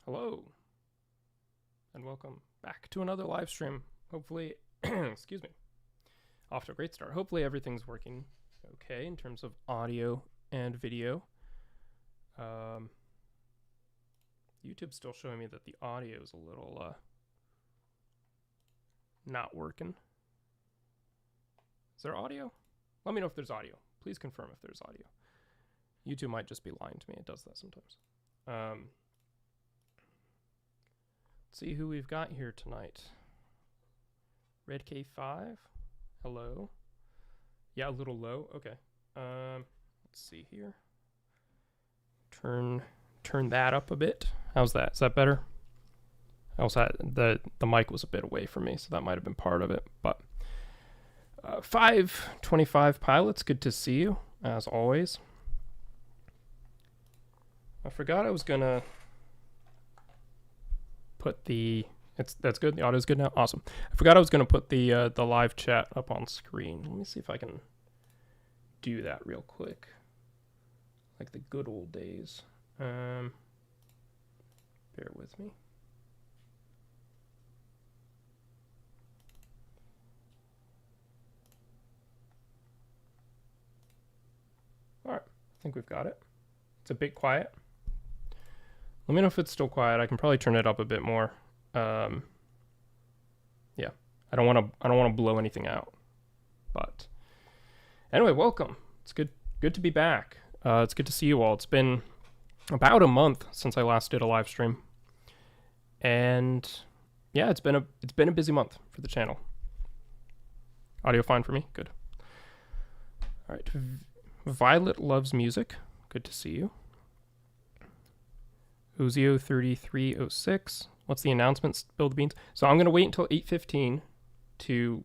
Hello, and welcome back to another live stream. Hopefully, excuse me, off to a great start. Hopefully everything's working okay in terms of audio and video. YouTube's still showing me that the audio is a little not working. Is there audio? Let me know if there's audio. Please confirm if there's audio. YouTube might just be lying to me. It does that sometimes. See who we've got here tonight. Red K5. Hello. Yeah, a little low. Okay. Let's see here. Turn that up a bit. How's that? Is that better? Also, the mic was a bit away from me, so that might have been part of it. But 525 pilots, good to see you as always. I forgot I was gonna put that's good. The audio's good now. Awesome. I forgot I was gonna put the live chat up on screen. Let me see if I can do that real quick, like the good old days. Bear with me. All right, I think we've got it. It's a bit quiet. Let me know if it's still quiet. I can probably turn it up a bit more. Yeah, I don't want to blow anything out. But anyway, welcome. It's good to be back. It's good to see you all. It's been about a month since I last did a live stream, and yeah, it's been a busy month for the channel. Audio fine for me. Good. All right. Violet loves music. Good to see you. Uzio3306. What's the announcement? Spill the beans. So I'm going to wait until 8:15 to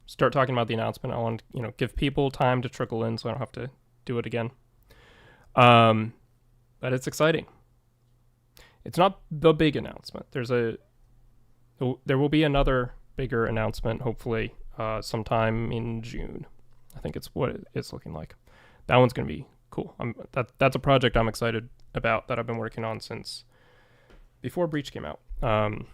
start talking about the announcement. I want to, give people time to trickle in so I don't have to do it again. But it's exciting. It's not the big announcement. There will be another bigger announcement, hopefully, sometime in June. I think it's what it's looking like. That one's going to be cool. That's a project I'm excited about that I've been working on since before Breach came out. And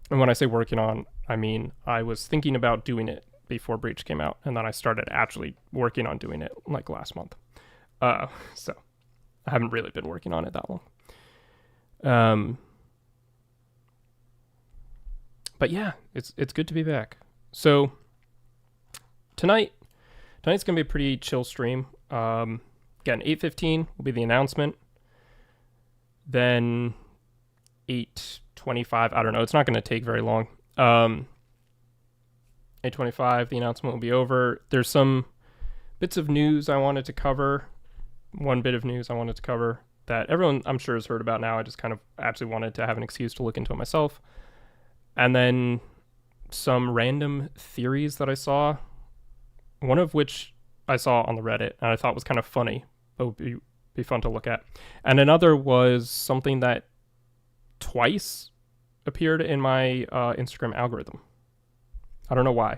when I say working on, I mean I was thinking about doing it before Breach came out, and then I started actually working on doing it like last month. So I haven't really been working on it that long. But yeah, it's good to be back. So tonight's gonna be a pretty chill stream. Again, 8:15 will be the announcement. Then 8:25, I don't know, it's not going to take very long. 8:25, the announcement will be over. There's some bits of news I wanted to cover. One bit of news I wanted to cover that everyone, I'm sure, has heard about now. I just kind of actually wanted to have an excuse to look into it myself. And then some random theories that I saw, one of which I saw on the Reddit and I thought was kind of funny, but would be fun to look at. And another was something that twice appeared in my Instagram algorithm. I don't know why.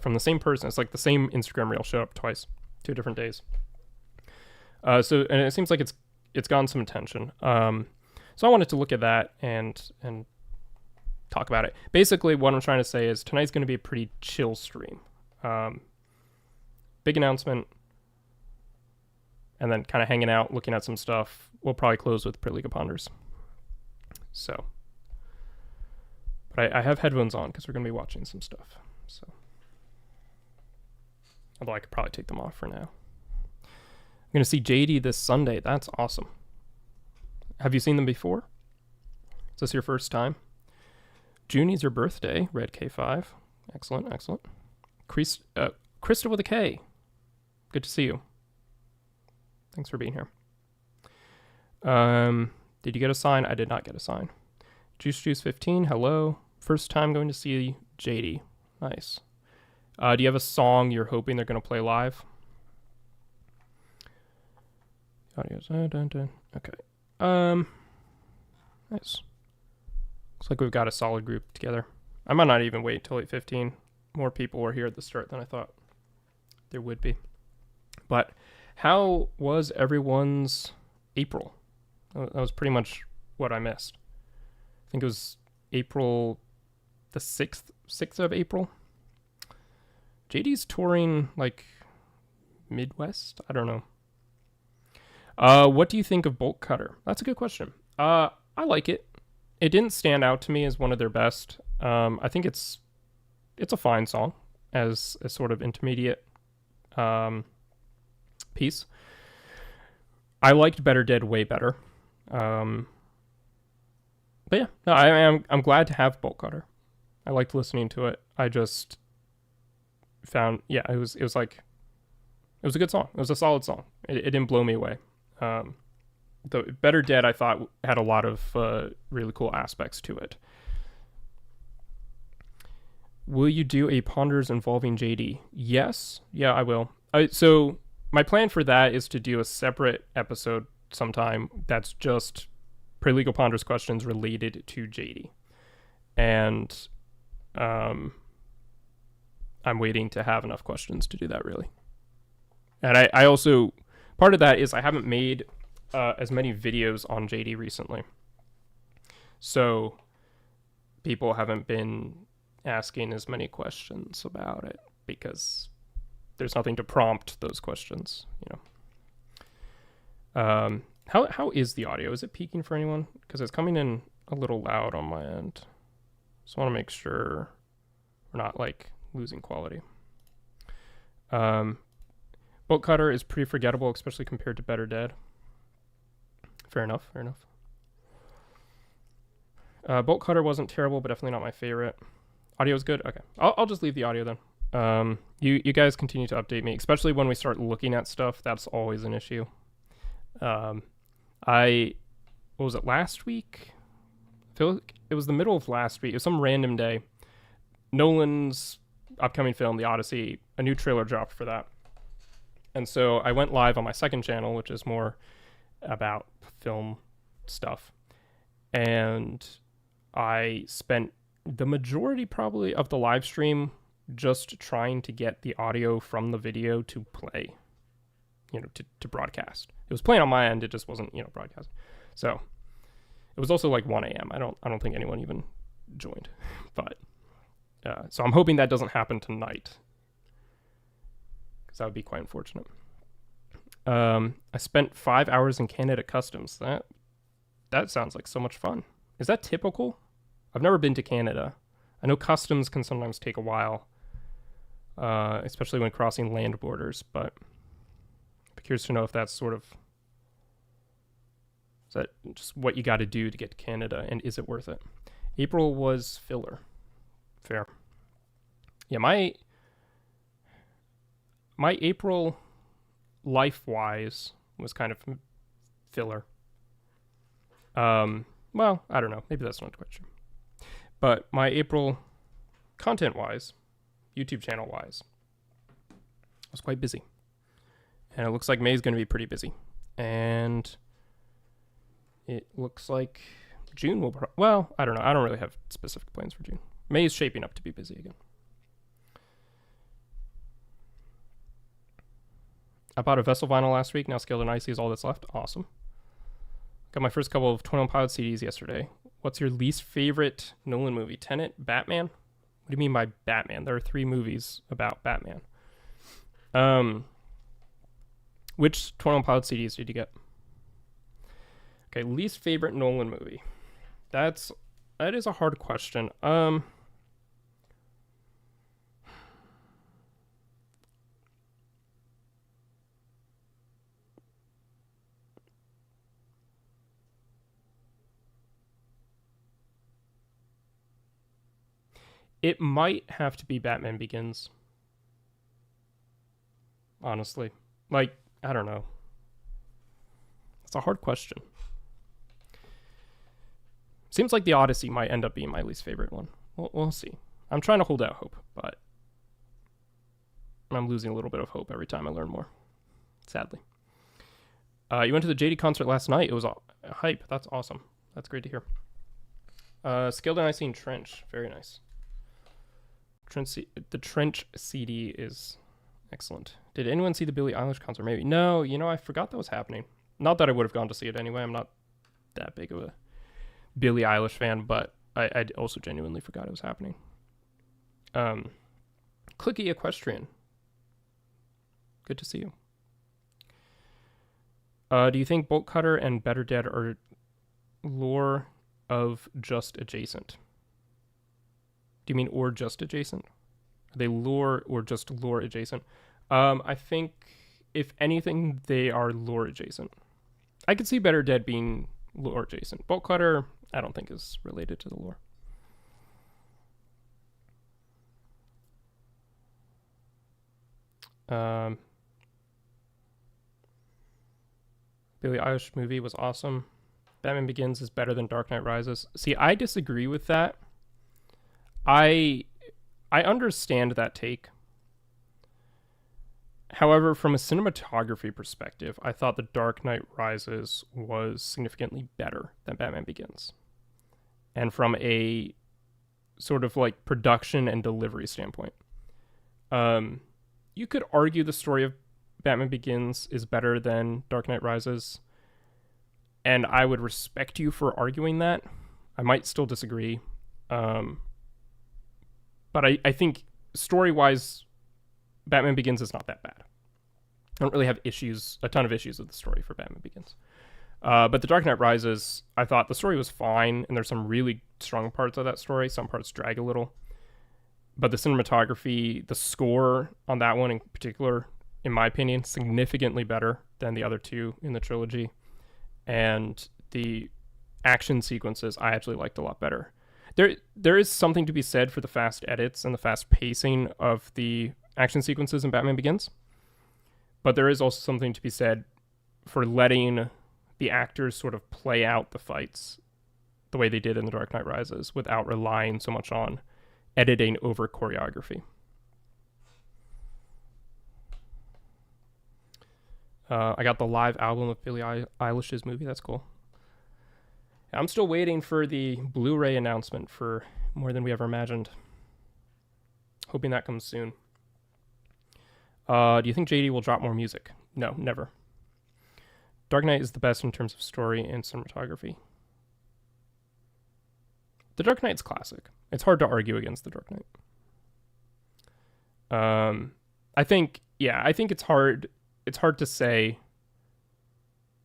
From the same person. It's like the same Instagram reel showed up twice, 2 different days. And it seems like it's gotten some attention. So I wanted to look at that and talk about it. Basically, what I'm trying to say is tonight's going to be a pretty chill stream. Big announcement, and then kind of hanging out, looking at some stuff. We'll probably close with Perligo Ponders. So, but I have headphones on because we're going to be watching some stuff. So, although I could probably take them off for now. I'm going to see JD this Sunday. That's awesome. Have you seen them before? Is this your first time? Junie's your birthday. Red K5. Excellent, excellent. Krista with a K. Good to see you. Thanks for being here. Did you get a sign? I did not get a sign. Juice15, hello. First time going to see JD. Nice. Do you have a song you're hoping they're going to play live? Audio's okay. Nice. Looks like we've got a solid group together. I might not even wait till 8:15. More people were here at the start than I thought there would be. But how was everyone's April? That was pretty much what I missed. I think it was April the 6th of April. JD's touring like Midwest? I don't know. What do you think of Bolt Cutter? That's a good question. I like it. It didn't stand out to me as one of their best. I think it's a fine song as a sort of intermediate piece. I liked Better Dead way better. But yeah, no, I'm glad to have Bolt Cutter. I liked listening to it. I just found, yeah, it was a good song. It was a solid song. It didn't blow me away. The Better Dead, I thought, had a lot of really cool aspects to it. Will you do a Ponders involving JD? Yes. Yeah, I will. So my plan for that is to do a separate episode sometime that's just Perligo Ponders questions related to JD. And I'm waiting to have enough questions to do that, really. And I also, part of that is I haven't made as many videos on JD recently. So people haven't been asking as many questions about it because there's nothing to prompt those questions, you know. How is the audio? Is it peaking for anyone? Because it's coming in a little loud on my end. Just want to make sure we're not like losing quality. Bolt Cutter is pretty forgettable, especially compared to Better Dead. Fair enough. Bolt Cutter wasn't terrible, but definitely not my favorite. Audio is good? Okay. I'll just leave the audio then. You guys continue to update me, especially when we start looking at stuff. That's always an issue. What was it, last week? I feel like it was the middle of last week. It was some random day. Nolan's upcoming film, The Odyssey, a new trailer dropped for that. And so I went live on my second channel, which is more about film stuff. And I spent the majority probably of the live stream just trying to get the audio from the video to play, you know, to broadcast. It was playing on my end, it just wasn't, you know, broadcast. So it was also like 1 a.m. I don't think anyone even joined. But so I'm hoping that doesn't happen tonight, because that would be quite unfortunate. I spent 5 hours in Canada Customs. That sounds like so much fun. Is that typical? I've never been to Canada. I know customs can sometimes take a while, especially when crossing land borders, but I'm curious to know if that's sort of, is that just what you got to do to get to Canada, and is it worth it? April was filler. Fair. Yeah, my April, life-wise, was kind of filler. Well, I don't know. Maybe that's not quite true. But my April, content-wise, YouTube channel-wise, was quite busy. And it looks like May's going to be pretty busy. And it looks like June will... well, I don't know. I don't really have specific plans for June. May is shaping up to be busy again. I bought a Vessel vinyl last week. Now Scaled and Icy is all that's left. Awesome. Got my first couple of 21pilots CDs yesterday. What's your least favorite Nolan movie? Tenet? Batman? What do you mean by Batman? There are 3 movies about Batman. Which 21pilots CDs did you get? Okay, least favorite Nolan movie. That is a hard question. It might have to be Batman Begins. Honestly. Like, I don't know. It's a hard question. Seems like The Odyssey might end up being my least favorite one. We'll see. I'm trying to hold out hope, but I'm losing a little bit of hope every time I learn more. Sadly. You went to the JD concert last night. It was a hype. That's awesome. That's great to hear. Scaled and Icy Trench. Very nice. The Trench CD is excellent. Did anyone see the Billie Eilish concert? Maybe. No, I forgot that was happening. Not that I would have gone to see it anyway. I'm not that big of a Billie Eilish fan, but I also genuinely forgot it was happening. Clicky Equestrian. Good to see you. Do you think Bolt Cutter and Better Dead are lore of just adjacent? Do you mean or just adjacent? Are they lore or just lore adjacent? I think, if anything, they are lore adjacent. I could see Better Dead being lore adjacent. Bolt Cutter, I don't think is related to the lore. Billie Eilish movie was awesome. Batman Begins is better than Dark Knight Rises. See, I disagree with that. I understand that take. However, from a cinematography perspective, I thought The Dark Knight Rises was significantly better than Batman Begins. And from a sort of like production and delivery standpoint, you could argue the story of Batman Begins is better than Dark Knight Rises, and I would respect you for arguing that. I might still disagree, but I think story-wise, Batman Begins is not that bad. I don't really have a ton of issues with the story for Batman Begins. But The Dark Knight Rises, I thought the story was fine, and there's some really strong parts of that story. Some parts drag a little. But the cinematography, the score on that one in particular, in my opinion, significantly better than the other two in the trilogy. And the action sequences I actually liked a lot better. There is something to be said for the fast edits and the fast pacing of the action sequences in Batman Begins. But there is also something to be said for letting the actors sort of play out the fights the way they did in The Dark Knight Rises without relying so much on editing over choreography. I got the live album of Billie Eilish's movie. That's cool. I'm still waiting for the Blu-ray announcement for More Than We Ever Imagined. Hoping that comes soon. Do you think JD will drop more music? No, never. Dark Knight is the best in terms of story and cinematography. The Dark Knight's classic. It's hard to argue against The Dark Knight. I think it's hard to say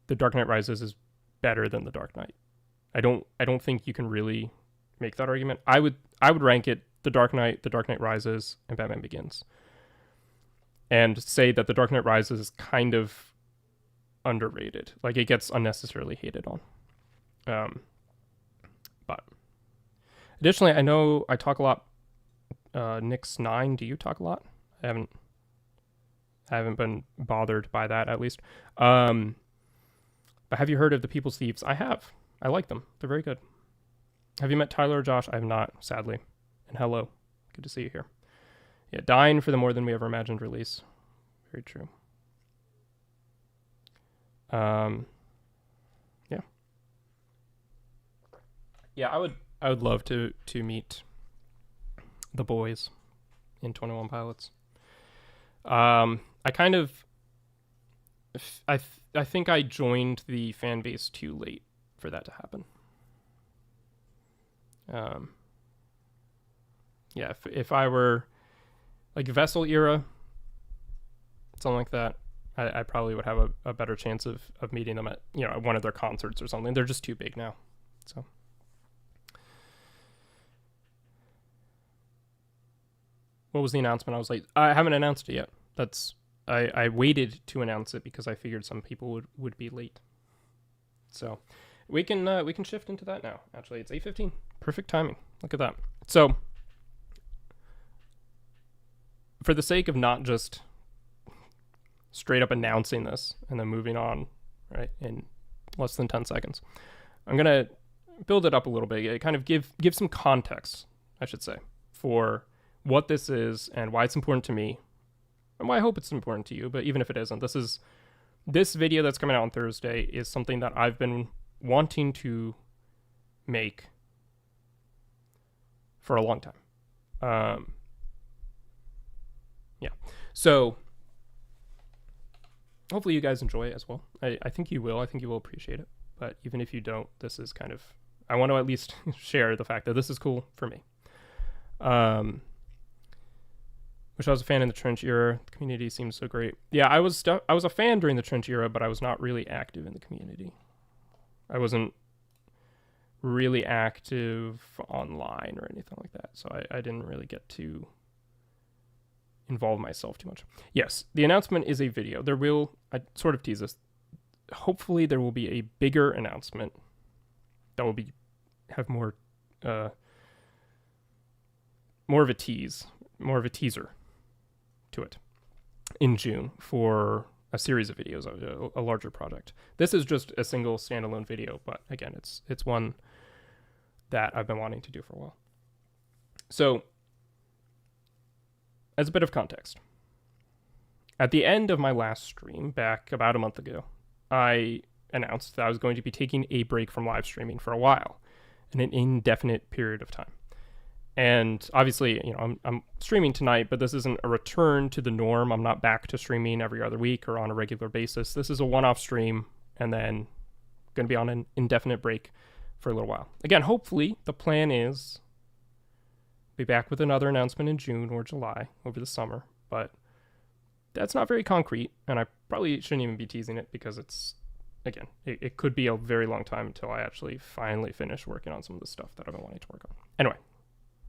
The Dark Knight Rises is better than The Dark Knight. I don't think you can really make that argument. I would rank it The Dark Knight Rises, and Batman Begins. And say that The Dark Knight Rises is kind of underrated. Like, it gets unnecessarily hated on. But additionally, I know I talk a lot. Nix9, do you talk a lot? I haven't been bothered by that, at least. But have you heard of the People's Thieves? I have. I like them. They're very good. Have you met Tyler or Josh? I have not, sadly. And hello. Good to see you here. Yeah, dying for the More Than We Ever Imagined release. Very true. Yeah. Yeah, I would love to meet the boys in 21 Pilots. I think I joined the fan base too late for that to happen. Yeah, if I were like Vessel era, something like that, I probably would have a better chance of meeting them at one of their concerts or something. They're just too big now. So what was the announcement? I was like, I haven't announced it yet. I waited to announce it because I figured some people would be late. So we can shift into that now. Actually, it's 8:15. Perfect timing. Look at that. So for the sake of not just straight up announcing this and then moving on, right, in less than 10 seconds, I'm going to build it up a little bit, kind of give some context, I should say, for what this is and why it's important to me and why I hope it's important to you. But even if it isn't, this video that's coming out on Thursday is something that I've been wanting to make for a long time. Yeah. So hopefully you guys enjoy it as well. I think you will. I think you will appreciate it. But even if you don't, this is kind of I want to at least share the fact that this is cool for me. Which I was a fan in the trench era. The community seems so great. Yeah, I was a fan during the trench era, but I was not really active in the community. I wasn't really active online or anything like that, so I didn't really get to involve myself too much. Yes, the announcement is a video. I sort of tease this, hopefully there will be a bigger announcement that will have more of a teaser to it in June for a series of videos, a larger project. This is just a single standalone video, but again, it's one that I've been wanting to do for a while. So, as a bit of context, at the end of my last stream, back about a month ago, I announced that I was going to be taking a break from live streaming for a while, in an indefinite period of time. And obviously, I'm streaming tonight, but this isn't a return to the norm. I'm not back to streaming every other week or on a regular basis. This is a one-off stream, and then going to be on an indefinite break for a little while. Again, hopefully, the plan is be back with another announcement in June or July over the summer, but that's not very concrete, and I probably shouldn't even be teasing it because it could be a very long time until I actually finally finish working on some of the stuff that I've been wanting to work on. Anyway,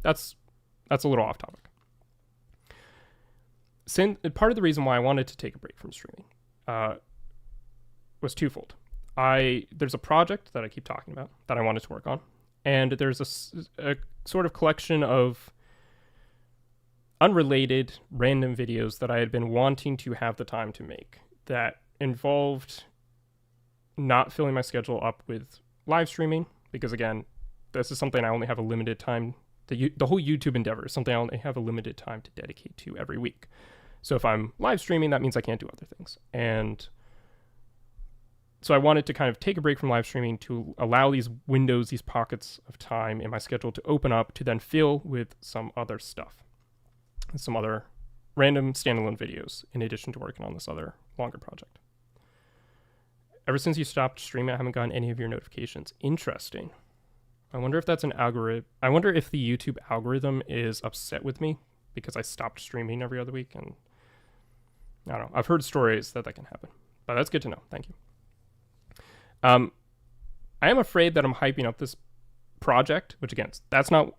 that's a little off topic. Part of the reason why I wanted to take a break from streaming was twofold. There's a project that I keep talking about that I wanted to work on, and there's a sort of collection of unrelated random videos that I had been wanting to have the time to make that involved not filling my schedule up with live streaming, because again, this is something I only have a limited time. The whole YouTube endeavor is something I only have a limited time to dedicate to every week. So if I'm live streaming, that means I can't do other things. And so I wanted to kind of take a break from live streaming to allow these windows, these pockets of time in my schedule to open up to then fill with some other stuff, some other random standalone videos in addition to working on this other longer project. Ever since you stopped streaming, I haven't gotten any of your notifications. Interesting. I wonder if that's an algorithm. I wonder if the YouTube algorithm is upset with me because I stopped streaming every other week. And I don't know. I've heard stories that can happen, but that's good to know. Thank you. I am afraid that I'm hyping up this project, which again, that's not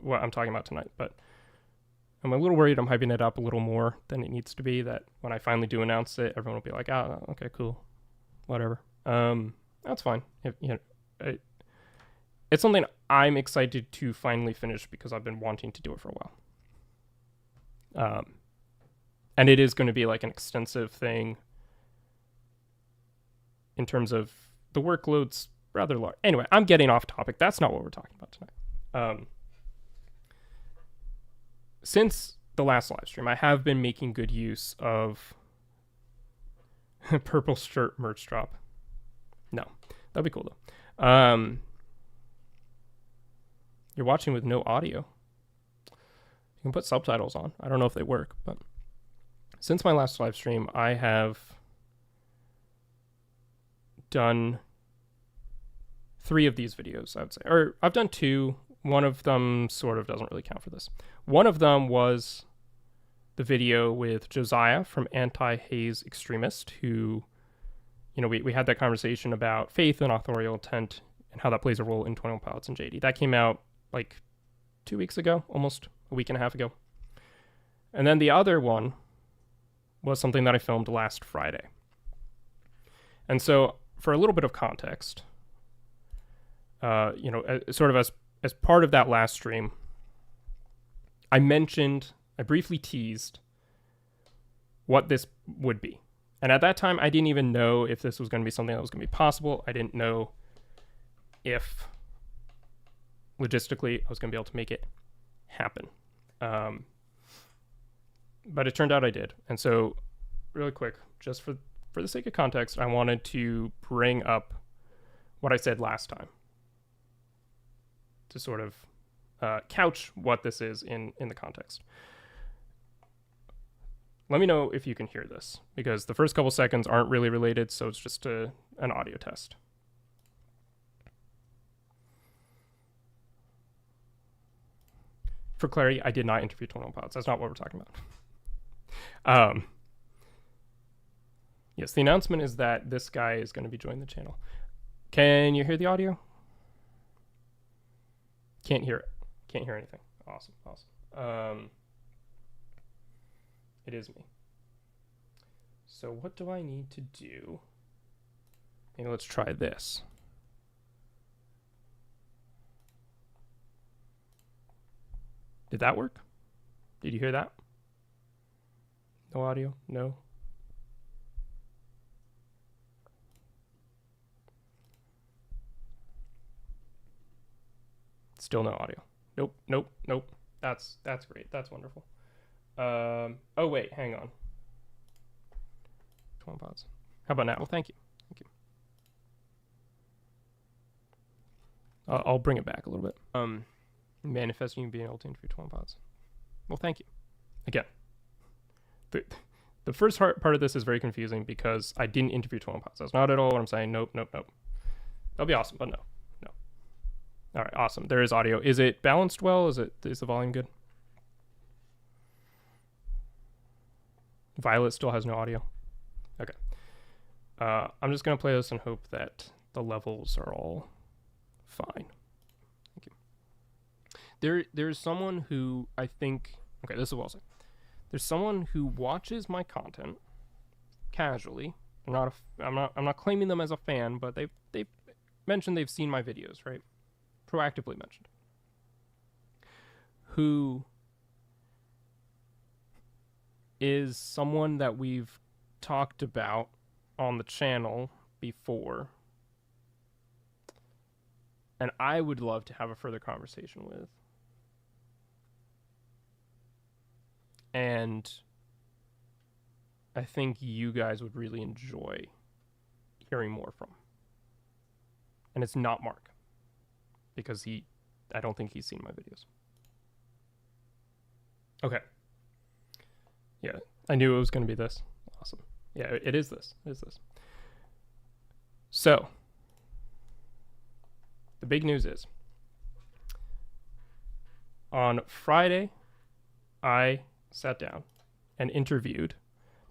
what I'm talking about tonight, but I'm a little worried I'm hyping it up a little more than it needs to be, that when I finally do announce it, everyone will be like, okay, cool, whatever. That's fine. It's something I'm excited to finally finish because I've been wanting to do it for a while. And it is going to be like an extensive thing in terms of the workload's rather large. Anyway, I'm getting off topic. That's not what we're talking about tonight. Since the last live stream, I have been making good use of purple shirt merch drop. No, that'd be cool though. You're watching with no audio. You can put subtitles on. I don't know if they work, but since my last live stream, I have done 3 of these videos, I would say. Or I've done 2. One of them sort of doesn't really count for this. One of them was the video with Josiah from Anti-Haze Extremist, who, we had that conversation about faith and authorial intent and how that plays a role in 21pilots and JD. That came out like 2 weeks ago, almost a week and a half ago. And then the other one was something that I filmed last Friday. And so for a little bit of context, sort of as part of that last stream, I briefly teased what this would be. And at that time, I didn't even know if this was going to be something that was going to be possible. I didn't know if logistically I was going to be able to make it happen. But it turned out I did. And so really quick, just for the sake of context, I wanted to bring up what I said last time to sort of couch what this is in the context. Let me know if you can hear this, because the first couple seconds aren't really related, so it's just an audio test. for clarity, I did not interview 21 Pilots. That's not what we're talking about. Yes, the announcement is that this guy is going to be joining the channel. Can you hear the audio? Can't hear it. Can't hear anything. Awesome, awesome. It is me. So what do I need to do? Maybe let's try this. Did that work? Did you hear that? No audio? No? Still no audio. Nope, nope, nope. That's great. That's wonderful. Oh wait, hang on. 12 pods. How about now? Well, thank you. Thank you. I'll bring it back a little bit. Manifesting you being able to interview 12 pods. Well, thank you. Again, the first part of this is very confusing because I didn't interview 12 pods. That's not at all what I'm saying. Nope, nope, nope. That'll be awesome, but no. All right, awesome. There is audio. Is it balanced well? Is the volume good? Violet still has no audio. Okay. I'm just gonna play this and hope that the levels are all fine. Thank you. There's someone who I think. Okay, this is what I'll say. There's someone who watches my content casually. I'm not claiming them as a fan, but they've mentioned they've seen my videos, right? Proactively mentioned, who is someone that we've talked about on the channel before, and I would love to have a further conversation with, and I think you guys would really enjoy hearing more from. And it's not Mark. Because I don't think he's seen my videos. Okay. Yeah, I knew it was going to be this. Awesome. Yeah, it is this. It is this. So, the big news is, on Friday, I sat down and interviewed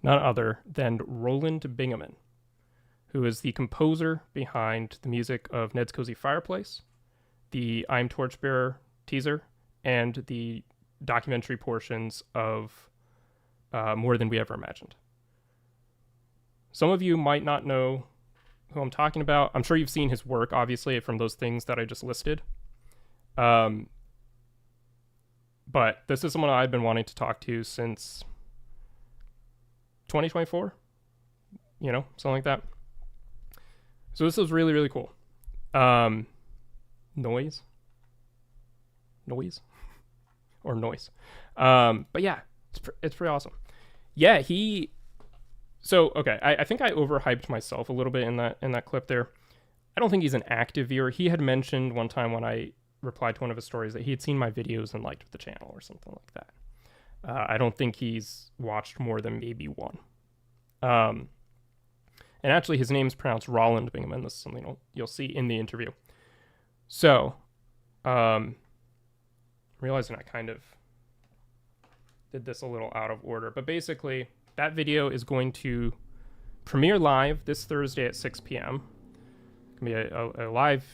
none other than Roland Bingaman, who is the composer behind the music of Ned's Cozy Fireplace, the I'm Torchbearer teaser, and the documentary portions of More Than We Ever Imagined. Some of you might not know who I'm talking about. I'm sure you've seen his work, obviously, from those things that I just listed. But this is someone I've been wanting to talk to since 2024, something like that. So this is really, really cool. Noise or noise. But yeah, it's pretty awesome. Yeah, okay, I think I overhyped myself a little bit in that clip there. I don't think he's an active viewer. He had mentioned one time when I replied to one of his stories that he had seen my videos and liked the channel or something like that. I don't think he's watched more than maybe one. And actually his name's pronounced Roland Bingaman. This is something you'll see in the interview. So, realizing I kind of did this a little out of order, but basically that video is going to premiere live this Thursday at 6 p.m. It's going to be a live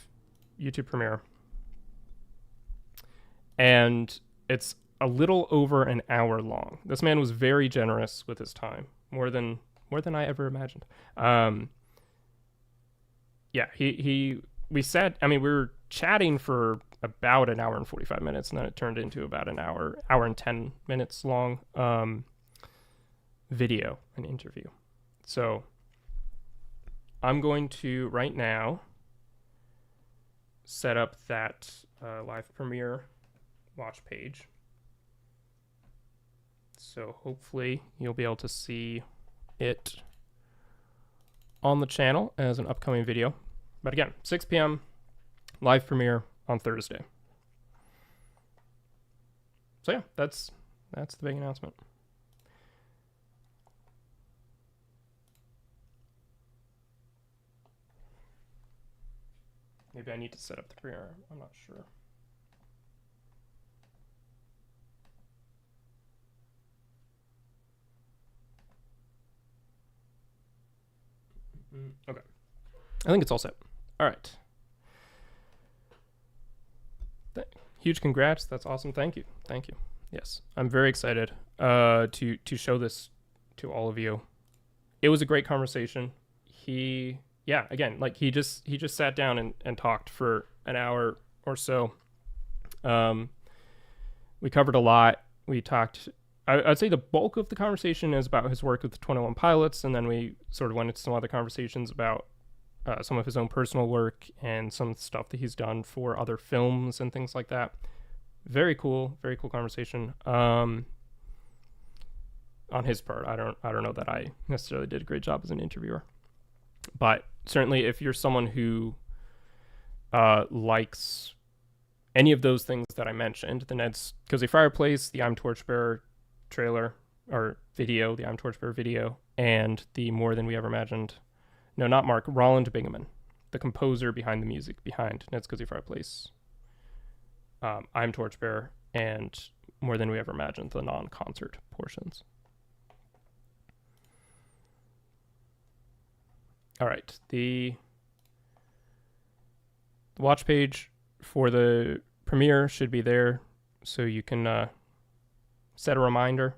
YouTube premiere. And it's a little over an hour long. This man was very generous with his time, more than I ever imagined. Yeah, we were chatting for about an hour and 45 minutes, and then it turned into about an hour and 10 minutes long video, an interview. So I'm going to right now set up that live premiere watch page. So hopefully you'll be able to see it on the channel as an upcoming video. But again, 6 p.m. live premiere on Thursday. So yeah, that's the big announcement. Maybe I need to set up the premiere. I'm not sure. Okay. I think it's all set. All right. Huge congrats. That's awesome. Thank you. Yes, I'm very excited to show this to all of you. It was a great conversation. He just sat down and talked for an hour or so. We covered a lot. We talked. I'd say the bulk of the conversation is about his work with the 21 Pilots, and then we sort of went into some other conversations about some of his own personal work and some stuff that he's done for other films and things like that. Very cool conversation. On his part, I don't know that I necessarily did a great job as an interviewer, but certainly if you're someone who likes any of those things that I mentioned, the Ned's Cozy Fireplace, the I'm Torchbearer trailer or video, the I'm Torchbearer video, and the More Than We Ever Imagined. No, not Mark. Roland Bingaman, the composer behind the music behind Ned's Cozy Fireplace, I'm Torchbearer, and More Than We Ever Imagined, the non-concert portions. All right, the watch page for the premiere should be there, so you can set a reminder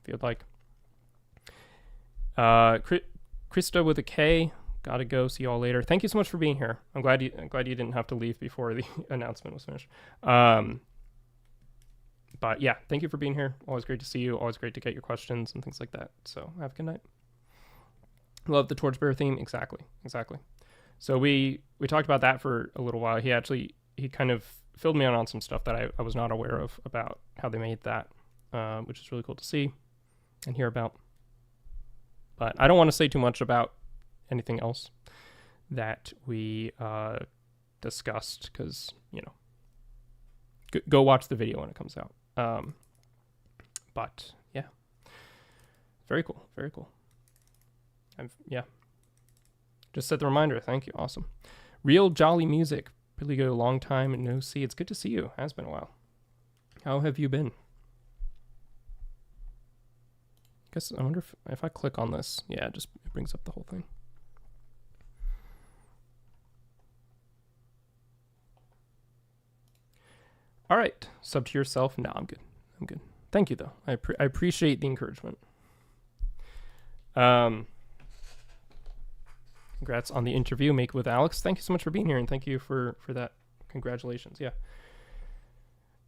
if you'd like. Krista with a K. Gotta go. See you all later. Thank you so much for being here. I'm glad you didn't have to leave before the announcement was finished. But yeah, thank you for being here. Always great to see you. Always great to get your questions and things like that. So have a good night. Love the Torchbearer theme. Exactly. So we talked about that for a little while. He kind of filled me on some stuff that I was not aware of about how they made that, which is really cool to see and hear about. But I don't want to say too much about anything else that we discussed because, go watch the video when it comes out. But yeah, very cool. Just set the reminder. Thank you. Awesome. Real Jolly Music. Perligo, long time no see. It's good to see you. Has been a while. How have you been? I wonder if I click on this, it brings up the whole thing. All right, sub to yourself. No, I'm good. Thank you though. I appreciate the encouragement. Congrats on the interview, Make with Alex. Thank you so much for being here, and thank you for that. Congratulations. Yeah.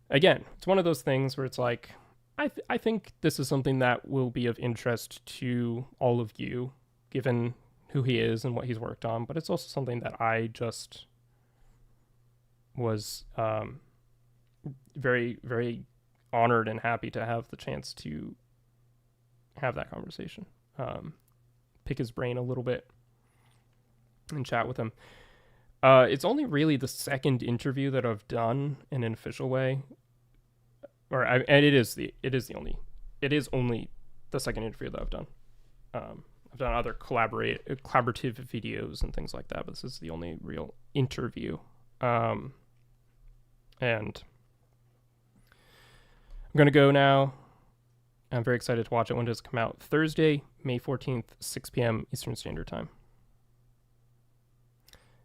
Again, it's one of those things where it's like, I think this is something that will be of interest to all of you, given who he is and what he's worked on. But it's also something that I just was very, very honored and happy to have the chance to have that conversation, pick his brain a little bit and chat with him. It's only really the second interview that I've done in an official way. It is only the second interview that I've done. I've done other collaborative videos and things like that, but this is the only real interview. And I'm gonna go now. I'm very excited to watch it. When does it come out? Thursday, May 14th, 6 p.m. Eastern Standard Time.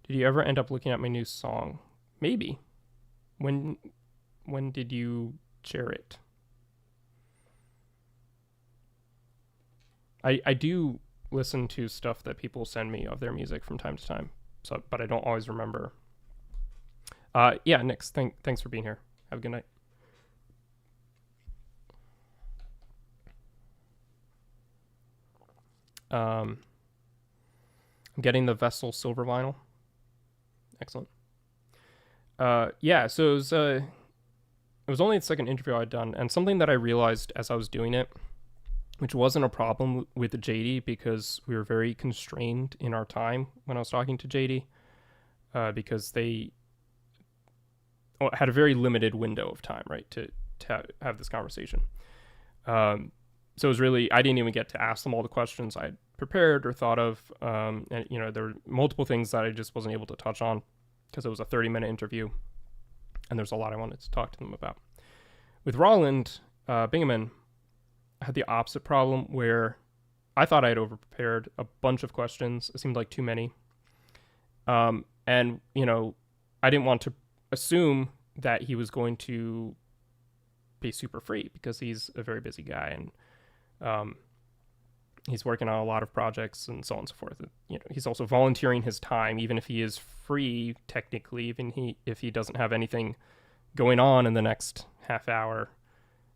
Did you ever end up looking at my new song? Maybe. When did you share it? I do listen to stuff that people send me of their music from time to time, but I don't always remember. Nix, thanks for being here. Have a good night. I'm getting the Vessel silver vinyl. Excellent. So it was only the second interview I'd done, and something that I realized as I was doing it, which wasn't a problem with JD because we were very constrained in our time when I was talking to JD, because they had a very limited window of time, right, to have this conversation. So it was really, I didn't even get to ask them all the questions I'd prepared or thought of. And, there were multiple things that I just wasn't able to touch on because it was a 30-minute interview. And there's a lot I wanted to talk to them about. With Roland, Bingaman, I had the opposite problem where I thought I had overprepared a bunch of questions. It seemed like too many. And, you know, I didn't want to assume that he was going to be super free because he's a very busy guy, and he's working on a lot of projects and so on and so forth. You know, he's also volunteering his time, even if he is free technically, even if he doesn't have anything going on in the next half hour,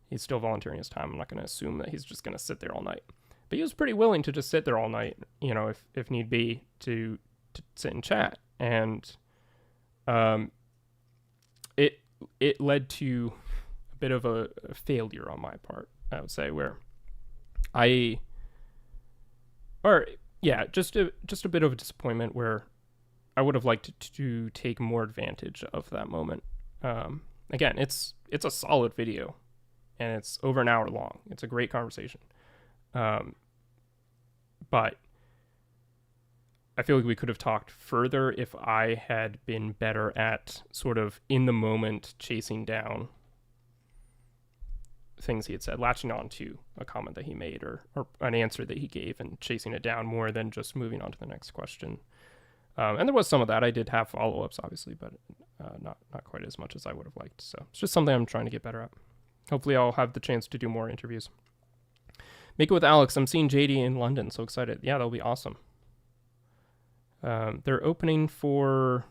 he's still volunteering his time. I'm not going to assume that he's just going to sit there all night, but he was pretty willing to just sit there all night, you know, if need be, to sit and chat. And it led to a bit of a failure on my part, I would say, where just a bit of a disappointment where I would have liked to take more advantage of that moment. Again, it's a solid video, and it's over an hour long. It's a great conversation. But I feel like we could have talked further if I had been better at sort of in the moment chasing down things he had said, latching on to a comment that he made or an answer that he gave and chasing it down more than just moving on to the next question. And there was some of that. I did have follow-ups, obviously, but not quite as much as I would have liked. So it's just something I'm trying to get better at. Hopefully I'll have the chance to do more interviews. Make it with Alex. I'm seeing JD in London. So excited. Yeah, that'll be awesome. They're opening for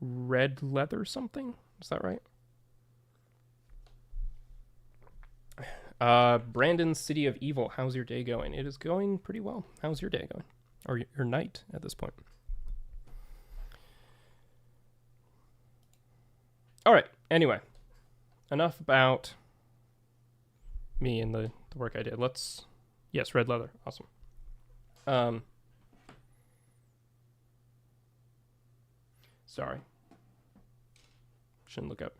Red Leather something. Is that right? Brandon, City of Evil. How's your day going? It is going pretty well. How's your day going? Or your night at this point? All right. Anyway, enough about me and the work I did. Yes, Red Leather. Awesome. Sorry. Shouldn't look at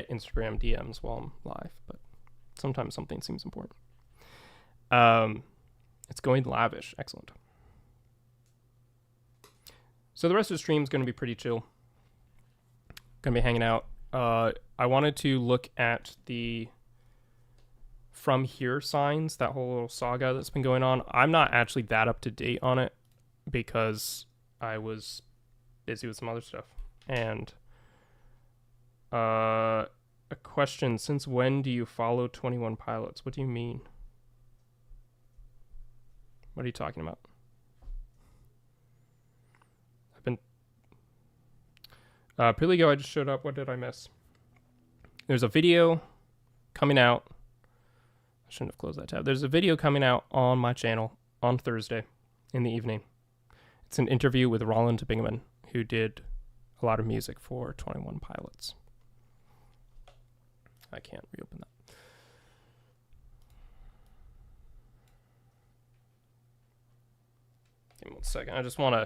Instagram DMs while I'm live, but sometimes something seems important. It's going lavish. Excellent. So the rest of the stream is going to be pretty chill. Going to be hanging out. I wanted to look at the From Here signs, that whole little saga that's been going on. I'm not actually that up to date on it because I was busy with some other stuff. And a question, since when do you follow 21 Pilots? What do you mean? What are you talking about? Perligo, I just showed up. What did I miss? There's a video coming out. I shouldn't have closed that tab. There's a video coming out on my channel on Thursday in the evening. It's an interview with Roland Bingaman, who did a lot of music for 21 Pilots. I can't reopen that. Give me 1 second. I just want to...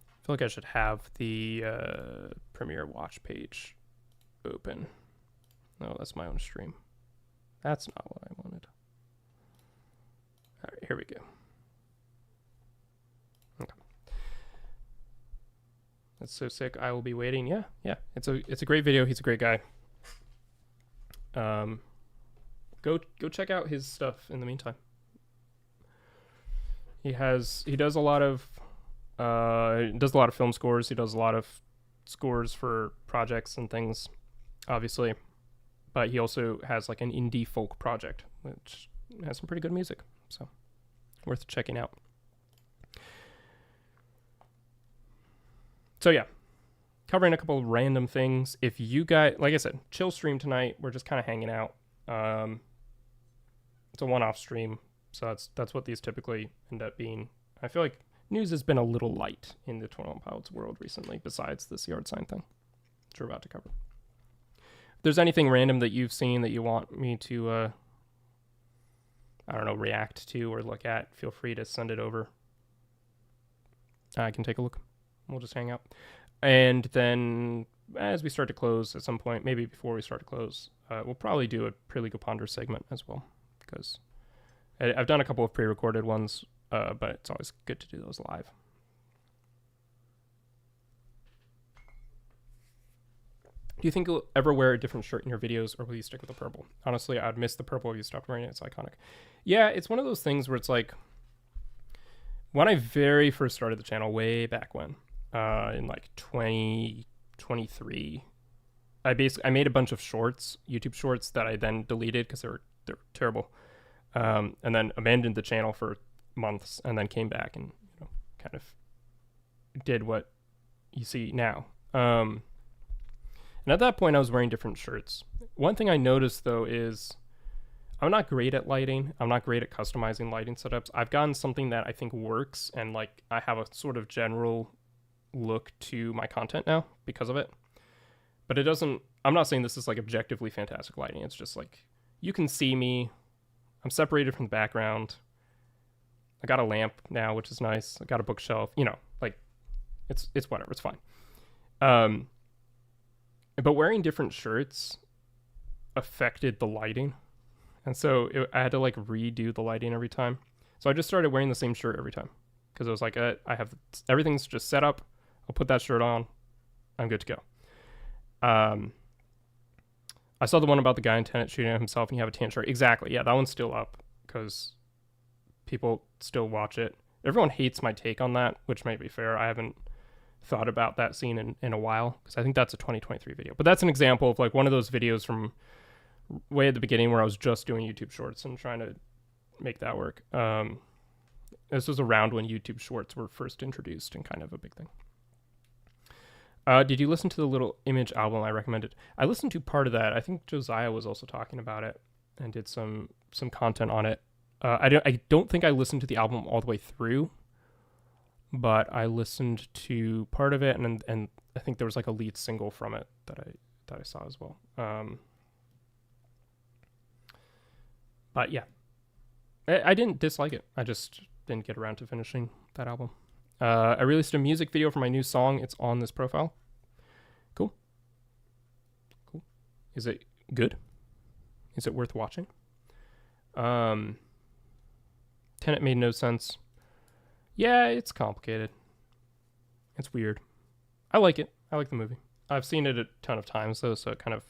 I feel like I should have the Premiere Watch page open. No, that's my own stream. That's not what I wanted. All right, here we go. Okay. That's so sick. I will be waiting. Yeah. It's a great video. He's a great guy. Go check out his stuff in the meantime. He does a lot of film scores. He does a lot of scores for projects and things, obviously. But he also has like an indie folk project, which has some pretty good music. So worth checking out. So yeah, covering a couple of random things. If you guys, like I said, chill stream tonight. We're just kind of hanging out. It's a one-off stream. So that's what these typically end up being. I feel like news has been a little light in the 21 Pilots world recently, besides this yard sign thing, which we're about to cover. If there's anything random that you've seen that you want me to, react to or look at, feel free to send it over. I can take a look. We'll just hang out. And then as we start to close at some point, maybe before we start to close, we'll probably do a Plegal Ponders segment as well, because I've done a couple of pre-recorded ones, but it's always good to do those live. Do you think you'll ever wear a different shirt in your videos, or will you stick with the purple? Honestly, I'd miss the purple if you stopped wearing it. It's iconic. Yeah, it's one of those things where it's like, when I very first started the channel, way back when, in like 2023, I made a bunch of shorts, YouTube shorts, that I then deleted because they're terrible, and then abandoned the channel for months, and then came back and kind of did what you see now. And at that point, I was wearing different shirts. One thing I noticed, though, is I'm not great at lighting. I'm not great at customizing lighting setups. I've gotten something that I think works, and like I have a sort of general look to my content now because of it. But it doesn't, I'm not saying this is like objectively fantastic lighting. It's just like, you can see me. I'm separated from the background. I got a lamp now, which is nice. I got a bookshelf, like it's whatever. It's fine. But wearing different shirts affected the lighting. And so I had to like redo the lighting every time. So I just started wearing the same shirt every time. Because I was like, I have, everything's just set up. I'll put that shirt on. I'm good to go. I saw the one about the guy in Tenet shooting at himself and you have a tan shirt. Exactly. Yeah, that one's still up because people still watch it. Everyone hates my take on that, which may be fair. I haven't thought about that scene in a while because I think that's a 2023 video. But that's an example of like one of those videos from way at the beginning where I was just doing YouTube shorts and trying to make that work. This was around when YouTube shorts were first introduced and kind of a big thing. Did you listen to the Little Image album I recommended? I listened to part of that. I think Josiah was also talking about it and did some content on it. I don't think I listened to the album all the way through, but I listened to part of it, and I think there was like a lead single from it that I saw as well. But yeah, I didn't dislike it. I just didn't get around to finishing that album. I released a music video for my new song. It's on this profile. Cool. Is it good? Is it worth watching? Tenet made no sense. Yeah, it's complicated. It's weird. I like it. I like the movie. I've seen it a ton of times, though, so it kind of...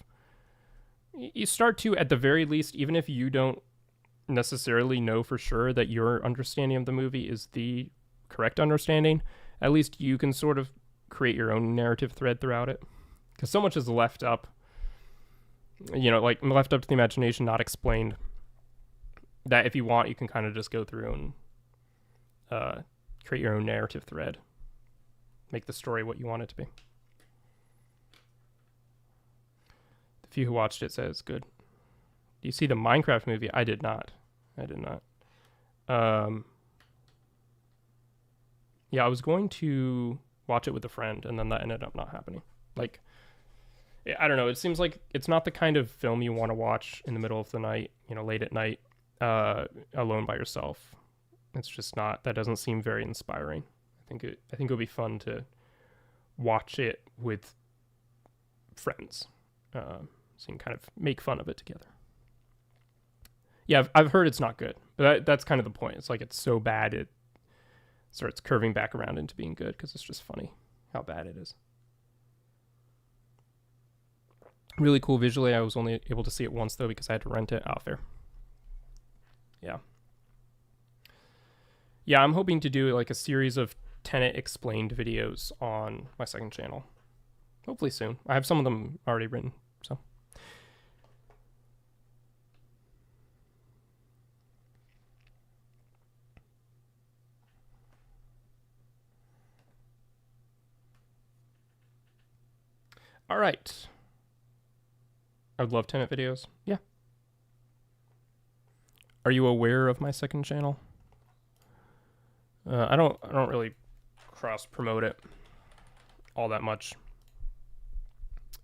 You start to, at the very least, even if you don't necessarily know for sure that your understanding of the movie is the correct understanding, at least you can sort of create your own narrative thread throughout it. Because so much is left up, like left up to the imagination, not explained, that if you want, you can kind of just go through and create your own narrative thread. Make the story what you want it to be. The few who watched it says good. Do you see the Minecraft movie? I did not. Yeah, I was going to watch it with a friend, and then that ended up not happening. Like, I don't know. It seems like it's not the kind of film you want to watch in the middle of the night, late at night, alone by yourself. It's just not. That doesn't seem very inspiring. I think it would be fun to watch it with friends, so you can kind of make fun of it together. Yeah, I've heard it's not good, but that's kind of the point. It's like it's so bad it starts curving back around into being good because it's just funny how bad it is. Really cool visually. I was only able to see it once though because I had to rent it. Oh, fair. Yeah. Yeah, I'm hoping to do like a series of Tenet explained videos on my second channel. Hopefully soon. I have some of them already written, so. All right. I would love Tenet videos. Yeah. Are you aware of my second channel? I don't really cross promote it all that much.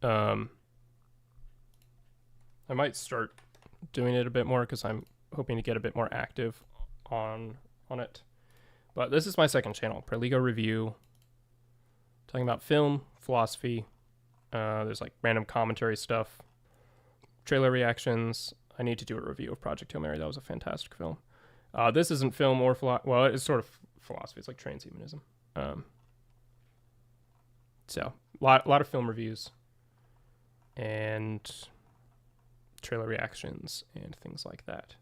I might start doing it a bit more because I'm hoping to get a bit more active on it. But this is my second channel, Perligo Review, talking about film, philosophy. There's like random commentary stuff, trailer reactions. I need to do a review of Project Hail Mary. That was a fantastic film. This isn't film or well, it's sort of philosophy. It's like transhumanism. So a lot of film reviews. and trailer reactions and things like that.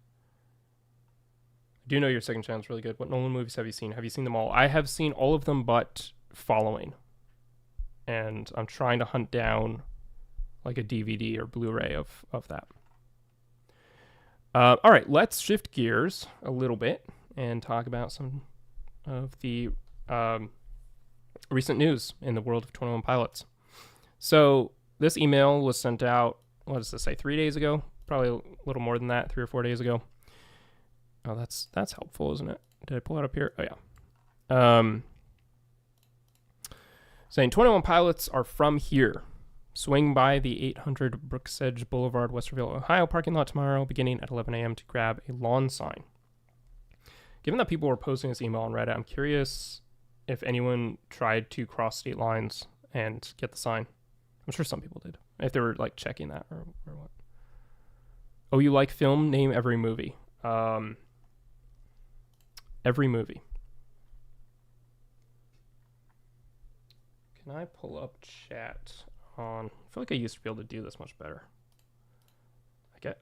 I do know your second channel is really good. What Nolan movies have you seen? Have you seen them all? I have seen all of them but Following. And I'm trying to hunt down like a DVD or Blu-ray of that. All right, let's shift gears a little bit and talk about some of the recent news in the world of 21 Pilots. So this email was sent out, what does this say, 3 days ago? Probably a little more than that, 3 or 4 days ago. Oh, that's helpful, isn't it? Did I pull it up here? Oh, yeah. Saying 21 Pilots are from here. Swing by the 800 Brooksedge Boulevard, Westerville, Ohio parking lot tomorrow beginning at 11 a.m. to grab a lawn sign. Given that people were posting this email on Reddit, I'm curious if anyone tried to cross state lines and get the sign. I'm sure some people did. If they were like checking that or what. Oh, you like film? Name every movie. Every movie. Can I pull up chat on? I feel like I used to be able to do this much better.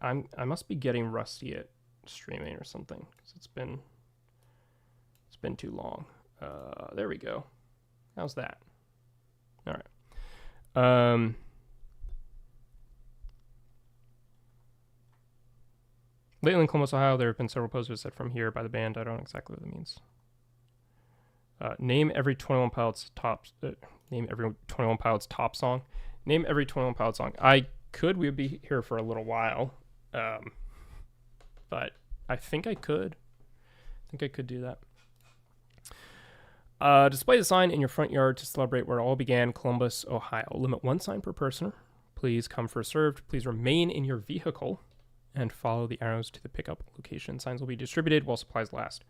I must be getting rusty at streaming or something because it's been too long. There we go. How's that? All right. Lately in Columbus, Ohio, there have been several posters set from here by the band. I don't know exactly what that means. Name every 21 Pilots top. Name every 21 Pilots top song. Name every 21 Pilots song. We'd be here for a little while, but I think I could. Do that. Display the sign in your front yard to celebrate where it all began, Columbus, Ohio. Limit 1 sign per person. Please come first served. Please remain in your vehicle and follow the arrows to the pickup location. Signs will be distributed while supplies last.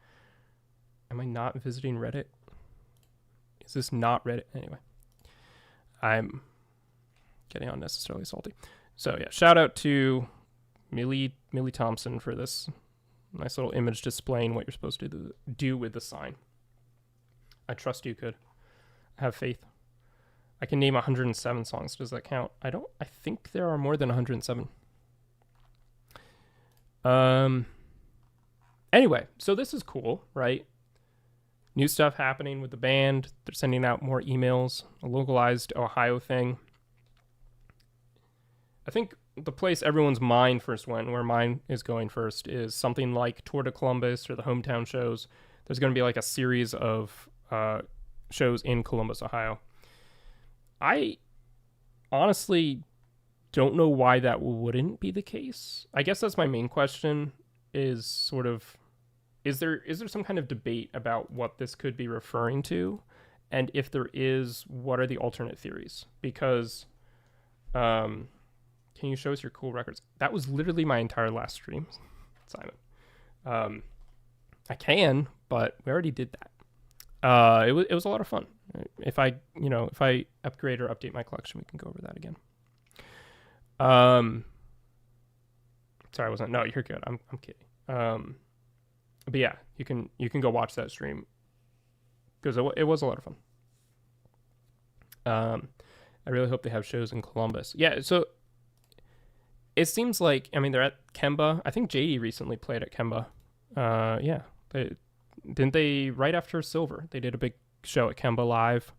Am I not visiting Reddit? Is this not Reddit? Anyway, I'm getting unnecessarily salty. So yeah, shout out to Millie Thompson for this nice little image displaying what you're supposed to do with the sign. I trust you could. Have faith. I can name 107 songs. Does that count? I think there are more than 107. Anyway, so this is cool, right? New stuff happening with the band. They're sending out more emails, a localized Ohio thing. I think the place everyone's mind first went, where mine is going first, is something like Tour de Columbus or the hometown shows. There's going to be like a series of shows in Columbus, Ohio. I honestly don't know why that wouldn't be the case. I guess that's my main question, is sort of, is there some kind of debate about what this could be referring to? And if there is, what are the alternate theories? Because, can you show us your cool records? That was literally my entire last stream, Simon. I can, but we already did that. It was a lot of fun. If I upgrade or update my collection, we can go over that again. Sorry, I wasn't. No, you're good. I'm kidding. But yeah, you can go watch that stream because it was a lot of fun. I really hope they have shows in Columbus. Yeah, so it seems like, I mean, they're at Kemba. I think JD recently played at Kemba. Yeah, didn't they, right after Silver, they did a big show at Kemba Live.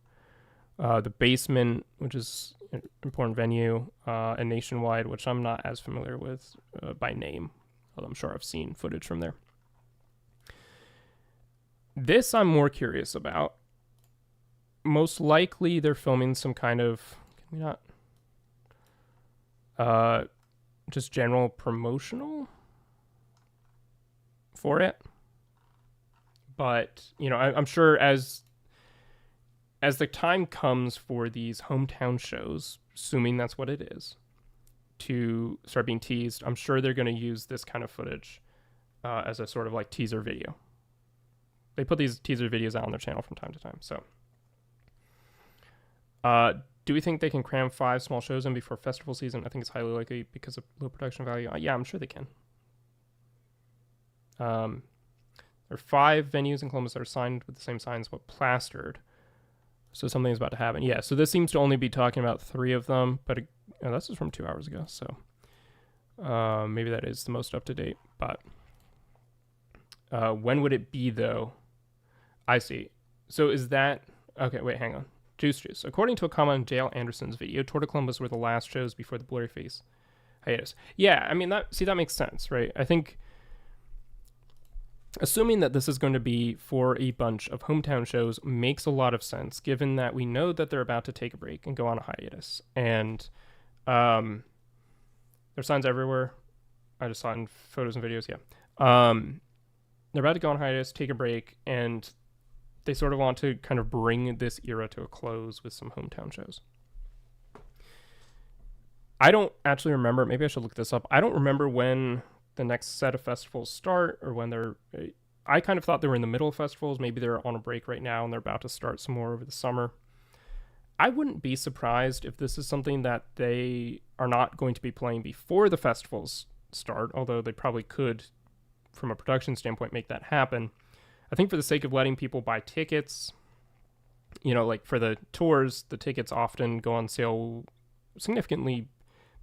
The Basement, which is an important venue, and Nationwide, which I'm not as familiar with by name, although I'm sure I've seen footage from there. This I'm more curious about. Most likely they're filming some kind of, can we not, just general promotional for it. But, I'm sure as the time comes for these hometown shows, assuming that's what it is, to start being teased, I'm sure they're going to use this kind of footage as a sort of like teaser video. They put these teaser videos out on their channel from time to time. So, do we think they can cram 5 small shows in before festival season? I think it's highly likely because of low production value. Yeah, I'm sure they can. There are 5 venues in Columbus that are signed with the same signs but plastered. So something's about to happen. Yeah, so this seems to only be talking about 3 of them, but this is from 2 hours ago, so maybe that is the most up to date. But when would it be, though? I see. So is that... Okay, wait, hang on. Juice. According to a comment on Dale Anderson's video, Tour de Columbus were the last shows before the Blurry Face hiatus. Yeah, I mean, that makes sense, right? I think... Assuming that this is going to be for a bunch of hometown shows makes a lot of sense, given that we know that they're about to take a break and go on a hiatus. And there's signs everywhere. I just saw it in photos and videos, yeah. They're about to go on hiatus, take a break, and they sort of want to kind of bring this era to a close with some hometown shows. I don't actually remember, maybe I should look this up. I don't remember when the next set of festivals start, or when they're... I kind of thought they were in the middle of festivals. Maybe they're on a break right now and they're about to start some more over the summer. I wouldn't be surprised if this is something that they are not going to be playing before the festivals start, although they probably could, from a production standpoint, make that happen. I think for the sake of letting people buy tickets, like for the tours, the tickets often go on sale significantly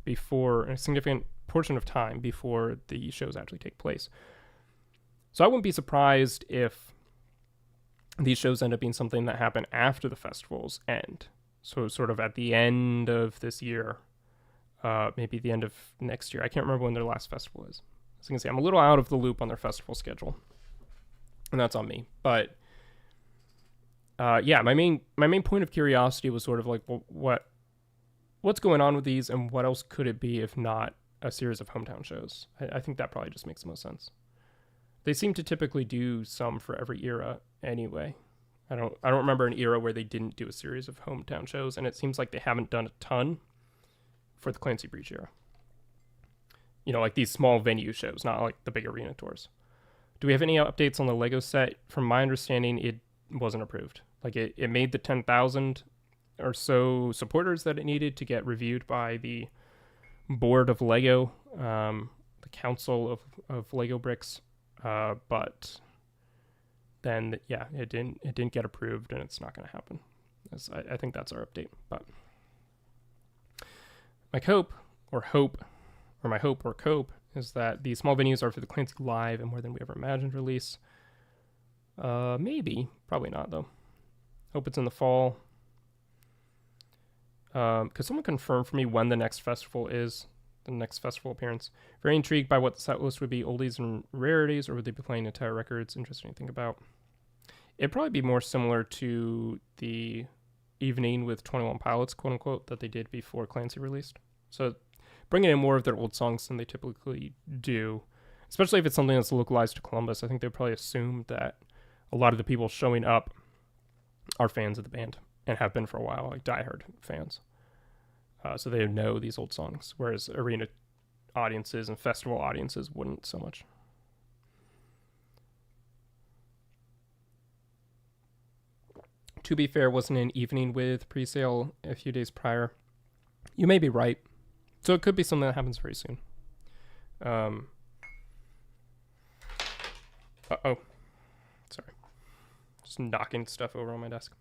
before, a significant portion of time before the shows actually take place. So I wouldn't be surprised if these shows end up being something that happen after the festivals end. So sort of at the end of this year, maybe the end of next year. I can't remember when their last festival is. As you can see, I'm a little out of the loop on their festival schedule, and that's on me. But yeah, my main point of curiosity was sort of like, well, what's going on with these, and what else could it be if not a series of hometown shows? I think that probably just makes the most sense. They seem to typically do some for every era anyway. I don't remember an era where they didn't do a series of hometown shows, and it seems like they haven't done a ton for the Clancy Breach era. Like these small venue shows, not like the big arena tours. Do we have any updates on the Lego set? From my understanding, it wasn't approved. Like it made the 10,000 or so supporters that it needed to get reviewed by the board of Lego, the council of Lego bricks, but then it didn't get approved, and it's not going to happen. I think that's our update. But my hope or cope is that the small venues are for the Clancy Live and More Than We Ever Imagined release. Maybe, probably not though. Hope it's in the fall. Could someone confirm for me when the next festival is? The next festival appearance. Very intrigued by what the set list would be, oldies and rarities, or would they be playing entire records? Interesting to think about. It'd probably be more similar to the evening with 21 Pilots, quote unquote, that they did before Clancy released. So bringing in more of their old songs than they typically do, especially if it's something that's localized to Columbus. I think they'd probably assume that a lot of the people showing up are fans of the band and have been for a while, like diehard fans. So they know these old songs, whereas arena audiences and festival audiences wouldn't so much. To be fair, wasn't an evening with pre-sale a few days prior. You may be right. So it could be something that happens very soon. Uh-oh. Sorry. Just knocking stuff over on my desk.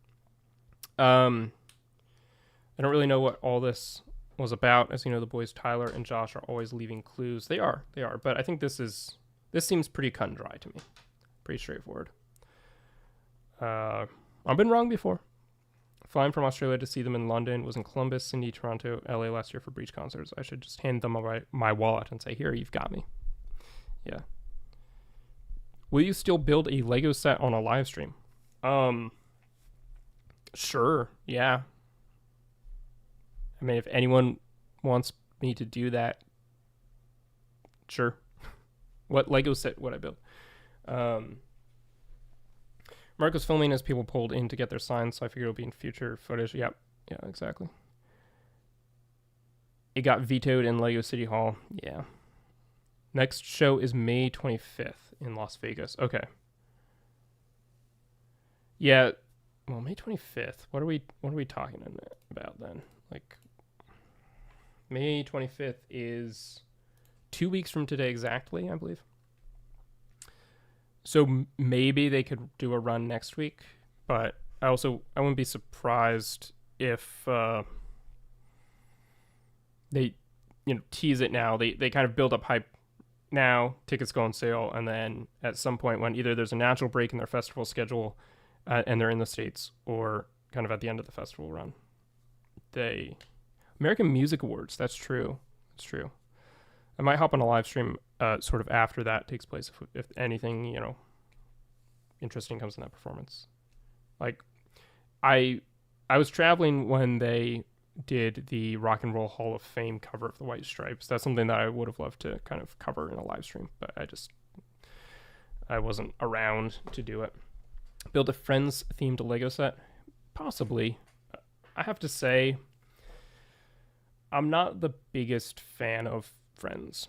I don't really know what all this was about. As you know, the boys Tyler and Josh are always leaving clues. They are. But I think this seems pretty cut and dry to me. Pretty straightforward. I've been wrong before. Flying from Australia to see them in London, was in Columbus, Sydney, Toronto, LA last year for Breach concerts. I should just hand them my wallet and say, here, you've got me. Yeah. Will you still build a Lego set on a live stream? Sure. Yeah. I mean, if anyone wants me to do that, sure. What Lego set would I build? Mark was filming as people pulled in to get their signs, so I figured it would be in future footage. Yep. Yeah, exactly. It got vetoed in Lego City Hall. Yeah. Next show is May 25th in Las Vegas. Okay. Yeah. Well, May 25th. What are we talking about then? Like, May 25th is 2 weeks from today exactly, I believe. So maybe they could do a run next week, but I wouldn't be surprised if they tease it now. They kind of build up hype now, tickets go on sale, and then at some point when either there's a natural break in their festival schedule and they're in the States, or kind of at the end of the festival run, American Music Awards, that's true. I might hop on a live stream sort of after that takes place if anything interesting comes in that performance. Like I was traveling when they did the Rock and Roll Hall of Fame cover of the White Stripes. That's something that I would have loved to kind of cover in a live stream, but I wasn't around to do it. Build a Friends themed Lego set? Possibly. I have to say, I'm not the biggest fan of Friends.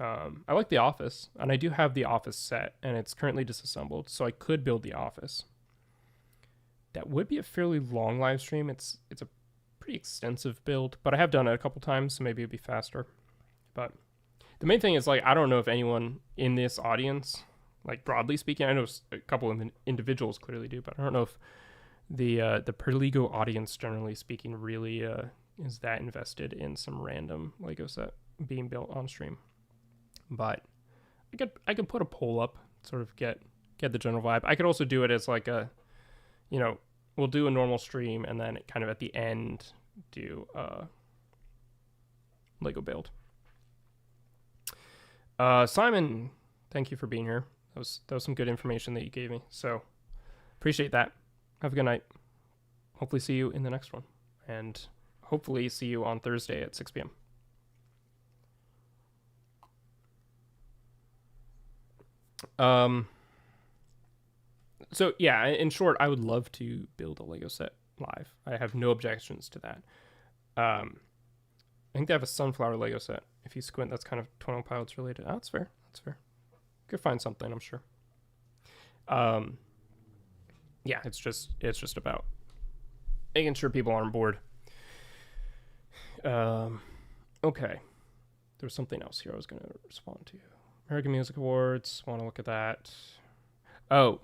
I like The Office, and I do have The Office set, and it's currently disassembled, so I could build The Office. That would be a fairly long live stream. It's a pretty extensive build, but I have done it a couple times, so maybe it'd be faster. But the main thing is, like, I don't know if anyone in this audience, like broadly speaking, I know a couple of individuals clearly do, but I don't know if the Perligo audience, generally speaking, really is that invested in some random Lego set being built on stream. But I could put a poll up, sort of get the general vibe. I could also do it as like a, we'll do a normal stream and then kind of at the end do a Lego build. Simon, thank you for being here. That was some good information that you gave me. So appreciate that. Have a good night. Hopefully see you in the next one. And hopefully see you on Thursday at 6 p.m. So yeah, in short, I would love to build a Lego set live. I have no objections to that. I think they have a sunflower Lego set. If you squint, that's kind of 21pilots related. Oh, that's fair. Could find something, I'm sure. Yeah, it's just about making sure people are on board. Okay. There was something else here I was going to respond to. American Music Awards. Want to look at that. Oh.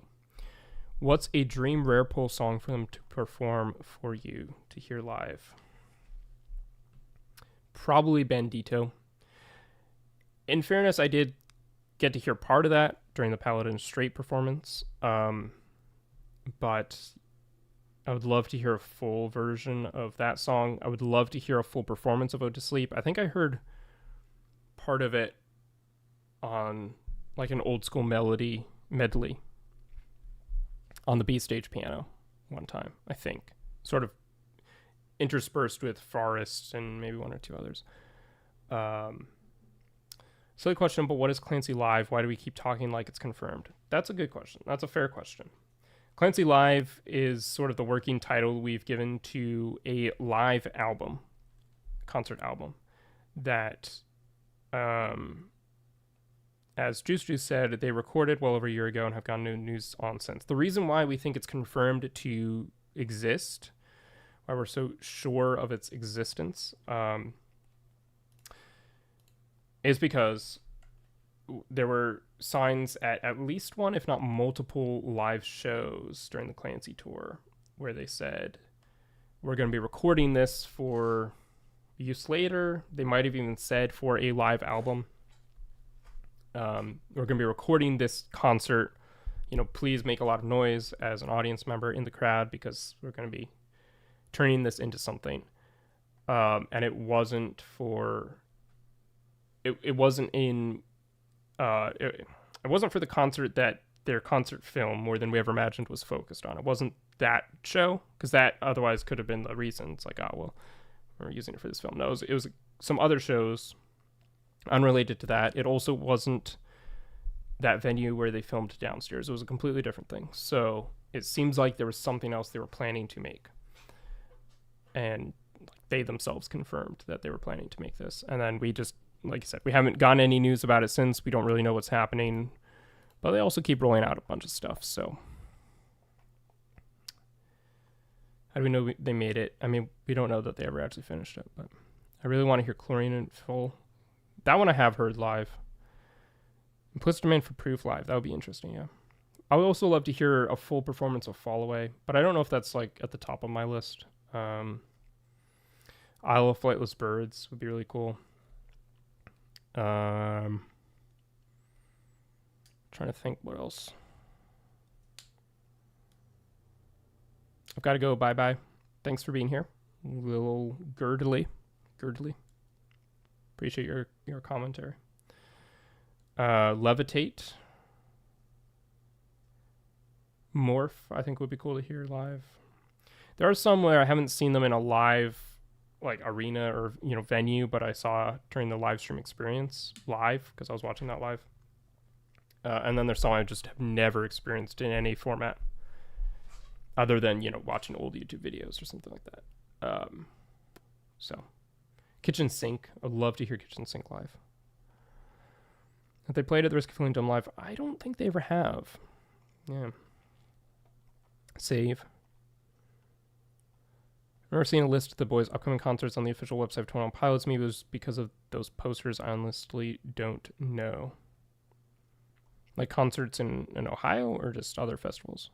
What's a dream rare pull song for them to perform for you to hear live? Probably Bandito. In fairness, I did get to hear part of that during the Paladin Straight performance. But I would love to hear a full version of that song. I would love to hear a full performance of Ode to Sleep. I think I heard part of it on like an old school medley on the B stage piano one time, I think. Sort of interspersed with Forest and maybe one or two others. Silly question, but what is Clancy Live? Why do we keep talking like it's confirmed? That's a good question. That's a fair question. Clancy Live is sort of the working title we've given to a live album, concert album, that, as Juice said, they recorded well over a year ago and have gotten no news on since. The reason why we think it's confirmed to exist, why we're so sure of its existence, is because there were signs at least one, if not multiple, live shows during the Clancy tour where they said, we're going to be recording this for use later. They might have even said for a live album. We're going to be recording this concert. Please make a lot of noise as an audience member in the crowd because we're going to be turning this into something. And it wasn't for... It wasn't in... It wasn't for the concert that their concert film, More Than We Ever Imagined, was focused on. It wasn't that show, because that otherwise could have been the reason. It's like, oh, well, we're using it for this film. No, it was some other shows unrelated to that. It also wasn't that venue where they filmed downstairs. It was a completely different thing. So it seems like there was something else they were planning to make. And they themselves confirmed that they were planning to make this. And then we just, like I said, we haven't gotten any news about it since. We don't really know what's happening. But they also keep rolling out a bunch of stuff, so... How do we know they made it? I mean, we don't know that they ever actually finished it, but I really want to hear Chlorine in full. That one I have heard live. Implicit Demand for Proof live. That would be interesting, yeah. I would also love to hear a full performance of Fall Away, but I don't know if that's like at the top of my list. Isle of Flightless Birds would be really cool. Trying to think what else. I've got to go. Bye bye. Thanks for being here. Little Girdly. Appreciate your commentary. Levitate. Morph, I think would be cool to hear live. There are some where I haven't seen them in a live like arena or venue, but I saw during the live stream experience live because I was watching that live. And then there's some I just have never experienced in any format other than watching old YouTube videos or something like that. So Kitchen Sink, I'd love to hear Kitchen Sink live. Have they played at the Risk of Feeling Dumb live? I don't think they ever have. Yeah. Save. I remember seeing a list of the boys' upcoming concerts on the official website of 21 Pilots. Maybe it was because of those posters. I honestly don't know. Like concerts in Ohio or just other festivals?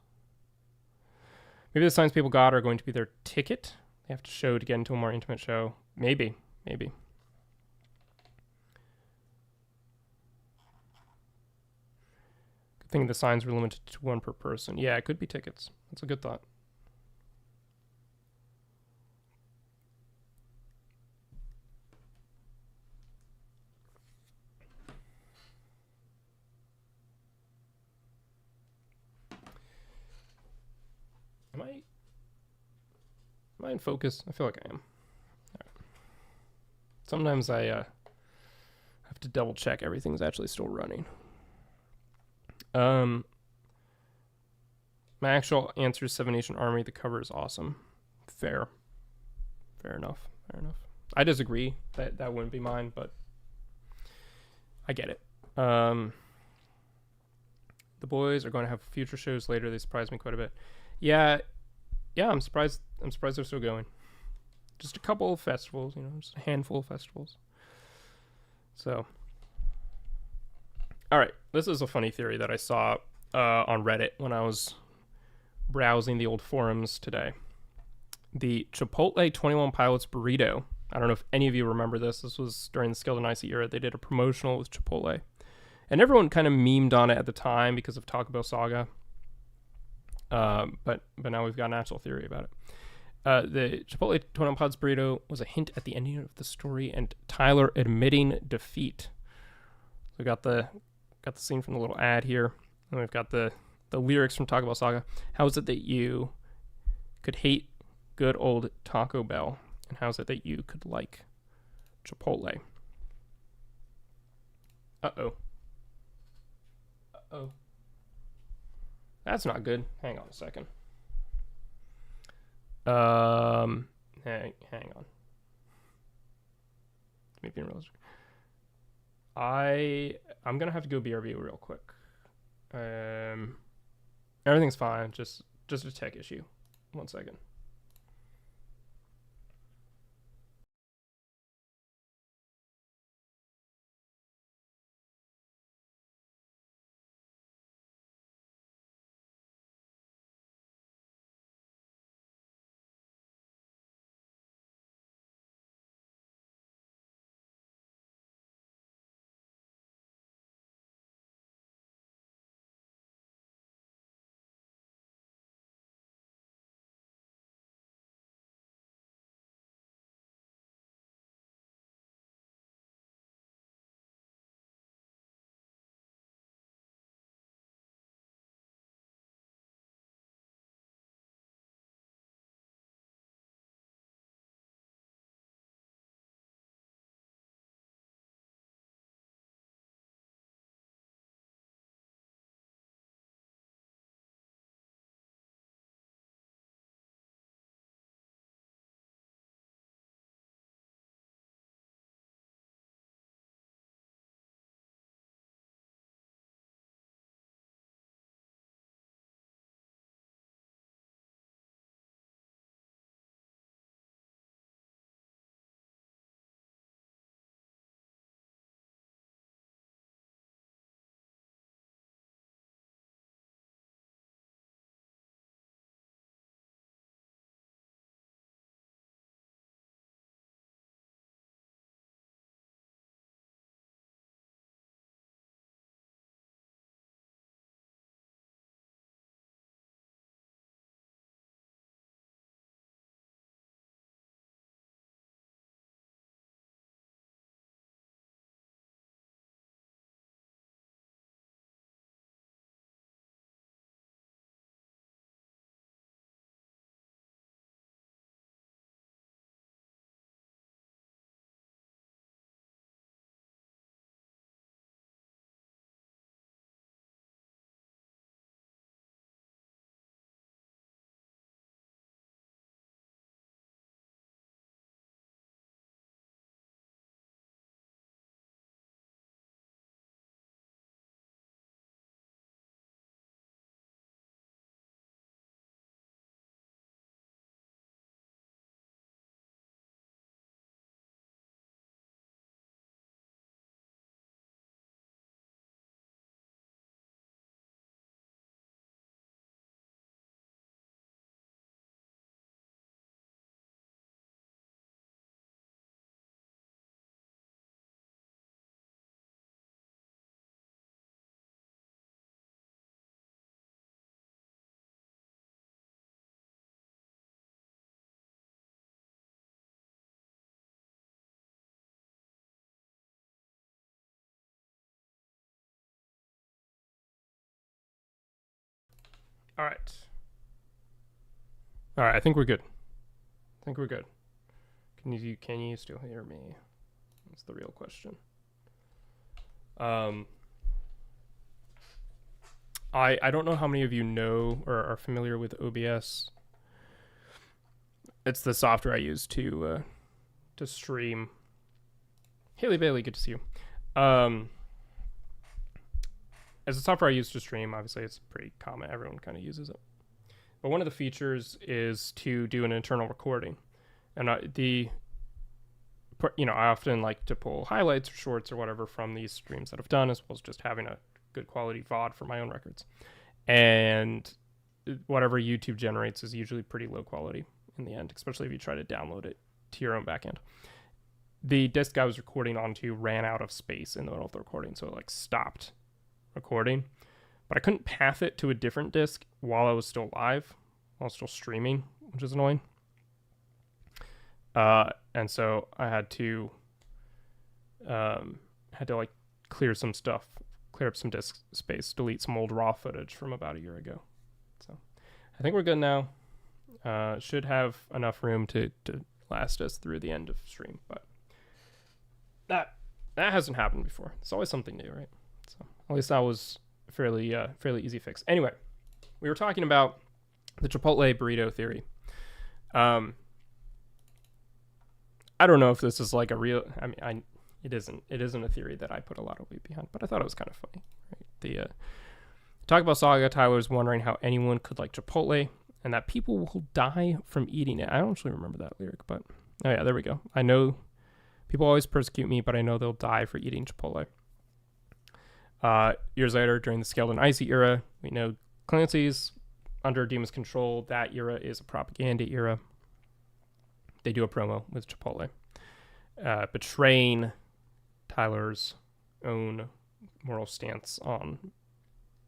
Maybe the signs people got are going to be their ticket. They have to show to get into a more intimate show. Maybe. Good thing the signs were limited to one per person. Yeah, it could be tickets. That's a good thought. Am I in focus? I feel like I am. Right. Sometimes I have to double check everything's actually still running. My actual answer is Seven Nation Army. The cover is awesome. Fair enough. I disagree that wouldn't be mine, but I get it. The boys are going to have future shows later. They surprised me quite a bit. Yeah, I'm surprised they're still going. Just a couple of festivals, just a handful of festivals. So, all right, this is a funny theory that I saw on Reddit when I was browsing the old forums today. The Chipotle 21 Pilots burrito. I don't know if any of you remember this. This was during the Skilled and Icy era. They did a promotional with Chipotle. And everyone kind of memed on it at the time because of Taco Bell Saga. But now we've got an actual theory about it. The Chipotle 21 Pilots burrito was a hint at the ending of the story and Tyler admitting defeat. So we got the scene from the little ad here. And we've got the lyrics from Taco Bell Saga. How is it that you could hate good old Taco Bell? And how is it that you could like Chipotle? Uh-oh. That's not good. Hang on a second. Hang on. Me being realistic. I'm gonna have to go BRB real quick. Everything's fine. Just a tech issue. 1 second. All right. All right, I think we're good. Can you still hear me? That's the real question. I don't know how many of you know or are familiar with OBS. It's the software I use to stream. Haley Bailey, good to see you. As a software I use to stream, obviously it's pretty common. Everyone kind of uses it. But one of the features is to do an internal recording. And I often like to pull highlights or shorts or whatever from these streams that I've done, as well as just having a good quality VOD for my own records. And whatever YouTube generates is usually pretty low quality in the end, especially if you try to download it to your own backend. The disk I was recording onto ran out of space in the middle of the recording, so it stopped recording. But I couldn't path it to a different disk while I was still live, while I was still streaming, which is annoying. And so I had to clear some stuff, clear up some disk space, delete some old raw footage from about a year ago. So I think we're good now. Should have enough room to last us through the end of stream, but that hasn't happened before. It's always something new, right? So at least that was fairly easy fix. Anyway, we were talking about the Chipotle burrito theory. I don't know if this is like a real. I mean, it isn't a theory that I put a lot of weight behind, but I thought it was kind of funny. Right? The talk about Saga. Tyler's wondering how anyone could like Chipotle, and that people will die from eating it. I don't actually remember that lyric, but oh yeah, there we go. I know people always persecute me, but I know they'll die for eating Chipotle. Years later, during the Scaled and Icy era, we know Clancy's under Dema's control. That era is a propaganda era. They do a promo with Chipotle, betraying Tyler's own moral stance on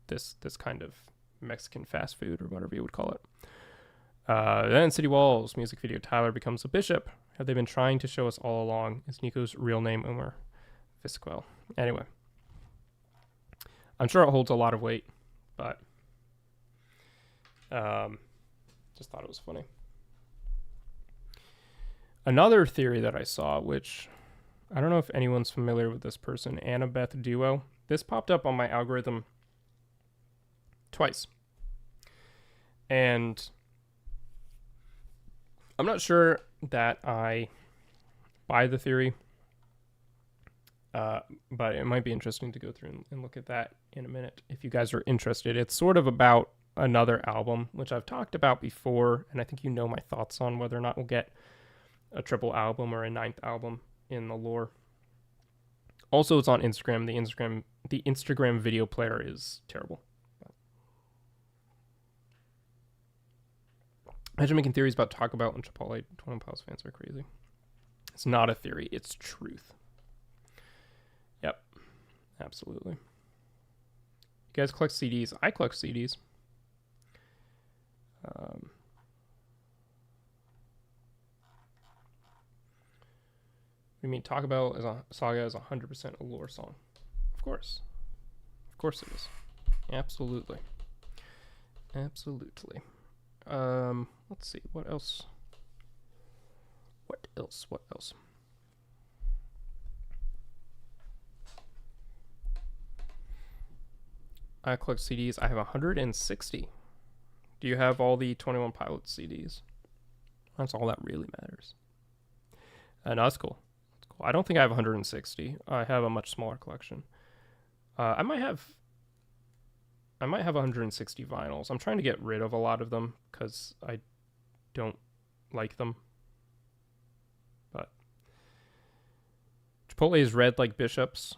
this kind of Mexican fast food or whatever you would call it. Then City Walls music video. Tyler becomes a bishop. Have they been trying to show us all along? Is Nico's real name Omar Fisquel? Anyway, I'm sure it holds a lot of weight, but just thought it was funny. Another theory that I saw, which I don't know if anyone's familiar with this person, Annabeth Duo. This popped up on my algorithm twice. And I'm not sure that I buy the theory, but it might be interesting to go through and look at that in a minute if you guys are interested. It's sort of about another album, which I've talked about before, and I think you know my thoughts on whether or not we'll get a triple album or a 9th album in the lore. Also, it's on Instagram. The Instagram video player is terrible. Imagine making theories about Taco Bell and Chipotle. 21 Pilots fans are crazy. It's not a theory. It's truth. Yep. Absolutely. You guys collect CDs? I collect CDs. We mean Taco Bell as a saga is 100% a lore song. Of course it is. Absolutely. Let's see, what else? I collect CDs. I have 160. Do you have all the 21 Pilots CDs? That's all that really matters. No, that's cool. I don't think I have 160. I have a much smaller collection. I might have 160 vinyls. I'm trying to get rid of a lot of them because I don't like them. But Chipotle is red like bishops.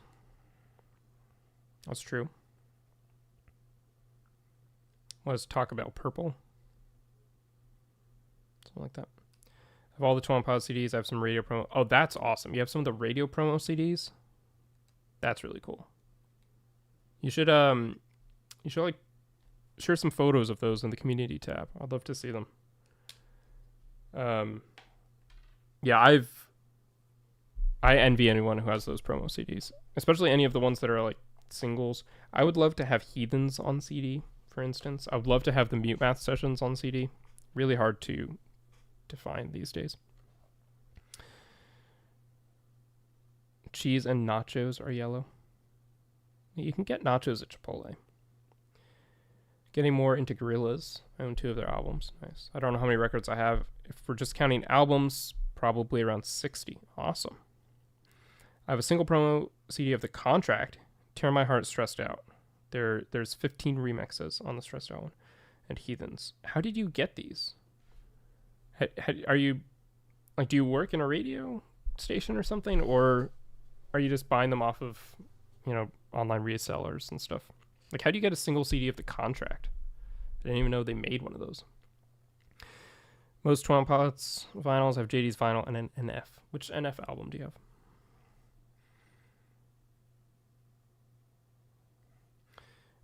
That's true. Let's talk about purple. Something like that. I have all the 21 Pilots CDs. I have some radio promo. Oh, that's awesome. You have some of the radio promo CDs? That's really cool. You should like share some photos of those in the community tab. I'd love to see them. Yeah, I envy anyone who has those promo CDs, especially any of the ones that are like singles. I would love to have Heathens on CD. for instance. I would love to have the Mute Math sessions on CD. Really hard to find these days. Cheese and nachos are yellow. You can get nachos at Chipotle. Getting more into Gorillaz. I own 2 of their albums. Nice. I don't know how many records I have. If we're just counting albums, probably around 60. Awesome. I have a single promo CD of The Contract. Tear My Heart, Stressed Out. There's 15 remixes on the Stressed Out one. And Heathens. How did you get these? Are you, like, do you work in a radio station or something? Or are you just buying them off of, you know, online resellers and stuff? Like, how do you get a single CD of The Contract? I didn't even know they made one of those. Most 21pilots vinyls have JD's vinyl and an NF. Which NF album do you have?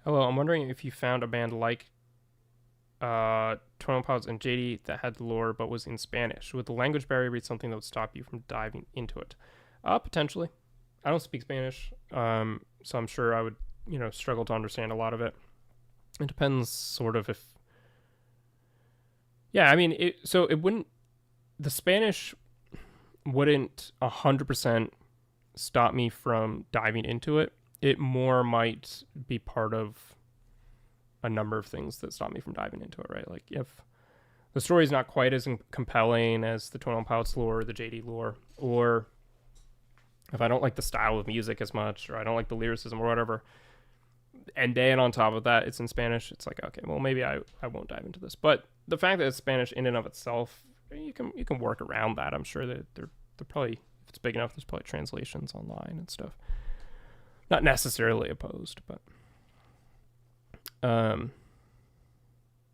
Hello, I'm wondering if you found a band like 21pilots and JD that had lore but was in Spanish. Would the language barrier be something that would stop you from diving into it? Potentially. I don't speak Spanish, so I'm sure I would, you know, struggle to understand a lot of it. It depends sort of if... Yeah, I mean, the Spanish wouldn't 100% stop me from diving into it. It more might be part of a number of things that stop me from diving into it, right? Like, if the story is not quite as compelling as the 21pilots lore or the JD lore, or if I don't like the style of music as much, or I don't like the lyricism or whatever, and then on top of that it's in Spanish, it's like, okay, well, maybe I won't dive into this. But the fact that it's Spanish in and of itself, you can work around that. I'm sure that they're probably, if it's big enough, there's probably translations online and stuff. Not necessarily opposed, but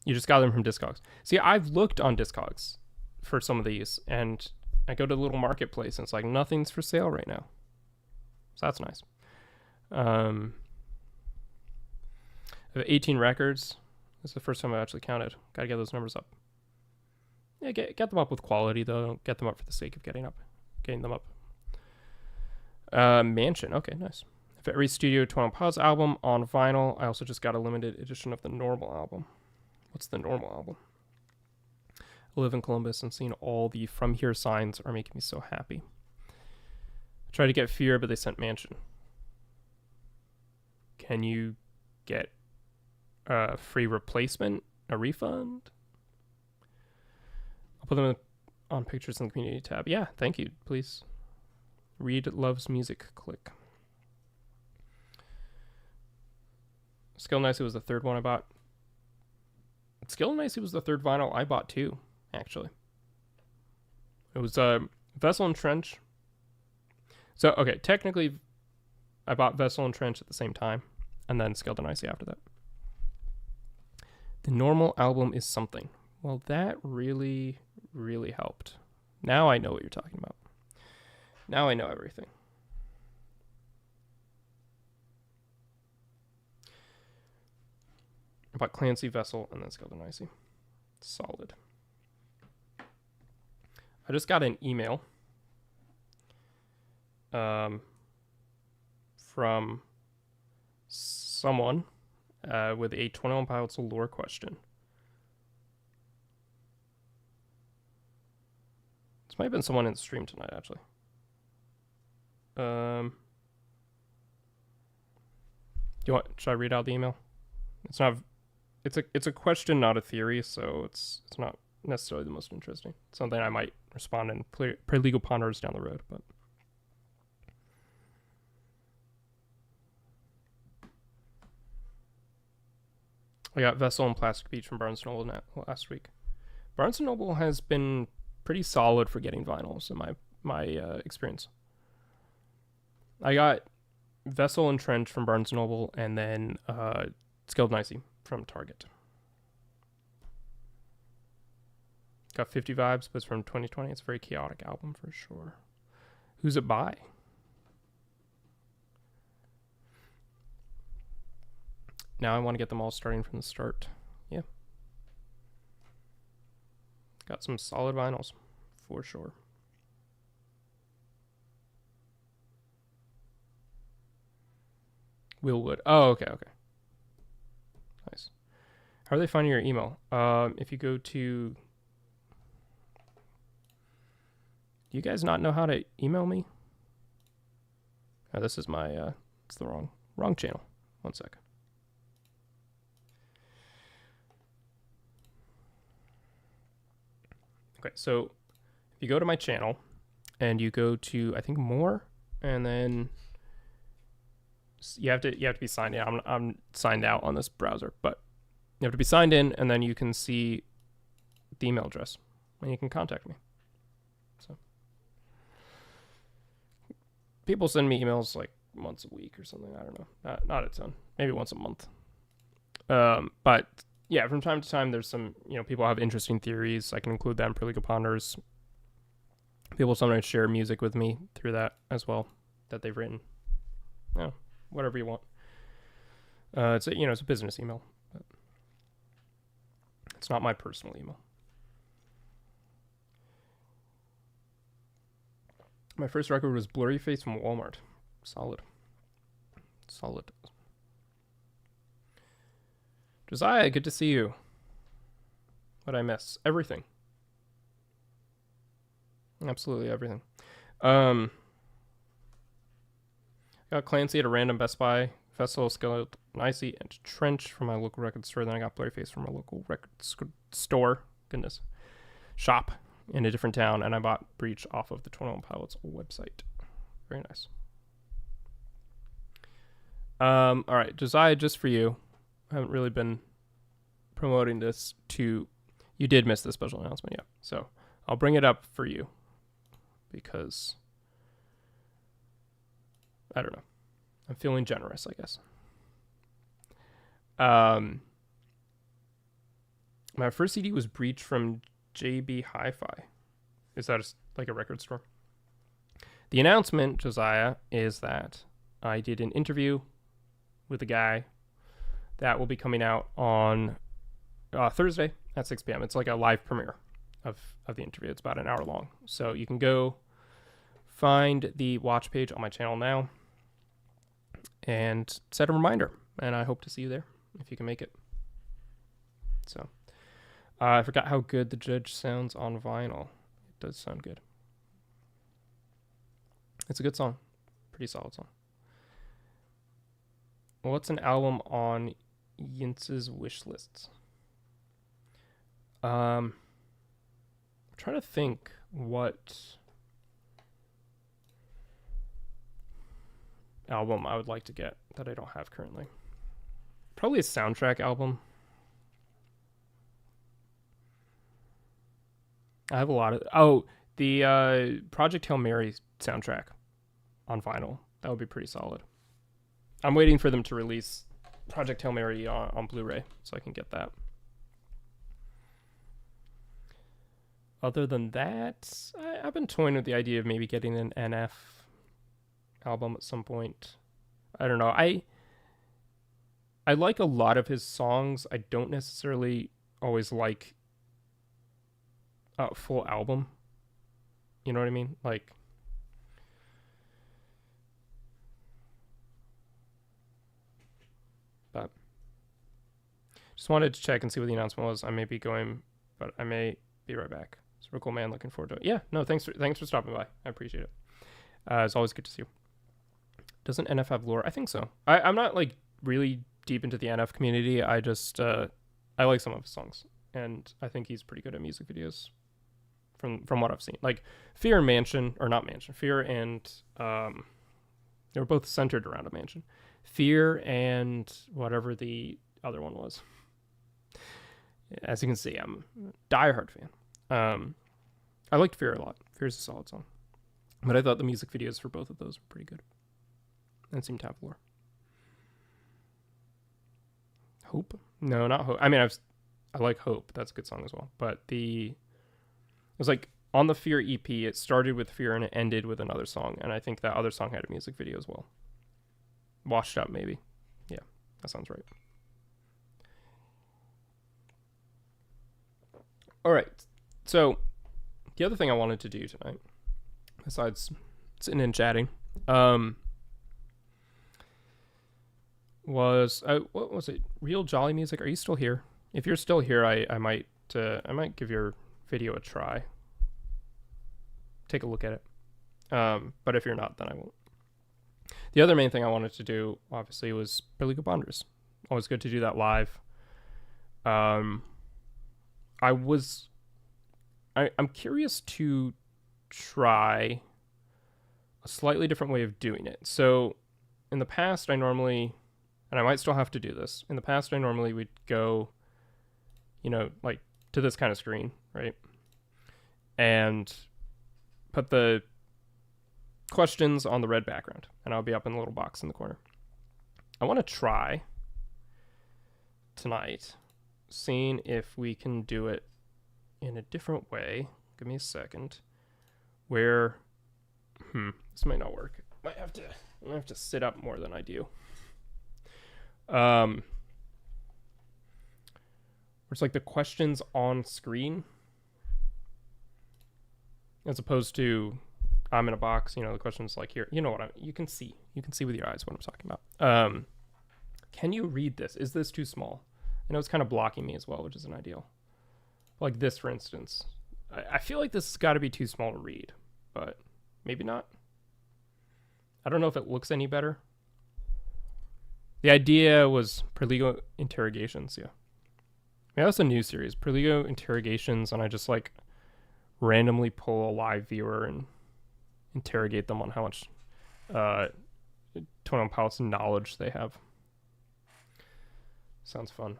you just got them from Discogs. See, I've looked on Discogs for some of these, and I go to the little marketplace, and it's like, nothing's for sale right now. So that's nice. I have 18 records. This is the first time I actually counted. Got to get those numbers up. Yeah, get them up with quality, though. Don't get them up for the sake of getting them up. Mansion. Okay, nice. I have every Studio 21pilots album on vinyl. I also just got a limited edition of the normal album. What's the normal album? I live in Columbus, and seeing all the From Here signs are making me so happy. I tried to get Fear, but they sent Mansion. Can you get a free replacement, a refund? I'll put them on pictures in the community tab. Yeah, thank you, please. Reed loves music. Click. Skill Nicely was the third one I bought. Skill Nicely was the third vinyl I bought too, actually. It was Vessel and Trench. So, okay, technically I bought Vessel and Trench at the same time, and then Skill Nicely after that. The normal album is something. Well, that really, really helped. Now I know what you're talking about. Now I know everything. I bought Clancy, Vessel, and then Skill Nicely. Solid. I just got an email from someone with a 21pilots lore question. This might have been someone in the stream tonight, actually. Should I read out the email? It's a question, not a theory, so it's not necessarily the most interesting. It's something I might respond in Perligo Ponders down the road, but I got Vessel and Plastic Beach from Barnes & Noble last week. Barnes & Noble has been pretty solid for getting vinyls in my experience. I got Vessel and Trench from Barnes & Noble, and then Skilled Nicely from Target. Got 50 Vibes, but it's from 2020. It's a very chaotic album for sure. Who's it by? Now I want to get them all starting from the start. Yeah. Got some solid vinyls for sure. Will Wood. Oh, okay. Nice. How are they finding your email? If you go to... Do you guys not know how to email me? Oh, this is my... it's the wrong channel. 1 second. Okay, so if you go to my channel and you go to, I think, more, and then you have to be signed in. I'm signed out on this browser, but you have to be signed in, and then you can see the email address, and you can contact me. So people send me emails like once a week or something. I don't know, not a ton, maybe once a month. But yeah, from time to time, there's some, people have interesting theories. I can include that in Perligo Ponders. People sometimes share music with me through that as well that they've written. Whatever you want. It's a business email. But it's not my personal email. My first record was Blurry Face from Walmart. Solid. Josiah, good to see you. What'd I miss? Everything. Absolutely everything. Got Clancy at a random Best Buy festival, Skillet, Nicey, and Trench from my local record store. Then I got Blurry Face from my local record store. Goodness. Shop in a different town. And I bought Breach off of the 21pilots website. Very nice. All right, Josiah, just for you. I haven't really been promoting this to... You did miss the special announcement, yeah. So I'll bring it up for you because... I don't know. I'm feeling generous, I guess. My first CD was Breach from JB Hi-Fi. Is that like a record store? The announcement, Josiah, is that I did an interview with a guy that will be coming out on Thursday at 6 p.m. It's like a live premiere of the interview. It's about an hour long. So you can go find the watch page on my channel now and set a reminder. And I hope to see you there if you can make it. So I forgot how good the Judge sounds on vinyl. It does sound good. It's a good song. Pretty solid song. What's an album on Yinz's wish lists? I'm trying to think what album I would like to get that I don't have currently. Probably a soundtrack album. I have a lot of... the Project Hail Mary soundtrack on vinyl. That would be pretty solid. I'm waiting for them to release Project Hail Mary on Blu-ray so I can get that. Other than that, I've been toying with the idea of maybe getting an NF album at some point. I don't know. I like a lot of his songs. I don't necessarily always like a full album. You know what I mean? Like... But just wanted to check and see what the announcement was. I may be going, but I may be right back. Circle Man, looking forward to it. Yeah, no, thanks for stopping by. I appreciate it. It's always good to see you. Doesn't NF have lore? I think so. I'm not like really deep into the NF community. I just I like some of his songs, and I think he's pretty good at music videos. From what I've seen, like Fear and Mansion, or not Mansion, Fear and they were both centered around a mansion. Fear and whatever the other one was. As you can see, I'm a diehard fan. I liked Fear a lot. Fear's a solid song. But I thought the music videos for both of those were pretty good. And seemed to have lore. Hope? No, not Hope. I mean, I like Hope. That's a good song as well. But it was like on the Fear EP, it started with Fear and it ended with another song. And I think that other song had a music video as well. Washed Up, maybe. Yeah, that sounds right. All right. So the other thing I wanted to do tonight, besides sitting and chatting, was what was it? Real Jolly Music. Are you still here? If you're still here, I might give your video a try. Take a look at it. But if you're not, then I won't. The other main thing I wanted to do, obviously, was Perligo Ponders. Always good to do that live. I'm curious to try a slightly different way of doing it. So in the past, I normally, and I might still have to do this, in the past I normally would go, like to this kind of screen, right? And put the questions on the red background, and I'll be up in the little box in the corner. I want to try tonight seeing if we can do it in a different way. Give me a second. Where this might not work. I might have to sit up more than I do. It's like the questions on screen as opposed to I'm in a box, the question's like here. You know what you can see with your eyes what I'm talking about. Can you read this? Is this too small? I know it's kind of blocking me as well, which isn't ideal. Like this, for instance. I feel like this has got to be too small to read, but maybe not. I don't know if it looks any better. The idea was Perligo Interrogations, yeah. Yeah, that's a new series, Perligo Interrogations, and I just like randomly pull a live viewer and interrogate them on how much 21 Pilots knowledge they have. Sounds fun.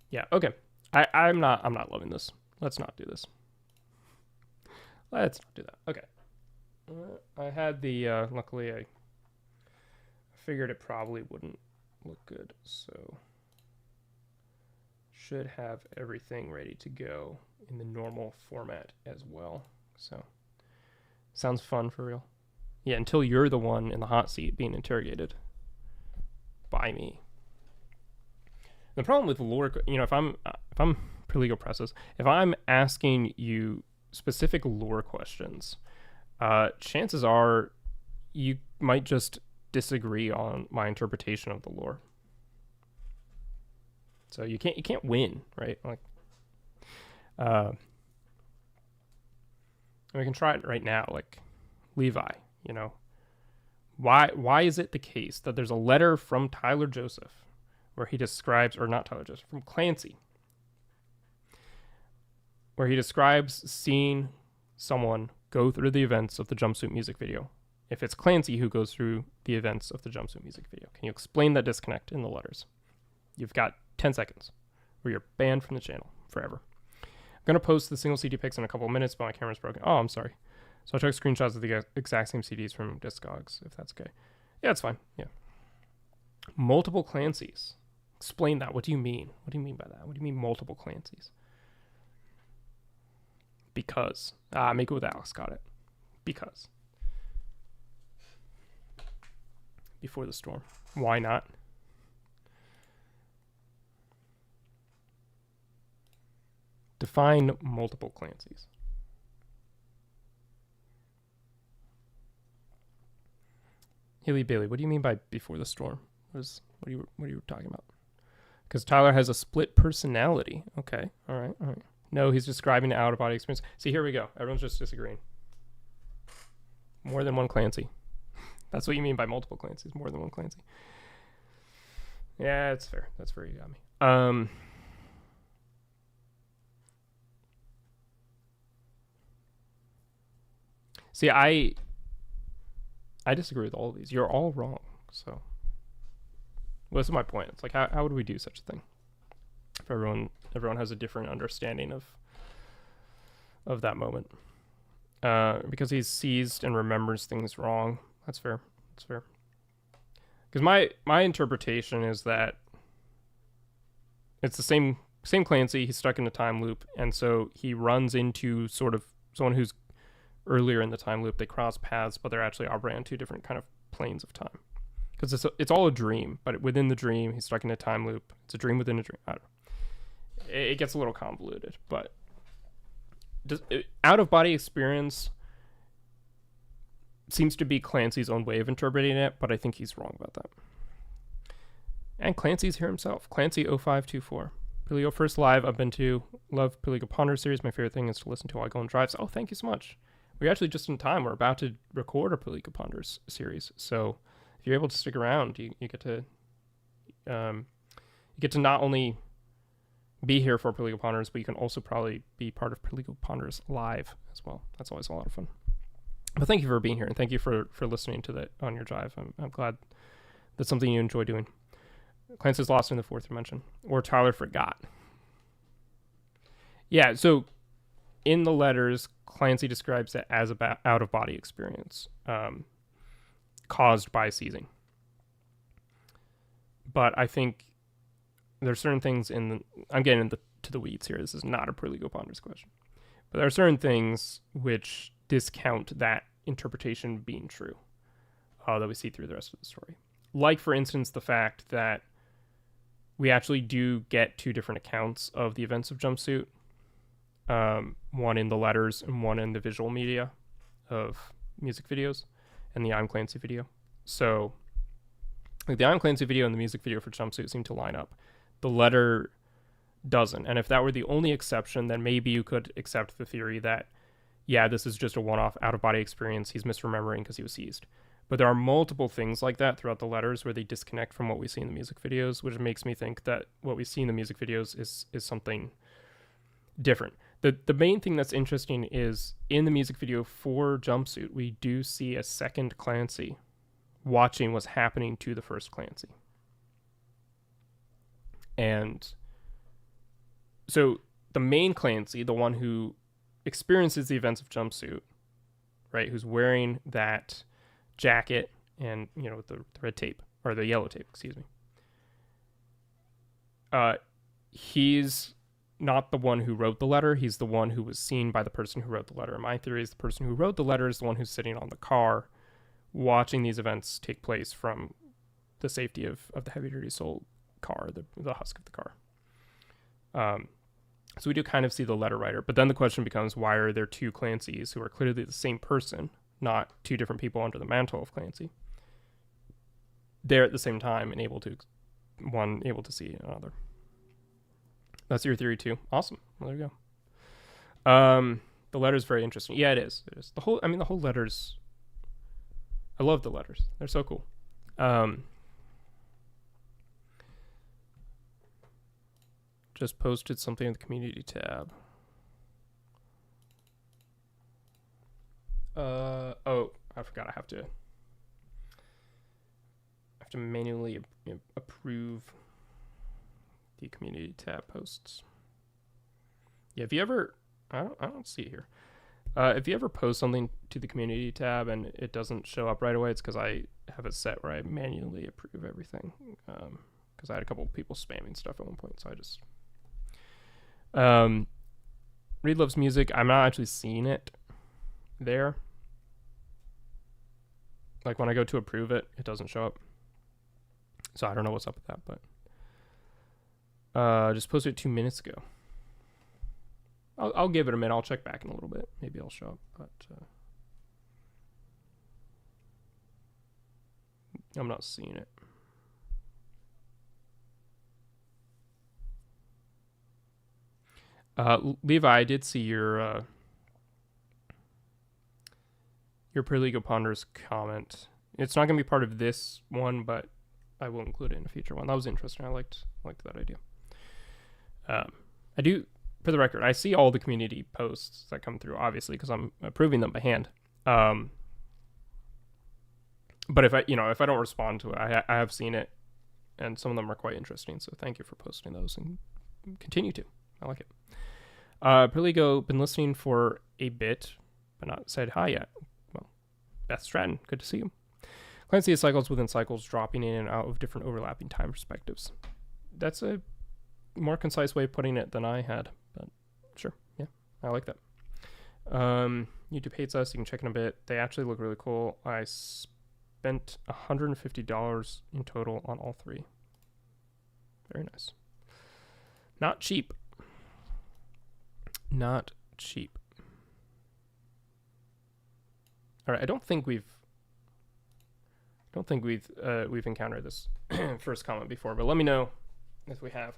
Yeah, okay. I'm not loving this. Let's not do this. Let's not do that. Okay. I had the luckily I figured it probably wouldn't look good, so should have everything ready to go in the normal format as well. So sounds fun for real. Yeah, until you're the one in the hot seat being interrogated by me. The problem with lore, if I'm Perligo Presses, if I'm asking you specific lore questions, chances are you might just disagree on my interpretation of the lore. So you can't win, right? Like, and we can try it right now. Like, Levi, why is it the case that there's a letter from Tyler Joseph where he describes, or not Tyler Joseph, from Clancy, where he describes seeing someone go through the events of the jumpsuit music video? If it's Clancy who goes through the events of the jumpsuit music video, can you explain that disconnect in the letters? You've got 10 seconds or you're banned from the channel forever. I'm going to post the single CD pics in a couple of minutes, but my camera's broken. Oh, I'm sorry. So I took screenshots of the exact same CDs from Discogs, if that's okay. Yeah, it's fine. Yeah. Multiple Clancys. Explain that. What do you mean? What do you mean by that? What do you mean multiple Clancys? Because. Make it with Alex. Got it. Because. Before the storm. Why not? Define multiple Clancys. Haley Bailey, what do you mean by before the storm? What are you talking about? Because Tyler has a split personality. Okay, all right. No, he's describing an out-of-body experience. See, here we go. Everyone's just disagreeing. More than one Clancy. That's what you mean by multiple Clancys. More than one Clancy. Yeah, it's fair. That's where you got me. See, I disagree with all of these. You're all wrong. So, well, this is my point. It's like, how would we do such a thing? If everyone has a different understanding of that moment. Because he's seized and remembers things wrong. That's fair. That's fair. Because my interpretation is that it's the same Clancy. He's stuck in a time loop, and so he runs into sort of someone who's earlier in the time loop. They cross paths, but they're actually operating on two different kind of planes of time. Because it's all a dream, but within the dream, he's stuck in a time loop. It's a dream within a dream. I don't know. It gets a little convoluted, but out-of-body experience seems to be Clancy's own way of interpreting it, but I think he's wrong about that. And Clancy's here himself. Clancy0524. Perligo, first live I've been to. Love Plegal Ponders series. My favorite thing is to listen to while I go on drives. Oh, thank you so much. We're actually just in time. We're about to record a Plegal Ponders series. So if you're able to stick around, you get to not only be here for Plegal Ponders, but you can also probably be part of Plegal Ponders live as well. That's always a lot of fun. But thank you for being here, and thank you for listening to that on your drive. I'm glad that's something you enjoy doing. Clancy's lost in the fourth dimension, or Tyler forgot. Yeah, so in the letters, Clancy describes it as an out-of-body experience caused by seizing. But I think there's certain things I'm getting to the weeds here. This is not a Perligo Ponders question. But there are certain things which discount that interpretation being true that we see through the rest of the story. Like, for instance, the fact that we actually do get two different accounts of the events of Jumpsuit. One in the letters and one in the visual media of music videos and the I'm Clancy video. So like the I'm Clancy video and the music video for Jumpsuit seem to line up. The letter doesn't. And if that were the only exception, then maybe you could accept the theory that, yeah, this is just a one-off out-of-body experience. He's misremembering because he was seized. But there are multiple things like that throughout the letters where they disconnect from what we see in the music videos, which makes me think that what we see in the music videos is something different. The main thing that's interesting is in the music video for Jumpsuit, we do see a second Clancy watching what's happening to the first Clancy. And so the main Clancy, the one who experiences the events of Jumpsuit, right, who's wearing that jacket and, with the red tape, or the yellow tape, excuse me. He's not the one who wrote the letter. He's the one who was seen by the person who wrote the letter. My theory is the person who wrote the letter is the one who's sitting on the car watching these events take place from the safety of the Heavy Dirty Soul car, the husk of the car. So we do kind of see the letter writer, but then the question becomes, why are there two Clancys who are clearly the same person, not two different people under the mantle of Clancy, there at the same time and able to see another? That's your theory too. Awesome. Well, there you go. The letter's very interesting. Yeah, it is. The whole letters. I love the letters. They're so cool. Just posted something in the community tab. I forgot. I have to manually approve the community tab posts. Yeah, if you ever, I don't see it here. If you ever post something to the community tab and it doesn't show up right away, it's because I have it set where I manually approve everything. Because I had a couple of people spamming stuff at one point, so I just. Reed Loves Music. I'm not actually seeing it there. Like when I go to approve it, it doesn't show up. So I don't know what's up with that, but just posted it 2 minutes ago. I'll give it a minute. I'll check back in a little bit. Maybe it'll show up, but I'm not seeing it. Levi, I did see your Perligo Ponders comment. It's not going to be part of this one, but I will include it in a future one. That was interesting. I liked that idea. I do, for the record, I see all the community posts that come through, obviously, because I'm approving them by hand. But if I don't respond to it, I have seen it, and some of them are quite interesting. So thank you for posting those, and continue to. I like it. Perligo, been listening for a bit, but not said hi yet. Well, Beth Stratton, good to see you. Clancy is cycles within cycles, dropping in and out of different overlapping time perspectives. That's a more concise way of putting it than I had, but sure, yeah, I like that. YouTube hates us. You can check in a bit. They actually look really cool. I spent $150 in total on all three. Very nice. Not cheap. Not cheap. All right, I don't think we've don't think we've encountered this first comment before, but let me know if we have.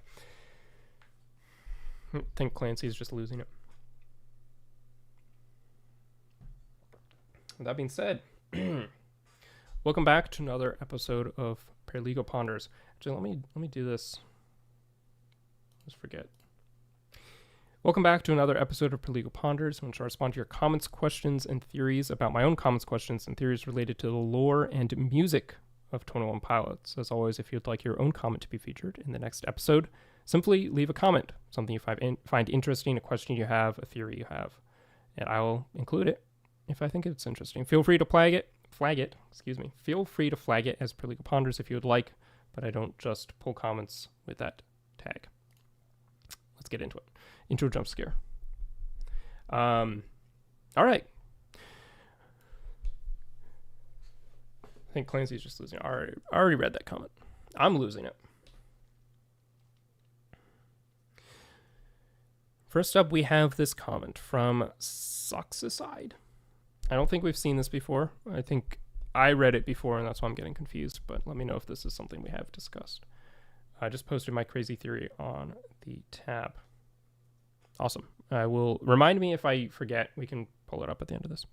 I think Clancy's just losing it. With that being said, welcome back to another episode of Perligo Ponders. Actually, let me do this. Just forget. Welcome back to another episode of Plegal Ponders, in which I respond to your comments, questions, and theories about my own comments, questions, and theories related to the lore and music of 21 Pilots. As always, if you'd like your own comment to be featured in the next episode, simply leave a comment, something you find interesting, a question you have, a theory you have, and I will include it if I think it's interesting. Feel free to flag it. Feel free to flag it as Plegal Ponders if you would like, but I don't just pull comments with that tag. Let's get into it. Intro jump scare. All right. I think Clancy's just losing it. I already read that comment. I'm losing it. First up, we have this comment from Soxicide. I don't think we've seen this before. I think I read it before, and that's why I'm getting confused, but let me know if this is something we have discussed. I just posted my crazy theory on the tab. Awesome. Will remind me if I forget. We can pull it up at the end of this.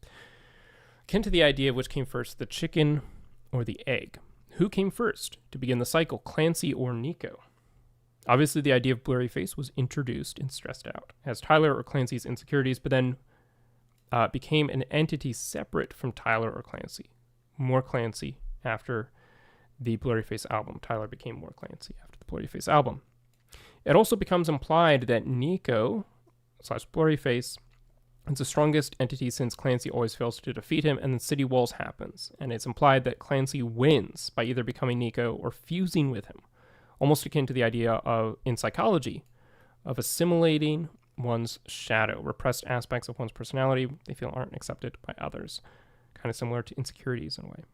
Akin to the idea of which came first, the chicken or the egg. Who came first to begin the cycle, Clancy or Nico? Obviously, the idea of blurry face was introduced and stressed out as Tyler or Clancy's insecurities, but then became an entity separate from Tyler or Clancy. More Clancy after the Blurry Face album. Tyler became more Clancy after the Blurry Face album. It also becomes implied that Nico / Blurry Face is the strongest entity since Clancy always fails to defeat him, and then City Walls happens. And it's implied that Clancy wins by either becoming Nico or fusing with him, almost akin to the idea of, in psychology, of assimilating one's shadow, repressed aspects of one's personality they feel aren't accepted by others. Kind of similar to insecurities in a way.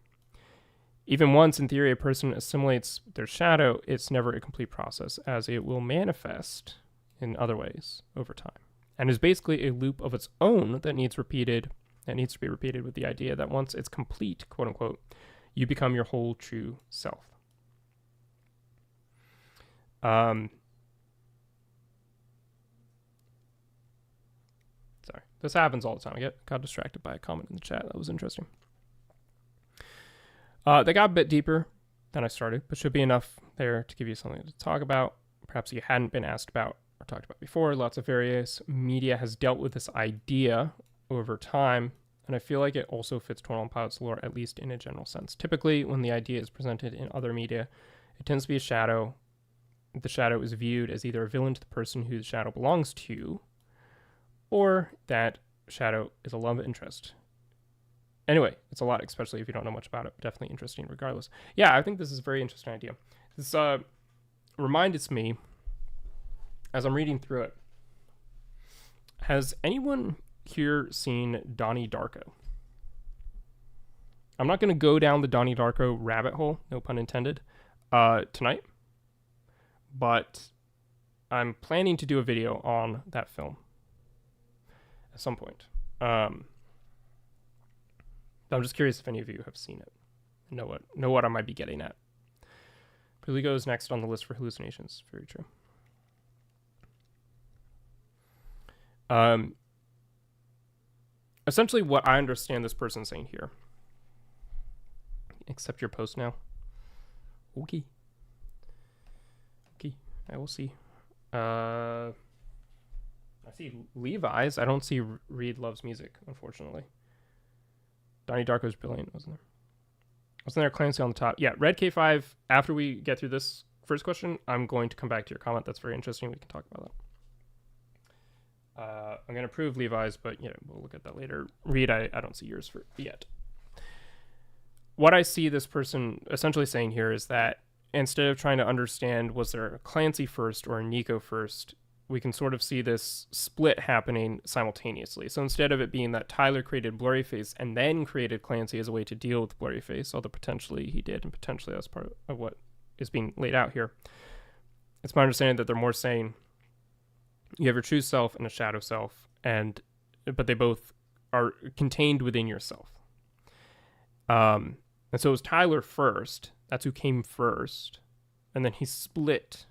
Even once, in theory, a person assimilates their shadow, it's never a complete process, as it will manifest in other ways over time, and is basically a loop of its own that needs to be repeated with the idea that once it's complete, quote unquote, you become your whole true self. Sorry, this happens all the time. I got distracted by a comment in the chat. That was interesting. They got a bit deeper than I started, but should be enough there to give you something to talk about. Perhaps you hadn't been asked about or talked about before. Lots of various media has dealt with this idea over time, and I feel like it also fits 21 Pilots lore, at least in a general sense. Typically, when the idea is presented in other media, it tends to be a shadow. The shadow is viewed as either a villain to the person whose shadow belongs to, or that shadow is a love interest. Anyway, it's a lot, especially if you don't know much about it. Definitely interesting regardless. Yeah, I think this is a very interesting idea. This reminded me, as I'm reading through it, has anyone here seen Donnie Darko? I'm not going to go down the Donnie Darko rabbit hole, no pun intended, tonight, but I'm planning to do a video on that film at some point. I'm just curious if any of you have seen it and know what I might be getting at. Perligo is next on the list for hallucinations. Very true. Essentially what I understand this person saying here. Accept your post now. Okay, I will see. I see Levi's. I don't see Reed Loves Music, unfortunately. Donnie Darko's brilliant, wasn't there? Wasn't there Clancy on the top? Yeah, Red K5, after we get through this first question, I'm going to come back to your comment. That's very interesting. We can talk about that. I'm going to prove Levi's, but we'll look at that later. Reed, I don't see yours for yet. What I see this person essentially saying here is that instead of trying to understand was there a Clancy first or a Nico first, we can sort of see this split happening simultaneously. So instead of it being that Tyler created Blurryface and then created Clancy as a way to deal with Blurryface, although potentially he did, and potentially that's part of what is being laid out here, it's my understanding that they're more saying you have your true self and a shadow self, but they both are contained within yourself. And so it was Tyler first. That's who came first. And then he split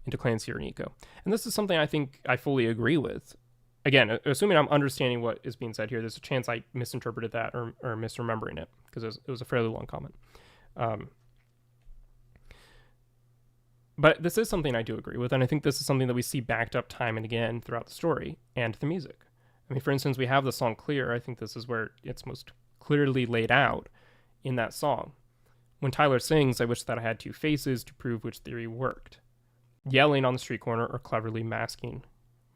into Clancy or Nico. And this is something I think I fully agree with. Again, assuming I'm understanding what is being said here, there's a chance I misinterpreted that or misremembering it, because it was a fairly long comment. But this is something I do agree with, and I think this is something that we see backed up time and again throughout the story and the music. I mean, for instance, we have the song Clear. I think this is where it's most clearly laid out in that song. When Tyler sings, I wish that I had two faces to prove which theory worked. Yelling on the street corner or cleverly masking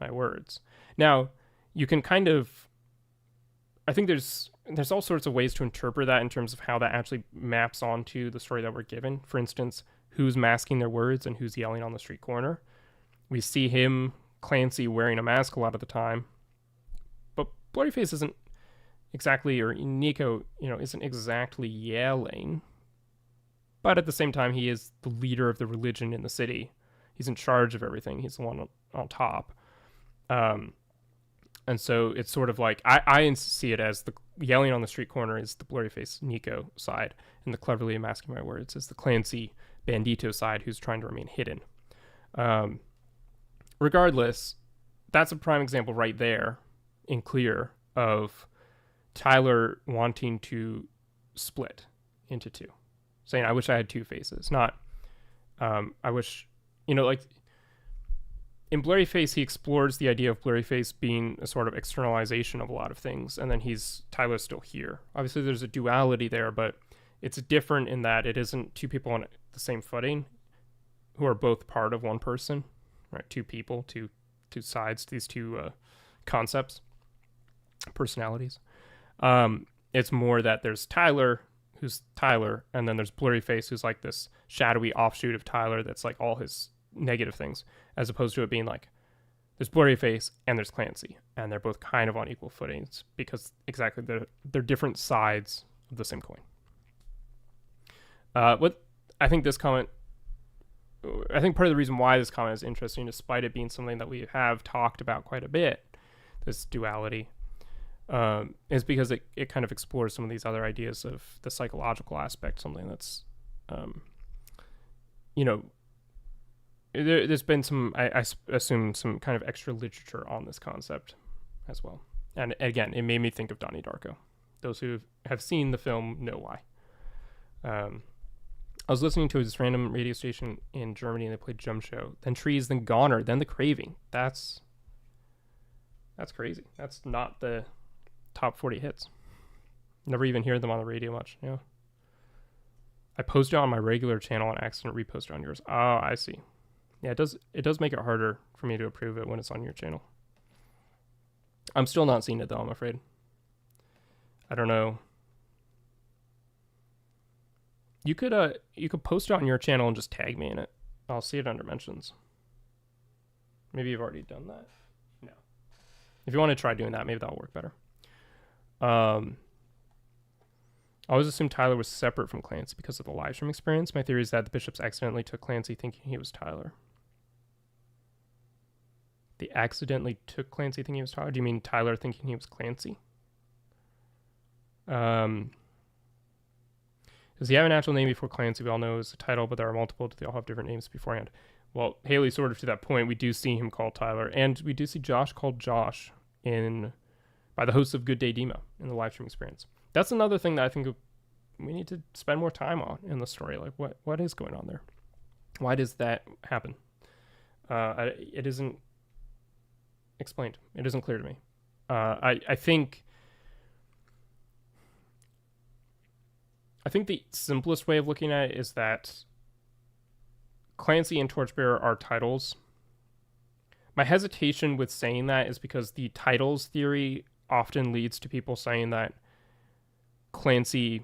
my words. Now, you can kind of... I think there's all sorts of ways to interpret that in terms of how that actually maps onto the story that we're given. For instance, who's masking their words and who's yelling on the street corner. We see him, Clancy, wearing a mask a lot of the time. But Blurryface isn't exactly, or Nico, isn't exactly yelling. But at the same time, he is the leader of the religion in the city. He's in charge of everything. He's the one on top. And so it's sort of like, I see it as the yelling on the street corner is the Blurryface Nico side, and the cleverly masking my words is the Clancy Bandito side, who's trying to remain hidden. Regardless, that's a prime example right there in Clear of Tyler wanting to split into two, saying, I wish I had two faces, not I wish, like in Blurryface, he explores the idea of Blurryface being a sort of externalization of a lot of things, and then Tyler's still here. Obviously, there's a duality there, but it's different in that it isn't two people on the same footing who are both part of one person, right? Two people, two sides, these two concepts, personalities. It's more that there's Tyler, who's Tyler, and then there's Blurryface, who's like this shadowy offshoot of Tyler that's like all his negative things, as opposed to it being like there's Blurryface and there's Clancy, and they're both kind of on equal footings because exactly they're different sides of the same coin. What I think part of the reason why this comment is interesting, despite it being something that we have talked about quite a bit, this duality, is because it kind of explores some of these other ideas of the psychological aspect, something that's, there's been some, I assume, some kind of extra literature on this concept as well. And again, it made me think of Donnie Darko. Those who have seen the film know why. I was listening to this random radio station in Germany, and they played Jump Show, then Trees, then Goner, then The Craving. That's crazy. That's not the top 40 hits. Never even hear them on the radio much. Yeah. I posted it on my regular channel and accidentally reposted on yours. Oh, I see. Yeah, it does make it harder for me to approve it when it's on your channel. I'm still not seeing it though, I'm afraid. I don't know. You could post it on your channel and just tag me in it. I'll see it under mentions. Maybe you've already done that. No. If you want to try doing that, maybe that'll work better. I always assumed Tyler was separate from Clancy because of the live stream experience. My theory is that the bishops accidentally took Clancy thinking he was Tyler. They accidentally took Clancy thinking he was Tyler? Do you mean Tyler thinking he was Clancy? Does he have an actual name before Clancy? We all know is the title, but there are multiple. Do they all have different names beforehand? Well, Haley, sort of to that point, we do see him called Tyler, and we do see Josh called Josh by the hosts of Good Day Dema in the live stream experience. That's another thing that I think we need to spend more time on in the story. Like, what is going on there? Why does that happen? It isn't explained. It isn't clear to me. I think the simplest way of looking at it is that Clancy and Torchbearer are titles. My hesitation with saying that is because the titles theory often leads to people saying that Clancy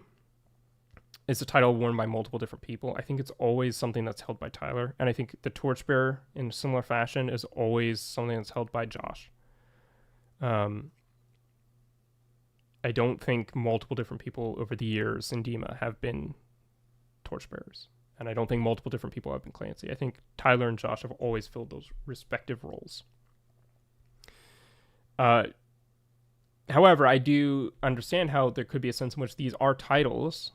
is a title worn by multiple different people. I think it's always something that's held by Tyler, and I think the Torchbearer, in a similar fashion, is always something that's held by Josh. I don't think multiple different people over the years in Dema have been Torchbearers, and I don't think multiple different people have been Clancy. I think Tyler and Josh have always filled those respective roles. However, I do understand how there could be a sense in which these are titles,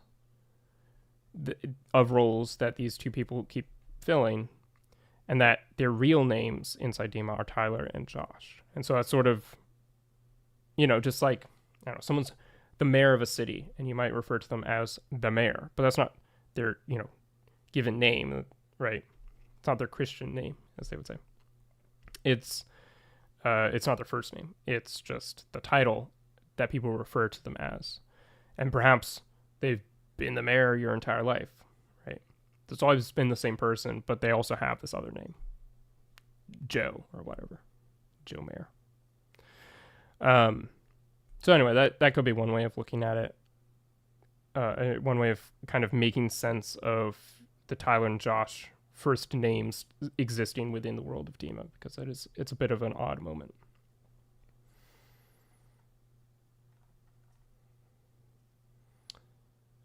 of roles that these two people keep filling, and that their real names inside dema are Tyler and Josh. And so that's sort of, just like, I don't know, someone's the mayor of a city, and you might refer to them as the mayor, but that's not their, given name, right? It's not their Christian name, as they would say. It's not their first name. It's just the title that people refer to them as. And perhaps they've been the mayor your entire life, right? It's always been the same person, but they also have this other name, Joe or whatever, Joe Mayer. So anyway, that could be one way of looking at it. One way of kind of making sense of the Tyler and Josh first names existing within the world of dema, because it's a bit of an odd moment.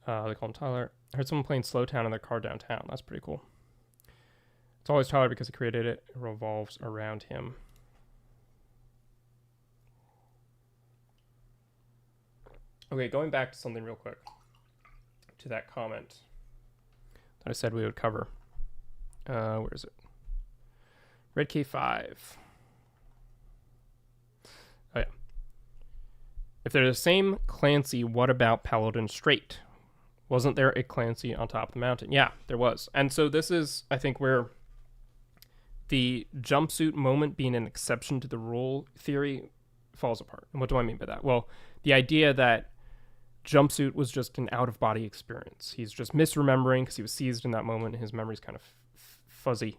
They call him Tyler. I heard someone playing Slow Town in their car downtown. That's pretty cool. It's always Tyler because he created it. It revolves around him. Okay, going back to something real quick. To that comment that I said we would cover. Where is it? Red K5. Oh, yeah. If they're the same Clancy, what about Paladin Strait? Wasn't there a Clancy on top of the mountain? Yeah, there was. And so this is, I think, where the jumpsuit moment being an exception to the rule theory falls apart. And what do I mean by that? Well, the idea that jumpsuit was just an out-of-body experience. He's just misremembering because he was seized in that moment. His memory's kind of fuzzy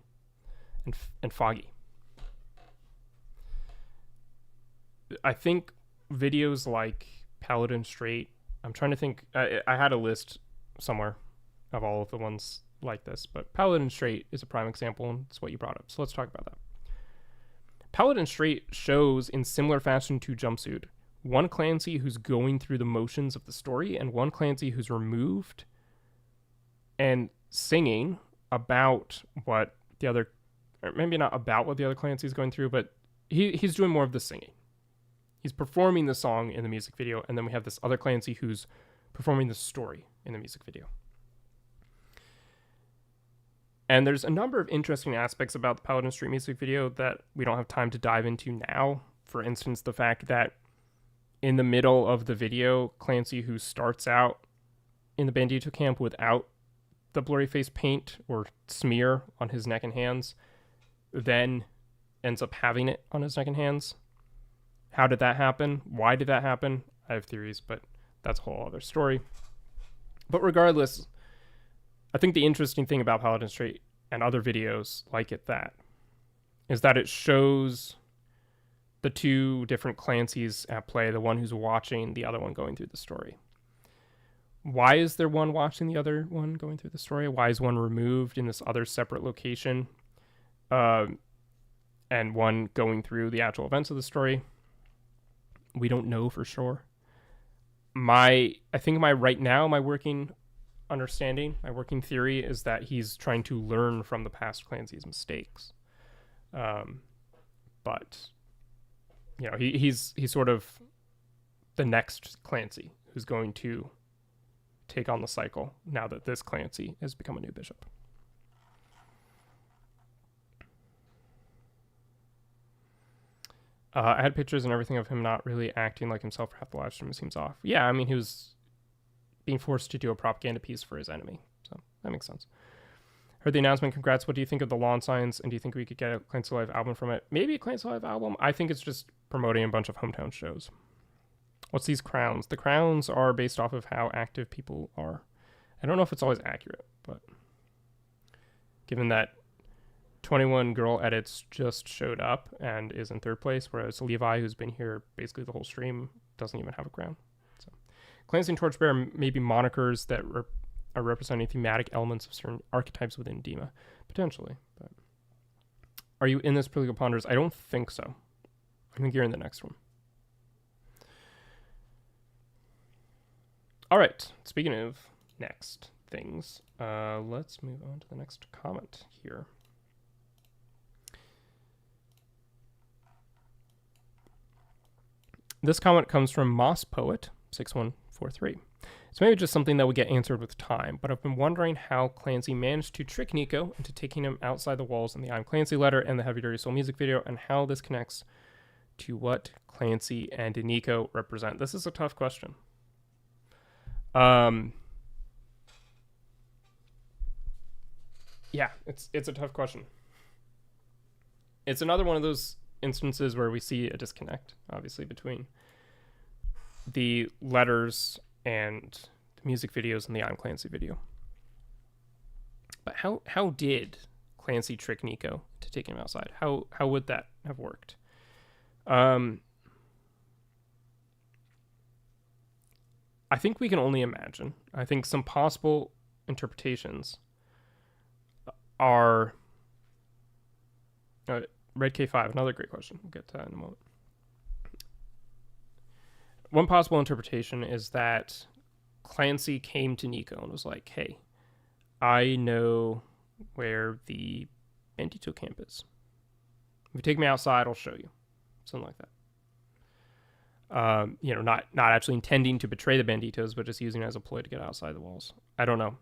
and foggy. I think videos like Paladin Strait, I'm trying to think, I had a list somewhere of all of the ones like this, but Paladin Strait is a prime example, and it's what you brought up. So let's talk about that. Paladin Strait shows, in similar fashion to Jumpsuit, one Clancy who's going through the motions of the story, and one Clancy who's removed and singing about what the other, or maybe not about what the other Clancy's going through, but he's doing more of the singing. He's performing the song in the music video, and then we have this other Clancy who's performing the story in the music video. And there's a number of interesting aspects about the Paladin Strait music video that we don't have time to dive into now. For instance, the fact that in the middle of the video, Clancy, who starts out in the Bandito camp without the blurry face paint or smear on his neck and hands, then ends up having it on his neck and hands. How did that happen? Why did that happen? I have theories, but that's a whole other story. But regardless, I think the interesting thing about Paladin Strait and other videos like it that is that it shows the two different Clancys at play, the one who's watching, the other one going through the story. Why is there one watching, the other one going through the story? Why is one removed in this other separate location and one going through the actual events of the story? We don't know for sure. My working understanding, my working theory is that he's trying to learn from the past Clancy's mistakes. But he's sort of the next Clancy who's going to take on the cycle now that this Clancy has become a new bishop. I had pictures and everything of him not really acting like himself for half the live stream. It seems off. Yeah, I mean, he was being forced to do a propaganda piece for his enemy. So that makes sense. Heard the announcement. Congrats. What do you think of the lawn signs? And do you think we could get a Clancy Live album from it? Maybe a Clancy Live album. I think it's just promoting a bunch of hometown shows. What's these crowns? The crowns are based off of how active people are. I don't know if it's always accurate, but given that 21 Girl Edits just showed up and is in third place, whereas Levi, who's been here basically the whole stream, doesn't even have a crown. So, Clancy and Torchbearer may be monikers that are representing thematic elements of certain archetypes within dema, potentially. But are you in this Plegal Ponders? I don't think so. I think you're in the next one. All right. Speaking of next things, let's move on to the next comment here. This comment comes from Moss Poet 6143. So maybe just something that would get answered with time, but I've been wondering how Clancy managed to trick Nico into taking him outside the walls in the I'm Clancy letter and the Heavy Dirty Soul music video, and how this connects to what Clancy and Nico represent. This is a tough question. Yeah, it's a tough question. It's another one of those instances where we see a disconnect, obviously, between the letters and the music videos and the I'm Clancy video. But how did Clancy trick Nico to take him outside? How would that have worked? I think we can only imagine. I think some possible interpretations are Red K5, another great question. We'll get to that in a moment. One possible interpretation is that Clancy came to Nico and was like, hey, I know where the Bandito camp is. If you take me outside, I'll show you. Something like that. Not actually intending to betray the Banditos, but just using it as a ploy to get outside the walls. I don't know.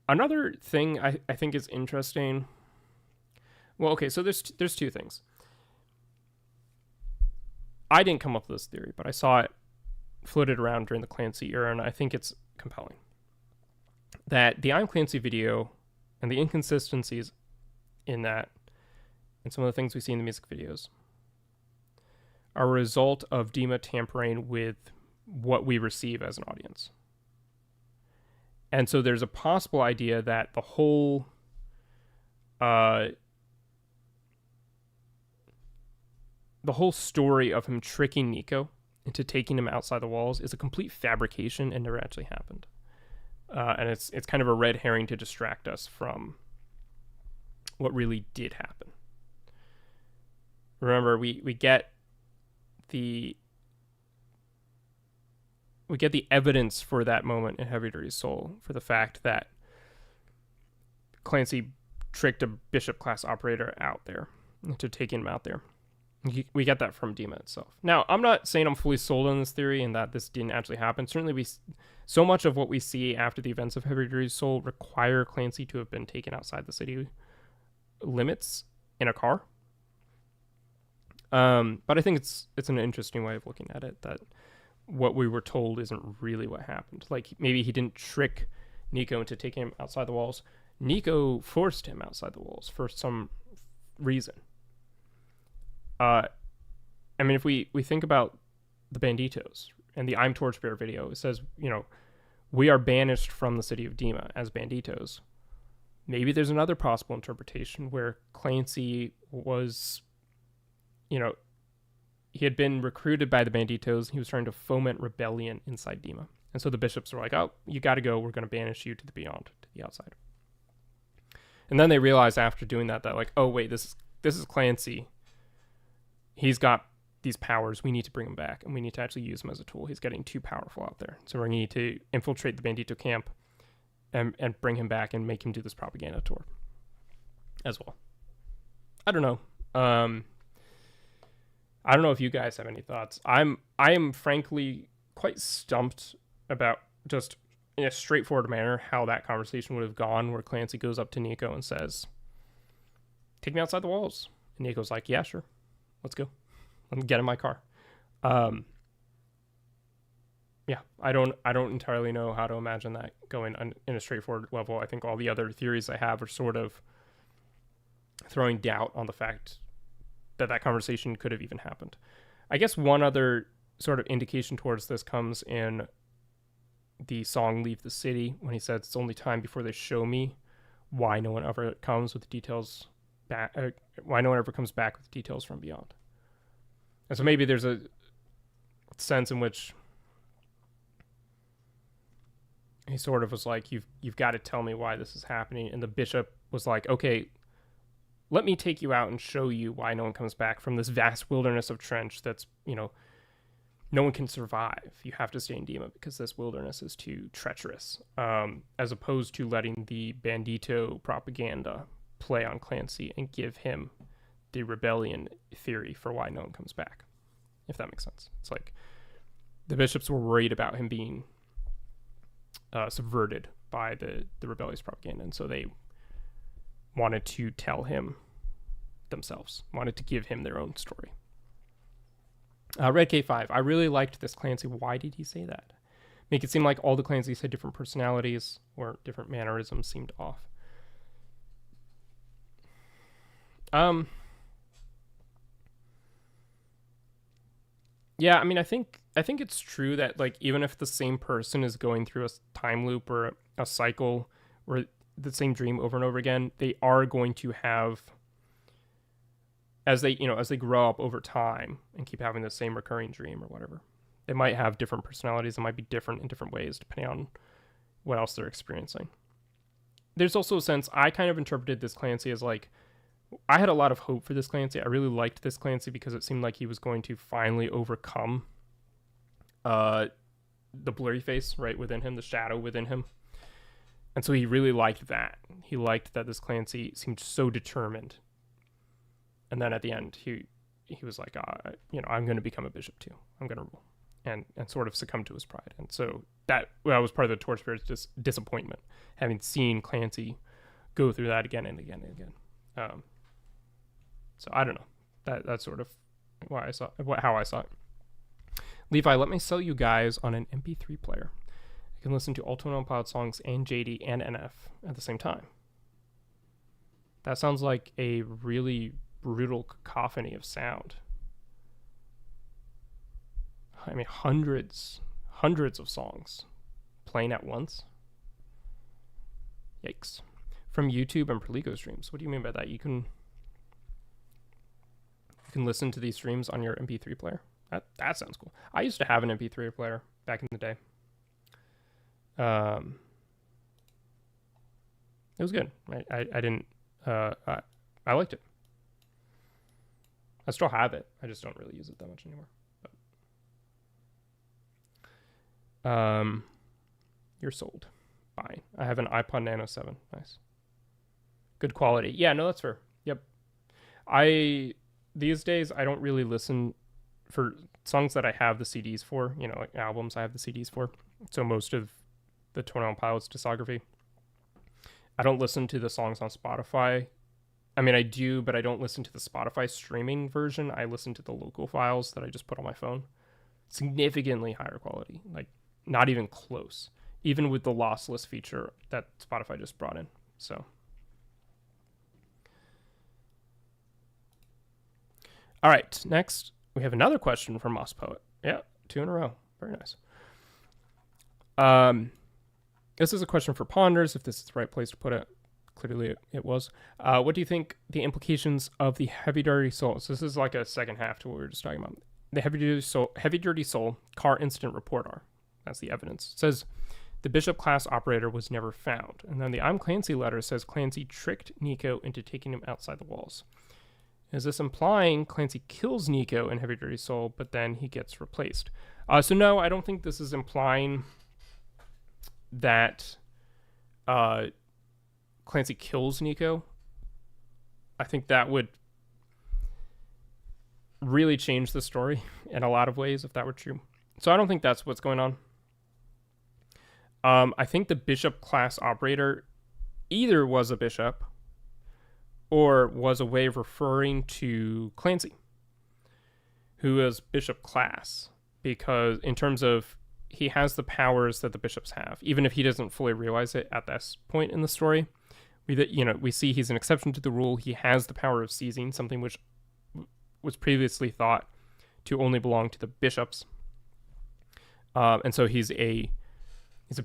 Another thing I think is interesting. Well, okay, so there's two things. I didn't come up with this theory, but I saw it floated around during the Clancy era, and I think it's compelling. That the I'm Clancy video and the inconsistencies in that, and some of the things we see in the music videos, are a result of dema tampering with what we receive as an audience. And so there's a possible idea that the whole story of him tricking Nico into taking him outside the walls is a complete fabrication and never actually happened. And it's kind of a red herring to distract us from what really did happen. Remember, we get the evidence for that moment in Heavy Dirty Soul, for the fact that Clancy tricked a Bishop class operator out there to take him out there. We get that from dema itself. Now, I'm not saying I'm fully sold on this theory and that this didn't actually happen. Certainly, so much of what we see after the events of Heavy Dirty Soul require Clancy to have been taken outside the city limits in a car. But I think it's an interesting way of looking at it, that what we were told isn't really what happened. Like, maybe he didn't trick Nico into taking him outside the walls. Nico forced him outside the walls for some reason. If we think about the Banditos and the I'm Torchbearer video, it says, we are banished from the city of Dema as Banditos. Maybe there's another possible interpretation where Clancy was, he had been recruited by the Banditos. He was trying to foment rebellion inside Dema. And so the bishops were like, oh, you got to go. We're going to banish you to the beyond, to the outside. And then they realized after doing that, like, oh, wait, this is Clancy. He's got these powers. We need to bring him back, and we need to actually use him as a tool. He's getting too powerful out there. So we need to infiltrate the Bandito camp and bring him back and make him do this propaganda tour as well. I don't know. I don't know if you guys have any thoughts. I am frankly quite stumped about, just in a straightforward manner, how that conversation would have gone, where Clancy goes up to Nico and says, take me outside the walls. And Nico's like, yeah, sure. Let's go. Let me get in my car. Yeah, I don't entirely know how to imagine that going in a straightforward level. I think all the other theories I have are sort of throwing doubt on the fact that conversation could have even happened. I guess one other sort of indication towards this comes in the song Leave the City, when he says it's only time before they show me why no one ever comes with the details back, why no one ever comes back with details from beyond. And so maybe there's a sense in which he sort of was like, you've got to tell me why this is happening. And the bishop was like, okay, let me take you out and show you why no one comes back from this vast wilderness of trench that's, no one can survive. You have to stay in Dema because this wilderness is too treacherous, as opposed to letting the Bandito propaganda play on Clancy and give him the rebellion theory for why no one comes back, if that makes sense. It's like the bishops were worried about him being subverted by the rebellious propaganda, and so they wanted to tell him themselves, wanted to give him their own story. Red K5, I really liked this Clancy. Why did he say that? Make it seem like all the Clancys had different personalities or different mannerisms seemed off. Yeah, I mean, I think it's true that, like, even if the same person is going through a time loop or a cycle or the same dream over and over again, they are going to have, as they grow up over time and keep having the same recurring dream or whatever, they might have different personalities. It might be different in different ways depending on what else they're experiencing. There's also a sense, I kind of interpreted this Clancy as, like, I had a lot of hope for this Clancy. I really liked this Clancy because it seemed like he was going to finally overcome the blurry face right within him, the shadow within him. And so he really liked that. He liked that this Clancy seemed so determined. And then at the end, he was like, I'm going to become a bishop too. I'm going to rule. And sort of succumb to his pride. And so that was part of the Torch Spirit's disappointment, having seen Clancy go through that again and again and again. So I don't know. That's sort of how I saw it. Levi, let me sell you guys on an MP3 player. I can listen to all 21pilot songs and JD and NF at the same time. That sounds like a really brutal cacophony of sound. I mean, hundreds of songs playing at once. Yikes. From YouTube and Perligo streams. What do you mean by that? You can listen to these streams on your MP3 player. That sounds cool. I used to have an MP3 player back in the day. It was good. I liked it. I still have it. I just don't really use it that much anymore. But, you're sold. Fine. I have an iPod Nano 7. Nice. Good quality. Yeah, no, that's fair. Yep. These days, I don't really listen for songs that I have the CDs for, like albums I have the CDs for. So most of the 21pilots discography, I don't listen to the songs on Spotify. I mean, I do, but I don't listen to the Spotify streaming version. I listen to the local files that I just put on my phone. Significantly higher quality, like not even close, even with the lossless feature that Spotify just brought in. So, all right, next we have another question from Moss Poet. Yeah, 2 in a row. Very nice. This is a question for Ponders, if this is the right place to put it. Clearly it was. What do you think the implications of the Heavy Dirty Soul? So this is like a second half to what we were just talking about. The Heavy Dirty Soul car incident report are. That's the evidence. It says the Bishop class operator was never found. And then the I'm Clancy letter says Clancy tricked Nico into taking him outside the walls. Is this implying Clancy kills Nico in Heavy Dirty Soul, but then he gets replaced? So no, I don't think this is implying that Clancy kills Nico. I think that would really change the story in a lot of ways if that were true. So I don't think that's what's going on. I think the Bishop class operator either was a bishop or was a way of referring to Clancy, who is Bishop class, because in terms of he has the powers that the bishops have, even if he doesn't fully realize it at this point in the story. We see he's an exception to the rule. He has the power of seizing, something which was previously thought to only belong to the bishops. And so he's a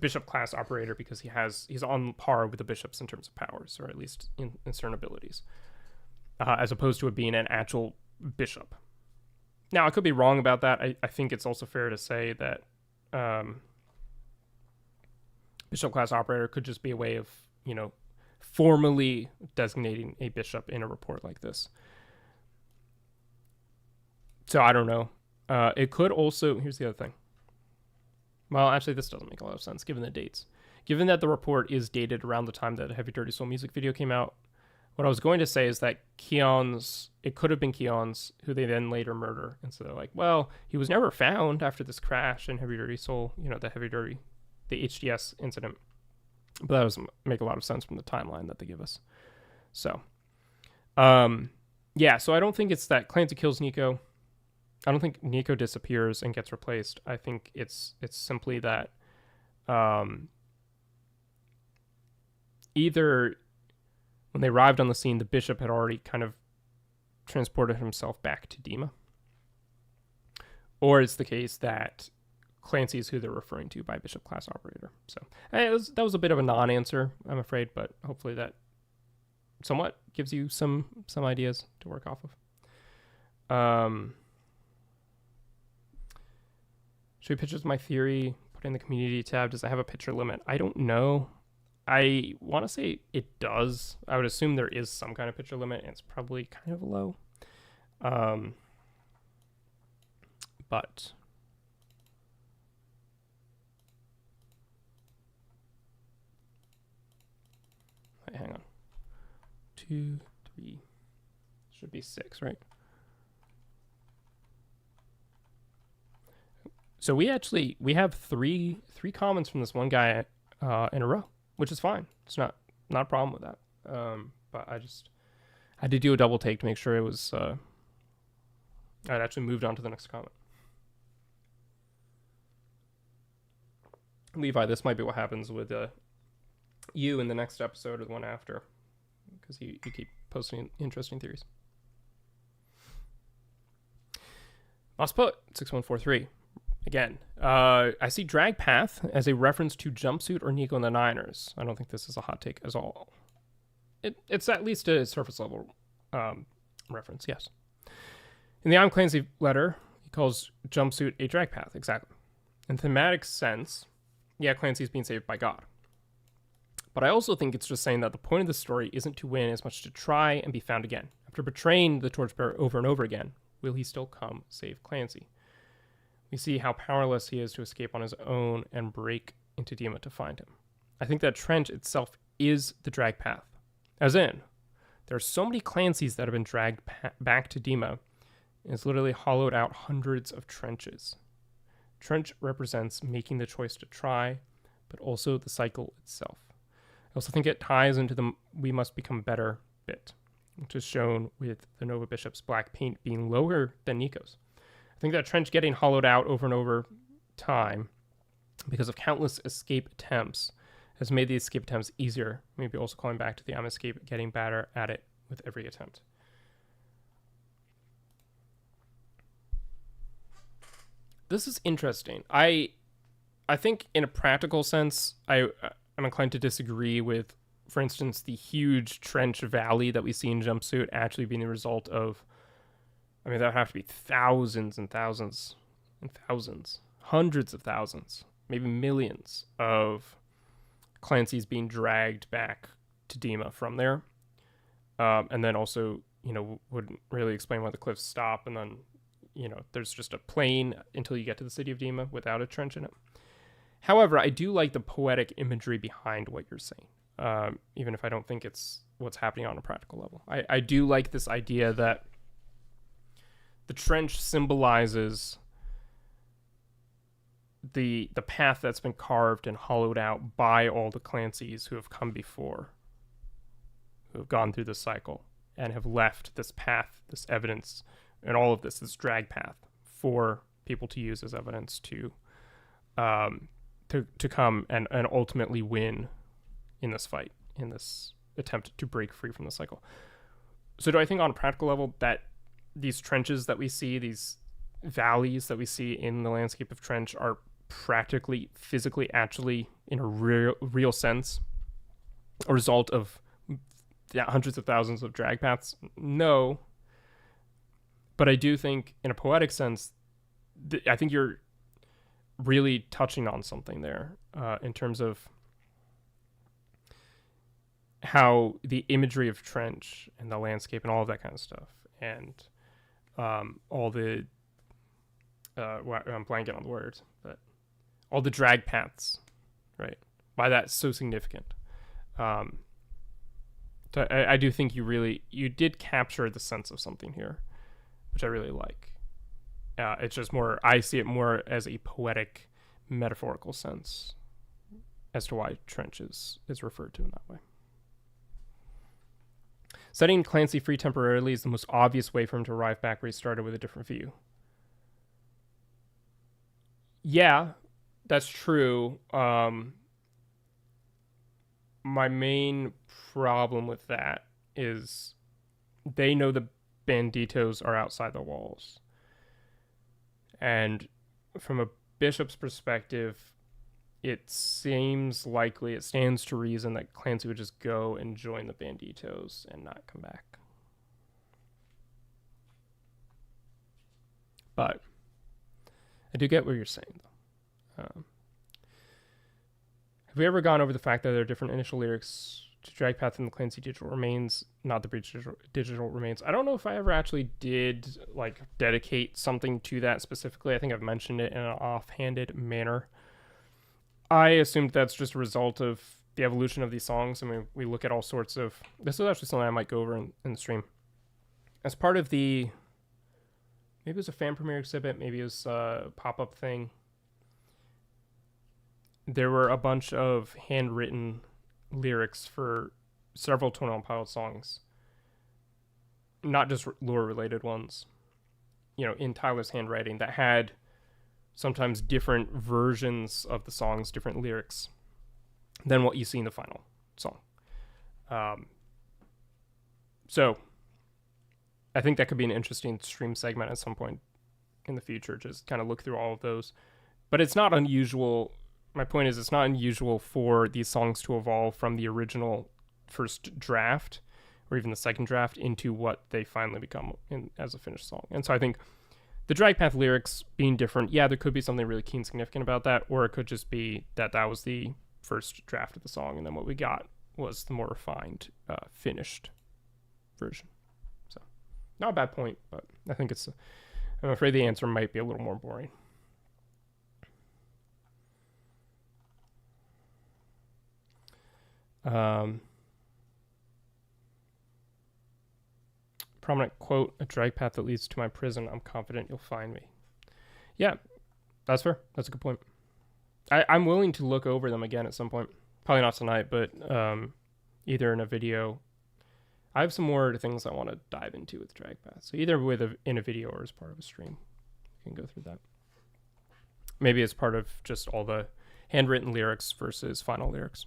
bishop class operator because he's on par with the bishops in terms of powers, or at least in certain abilities, as opposed to it being an actual bishop. Now, I could be wrong about that. I think it's also fair to say that bishop class operator could just be a way of, formally designating a bishop in a report like this. So I don't know. It could also, here's the other thing. Well, actually, this doesn't make a lot of sense given the dates. Given that the report is dated around the time that Heavy Dirty Soul music video came out, What I was going to say is that it could have been Keon's, who they then later murder. And so they're like, well, he was never found after this crash in Heavy Dirty Soul, the HDS incident. But that doesn't make a lot of sense from the timeline that they give us. So, yeah, so I don't think it's that Clancy kills Nico. I don't think Nico disappears and gets replaced. I think it's simply that either when they arrived on the scene, the bishop had already kind of transported himself back to Dema, or it's the case that Clancy is who they're referring to by bishop class operator. So that was a bit of a non-answer, I'm afraid, but hopefully that somewhat gives you some ideas to work off of. Should we picture my theory? Put in the community tab. Does it have a picture limit? I don't know. I want to say it does. I would assume there is some kind of picture limit, and it's probably kind of low. But wait, hang on. 2, 3, should be 6, right? So we have three comments from this one guy in a row, which is fine. It's not a problem with that. But I had to do a double take to make sure it was I'd actually moved on to the next comment. Levi, this might be what happens with you in the next episode or the one after, because you keep posting interesting theories. Mosput 6143. Again, I see drag path as a reference to jumpsuit or Nico and the Niners. I don't think this is a hot take at all. It's at least a surface level reference, yes. In the I'm Clancy letter, he calls jumpsuit a drag path, exactly. In thematic sense, yeah, Clancy's being saved by God. But I also think it's just saying that the point of the story isn't to win as much to try and be found again. After betraying the Torchbearer over and over again, will he still come save Clancy? We see how powerless he is to escape on his own and break into Dema to find him. I think that trench itself is the drag path. As in, there are so many Clancys that have been dragged back to Dema, and it's literally hollowed out hundreds of trenches. Trench represents making the choice to try, but also the cycle itself. I also think it ties into the we must become better bit, which is shown with the Nova Bishop's black paint being lower than Nico's. I think that trench getting hollowed out over and over time because of countless escape attempts has made the escape attempts easier. Maybe also calling back to the I'm escape, getting better at it with every attempt. This is interesting. I think in a practical sense, I'm inclined to disagree with, for instance, the huge trench valley that we see in Jumpsuit actually being the result of, I mean, that would have to be thousands and thousands and thousands, hundreds of thousands, maybe millions of Clancy's being dragged back to Dema from there. And then also, wouldn't really explain why the cliffs stop. And then, there's just a plain until you get to the city of Dema without a trench in it. However, I do like the poetic imagery behind what you're saying, even if I don't think it's what's happening on a practical level. I do like this idea that the trench symbolizes the path that's been carved and hollowed out by all the Clancys who have come before, who have gone through this cycle and have left this path, this evidence, and all of this drag path for people to use as evidence to come and ultimately win in this fight, in this attempt to break free from the cycle. So do I think on a practical level that these trenches that we see, these valleys that we see in the landscape of Trench are practically, physically, actually, in a real sense, a result of hundreds of thousands of drag paths? No. But I do think, in a poetic sense, I think you're really touching on something there in terms of how the imagery of Trench and the landscape and all of that kind of stuff, and all the I'm blanking on the words, but all the drag paths, right? Why that's so significant to So I do think you did capture the sense of something here, which I really like. It's just more, I see it more as a poetic, metaphorical sense as to why Trench is referred to in that way. Setting Clancy free temporarily is the most obvious way for him to arrive back where he started with a different view. Yeah, that's true. My main problem with that is they know the banditos are outside the walls. And from a bishop's perspective, it seems likely, it stands to reason that Clancy would just go and join the banditos and not come back. But I do get what you're saying, though. Have we ever gone over the fact that there are different initial lyrics to Dragpath and the Clancy Digital Remains, not the Breach Digital Remains? I don't know if I ever actually did like dedicate something to that specifically. I think I've mentioned it in an offhanded manner. I assumed that's just a result of the evolution of these songs. I mean, we look at all sorts of... This is actually something I might go over in the stream. As part of the... Maybe it was a fan premiere exhibit. Maybe it was a pop-up thing. There were a bunch of handwritten lyrics for several 21 Pilots songs. Not just lore-related ones. You know, in Tyler's handwriting that had sometimes different versions of the songs, different lyrics than what you see in the final song. So I think that could be an interesting stream segment at some point in the future, just kind of look through all of those. But it's not unusual. My point is, it's not unusual for these songs to evolve from the original first draft or even the second draft into what they finally become as a finished song. And so I think the Dragpath lyrics being different, yeah, there could be something really key and significant about that, or it could just be that that was the first draft of the song, and then what we got was the more refined, finished version. So, not a bad point, but I think I'm afraid the answer might be a little more boring. Prominent quote, a drag path that leads to my prison. I'm confident you'll find me. Yeah, that's fair. That's a good point. I'm willing to look over them again at some point. Probably not tonight, but either in a video. I have some more things I want to dive into with drag path. So either in a video or as part of a stream, we can go through that. Maybe as part of just all the handwritten lyrics versus final lyrics.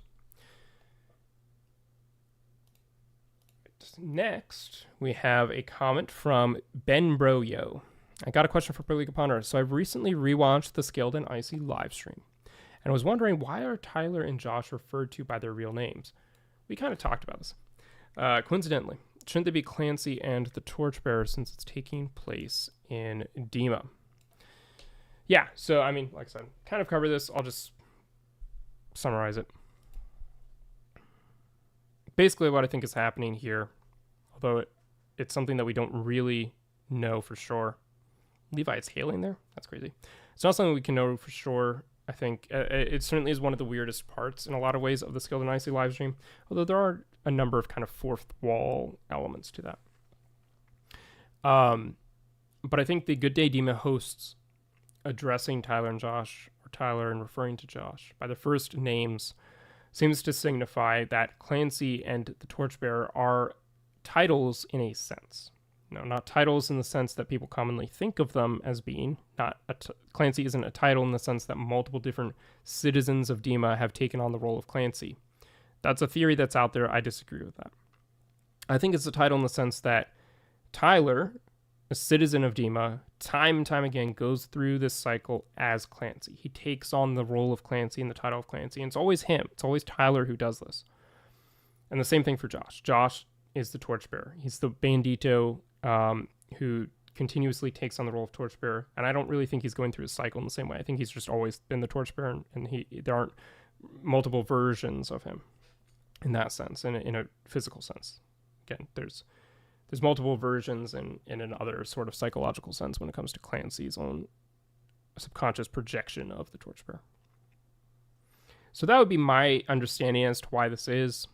Next, we have a comment from Ben Broyo. I got a question for Perligo Ponders. So I've recently rewatched the Scaled and Icy live stream and was wondering, why are Tyler and Josh referred to by their real names? We kind of talked about this. Coincidentally, shouldn't they be Clancy and the Torchbearer since it's taking place in Dema? Yeah, so I mean, like I said, kind of cover this. I'll just summarize it. Basically, what I think is happening here, although it's something that we don't really know for sure. Levi is hailing there? That's crazy. It's not something we can know for sure. I think it certainly is one of the weirdest parts in a lot of ways of the Scaled and Icy live stream, although there are a number of kind of fourth wall elements to that. But I think the Good Day Dema hosts addressing Tyler and Josh, or Tyler and referring to Josh by their first names, seems to signify that Clancy and the Torchbearer are titles in a sense. No, not titles in the sense that people commonly think of them as being. Clancy isn't a title in the sense that multiple different citizens of Dema have taken on the role of Clancy. That's a theory that's out there. I disagree with that. I think it's a title in the sense that Tyler, a citizen of Dema, time and time again goes through this cycle as Clancy. He takes on the role of Clancy and the title of Clancy, and it's always him. It's always Tyler who does this. And the same thing for Josh. Josh is the Torchbearer. He's the bandito who continuously takes on the role of Torchbearer, and I don't really think he's going through his cycle in the same way. I think he's just always been the Torchbearer, and there aren't multiple versions of him in that sense, in a physical sense. Again, there's multiple versions in another sort of psychological sense when it comes to Clancy's own subconscious projection of the Torchbearer. So that would be my understanding as to why this is.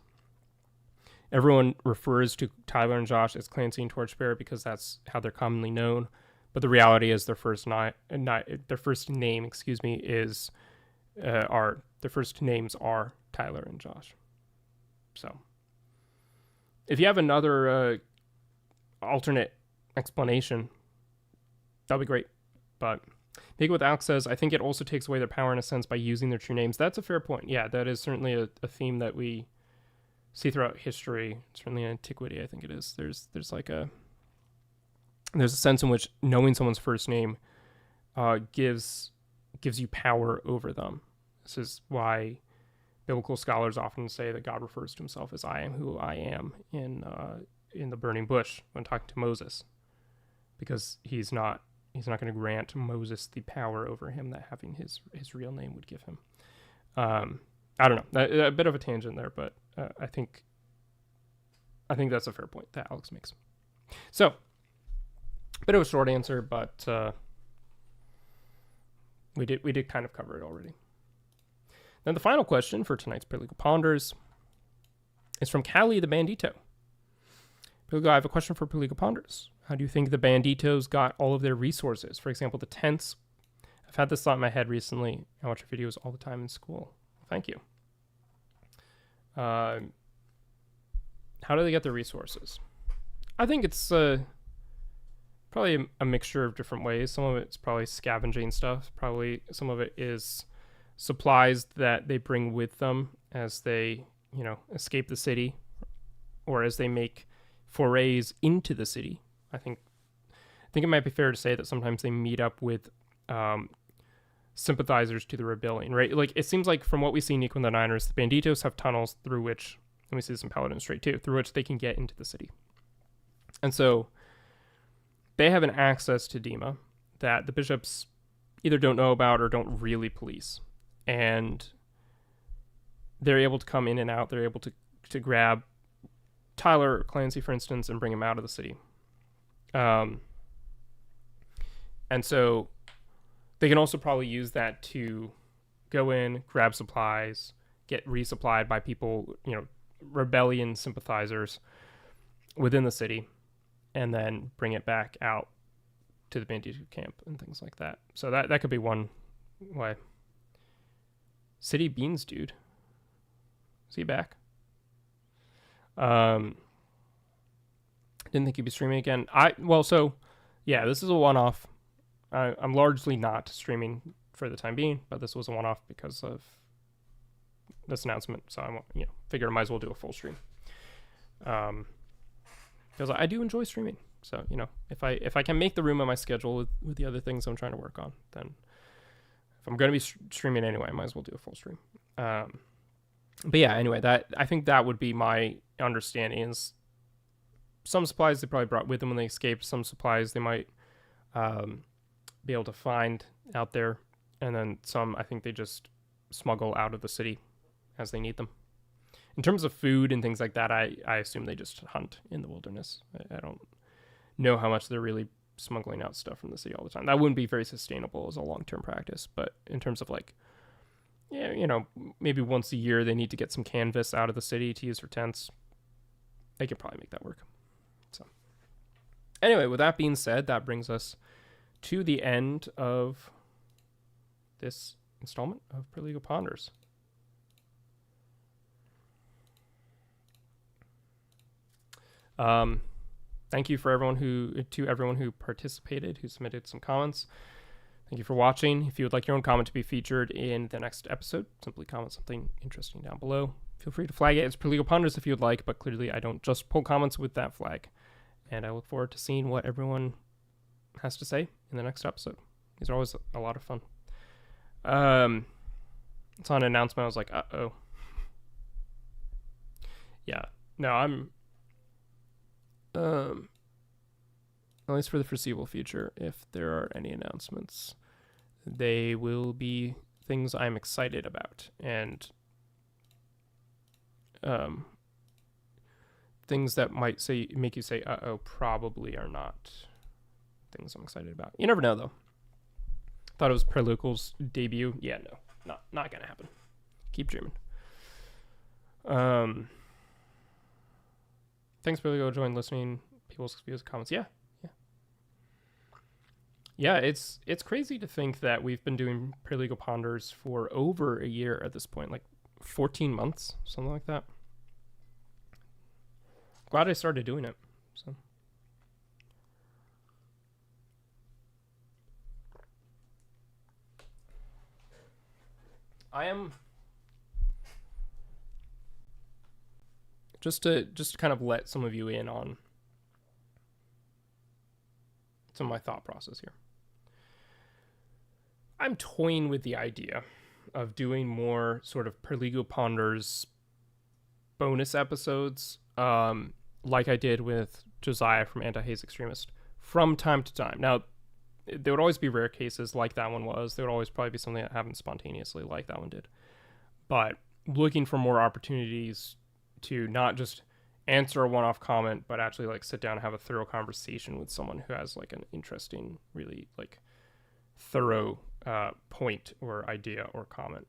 Everyone refers to Tyler and Josh as Clancy and Torchbearer because that's how they're commonly known. But the reality is their first name, is their first names are Tyler and Josh. So, if you have another alternate explanation, that'd be great. But Big with Alex says, I think it also takes away their power in a sense by using their true names. That's a fair point. Yeah, that is certainly a theme that we see throughout history. Certainly in antiquity, I think it is. There's a sense in which knowing someone's first name gives you power over them. This is why biblical scholars often say that God refers to himself as I am who I am in the burning bush when talking to Moses, because he's not going to grant Moses the power over him that having his real name would give him. I don't know, a bit of a tangent there, but I think that's a fair point that Alex makes. So, bit of a short answer, but we did kind of cover it already. Then the final question for tonight's Perligo Ponders is from Callie the Bandito. Perligo, I have a question for Perligo Ponders. How do you think the Banditos got all of their resources? For example, the tents. I've had this thought in my head recently. I watch your videos all the time in school. Thank you. How do they get their resources? I think it's probably a mixture of different ways. Some of it's probably scavenging stuff. Probably some of it is supplies that they bring with them as they, escape the city, or as they make forays into the city. I think it might be fair to say that sometimes they meet up with sympathizers to the rebellion, right? Like, it seems like from what we see in Nico and the Niners, the Banditos have tunnels through which, and we see this in Paladin Strait too, through which they can get into the city. And so they have an access to dema that the bishops either don't know about or don't really police. And they're able to come in and out. They're able to grab Tyler or Clancy, for instance, and bring him out of the city. And so they can also probably use that to go in, grab supplies, get resupplied by people, rebellion sympathizers within the city, and then bring it back out to the Bandito camp and things like that. So that could be one way. City Beans, dude. Is he back? Didn't think he'd be streaming again. This is a one-off. I'm largely not streaming for the time being, but this was a one-off because of this announcement. So I figured I might as well do a full stream. Because I do enjoy streaming. So, if I can make the room on my schedule with the other things I'm trying to work on, then if I'm going to be streaming anyway, I might as well do a full stream. But yeah, anyway, I think that would be my understanding is some supplies they probably brought with them when they escaped, some supplies they might be able to find out there, and then some I think they just smuggle out of the city as they need them. In terms of food and things like that, I assume they just hunt in the wilderness. I don't know how much they're really smuggling out stuff from the city all the time. That wouldn't be very sustainable as a long-term practice, but in terms of maybe once a year they need to get some canvas out of the city to use for tents, they could probably make that work. So anyway, with that being said, that brings us to the end of this installment of Perligo Ponders. Thank you to everyone who participated, who submitted some comments. Thank you for watching. If you would like your own comment to be featured in the next episode, simply comment something interesting down below. Feel free to flag it as Plegal Ponders if you would like, but clearly I don't just pull comments with that flag. And I look forward to seeing what everyone has to say in the next episode. These are always a lot of fun. It's on an announcement. I was like, uh-oh. Yeah. No, I'm... at least for the foreseeable future, if there are any announcements, they will be things I'm excited about, and things that might make you say, uh-oh, probably are not things I'm excited about. You never know, though. Thought it was Perligo's debut. Yeah, no, not gonna happen. Keep dreaming. Thanks, Perligo. Join listening. People's views, comments. Yeah, it's crazy to think that we've been doing Perligo Ponders for over a year at this point, like 14 months, something like that. Glad I started doing it. So I am just to kind of let some of you in on some of my thought process here. I'm toying with the idea of doing more sort of Perligo Ponders bonus episodes, like I did with Josiah from Anti-Haze Extremist, from time to time. Now, there would always be rare cases like that one was. There would always probably be something that happened spontaneously like that one did. But looking for more opportunities to not just answer a one-off comment, but actually like sit down and have a thorough conversation with someone who has like an interesting, really like thorough point or idea or comment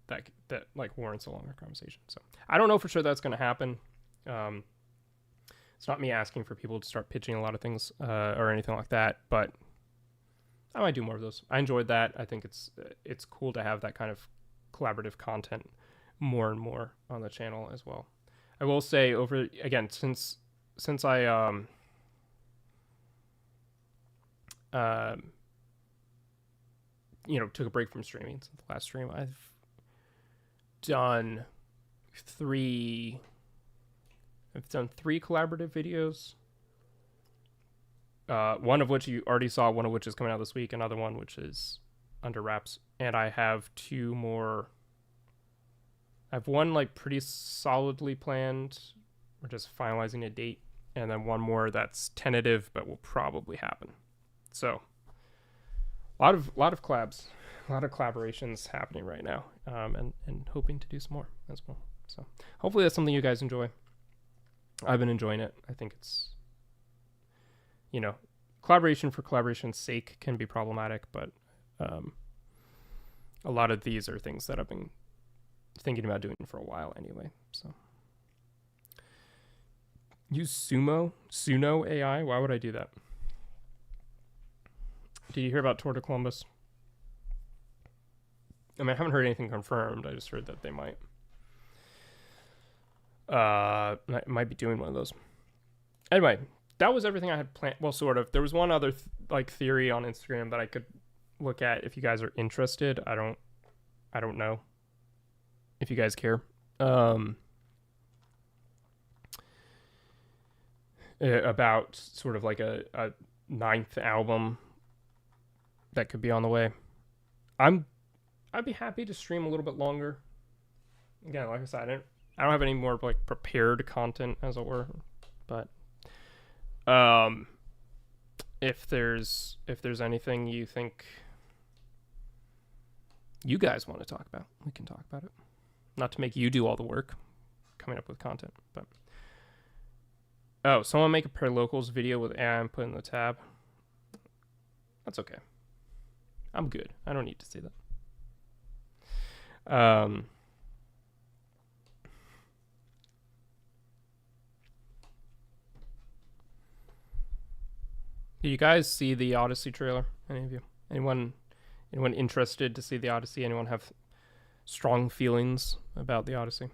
that like warrants a longer conversation. So I don't know for sure that's going to happen. It's not me asking for people to start pitching a lot of things or anything like that, but I might do more of those. I enjoyed that. I think it's cool to have that kind of collaborative content more and more on the channel as well. I will say since I took a break from streaming since the last stream, I've done three collaborative videos. One of which you already saw, one of which is coming out this week, another one which is under wraps, and I have two more. I have one like pretty solidly planned. We're just finalizing a date, and then one more that's tentative but will probably happen. So a lot of collabs, a lot of collaborations happening right now, and hoping to do some more as well. So hopefully that's something you guys enjoy. I've been enjoying it. I think it's, collaboration for collaboration's sake can be problematic, but a lot of these are things that I've been thinking about doing for a while anyway. So use Suno AI. Why would I do that? Did you hear about Tour de Columbus? I mean, I haven't heard anything confirmed. I just heard that they might be doing one of those. Anyway, that was everything I had planned. Well, sort of. There was one other theory on Instagram that I could look at if you guys are interested. I don't know if you guys care. About sort of like a ninth album that could be on the way. I'd be happy to stream a little bit longer. Again, like I said, I don't have any more like prepared content, as it were. But if there's anything you think you guys want to talk about, we can talk about it. Not to make you do all the work coming up with content, but someone make a Perlocals video with AI input in the tab. That's okay. I'm good. I don't need to see that. Do you guys see the Odyssey trailer? Any of you? Anyone interested to see the Odyssey? Anyone have strong feelings about the Odyssey?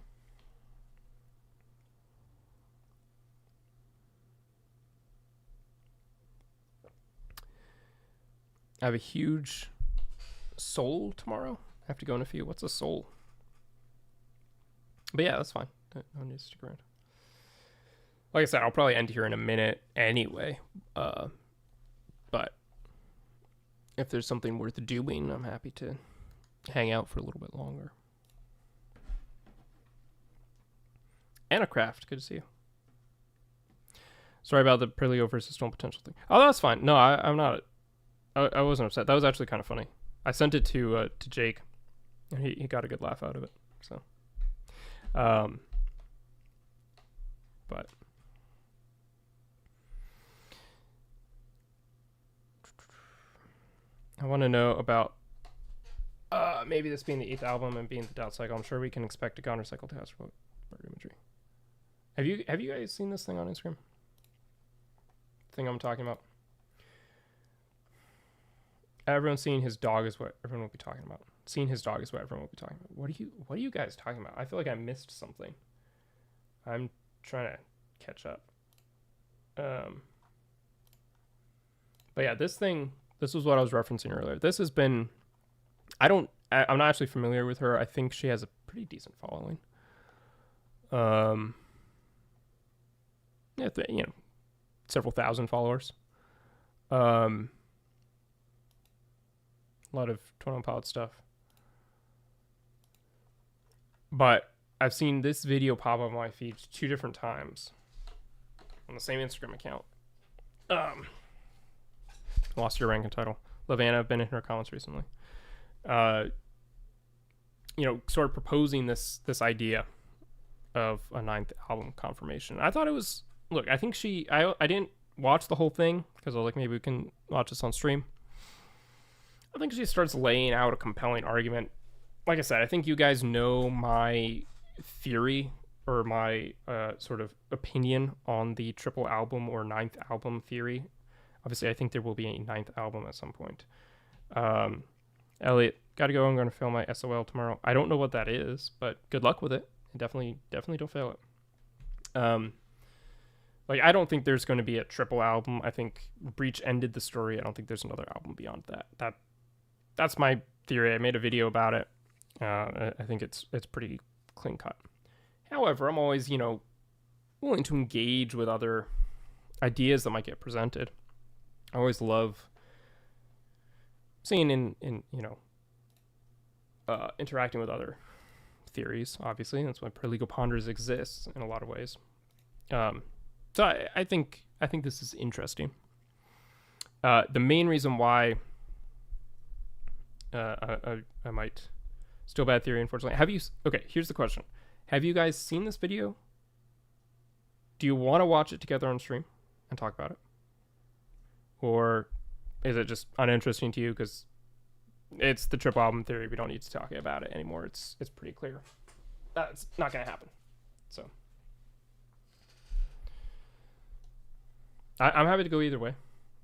I have a huge Soul tomorrow. I have to go in a few. What's a Soul? But yeah, that's fine. No need to stick around. Like I said, I'll probably end here in a minute anyway. But if there's something worth doing, I'm happy to hang out for a little bit longer. Anacraft, good to see you. Sorry about the Perligo versus Stone Potential thing. Oh, that's fine. No, I'm not. I wasn't upset. That was actually kind of funny. I sent it to Jake, and he got a good laugh out of it. So, but I want to know about maybe this being the 8th album and being the Doubt Cycle. I'm sure we can expect a countercycle task for imagery. Have you guys seen this thing on Instagram? The thing I'm talking about. Everyone's seeing his dog is what everyone will be talking about. Seeing his dog is what everyone will be talking about. What are you guys talking about? I feel like I missed something. I'm trying to catch up. But yeah, this was what I was referencing earlier. This has been, I'm not actually familiar with her. I think she has a pretty decent following. Yeah, several thousand followers. A lot of 21 Pilot stuff. But I've seen this video pop up on my feed 2 different times on the same Instagram account. Lost your rank and title. Lavanna, I've been in her comments recently. Sort of proposing this idea of a 9th album confirmation. I thought it was, look, I think I didn't watch the whole thing because I was like, maybe we can watch this on stream. I think she starts laying out a compelling argument. Like I said, I think you guys know my theory or my sort of opinion on the triple album or 9th album theory. Obviously, I think there will be a 9th album at some point. Elliot, gotta go. I'm going to film my SOL tomorrow. I don't know what that is, but good luck with it. Definitely don't fail it. I don't think there's going to be a triple album. I think Breach ended the story. I don't think there's another album beyond that. That's my theory. I made a video about it. I think it's pretty clean cut. However, I'm always, willing to engage with other ideas that might get presented. I always love seeing interacting with other theories. Obviously, that's why Perligo Ponders exists in a lot of ways. So I think this is interesting. The main reason why I might still bad theory, unfortunately. Okay, here's the question. Have you guys seen this video? Do you want to watch it together on stream and talk about it? Or is it just uninteresting to you because it's the triple album theory? We don't need to talk about it anymore. It's pretty clear. That's not going to happen. So I'm happy to go either way.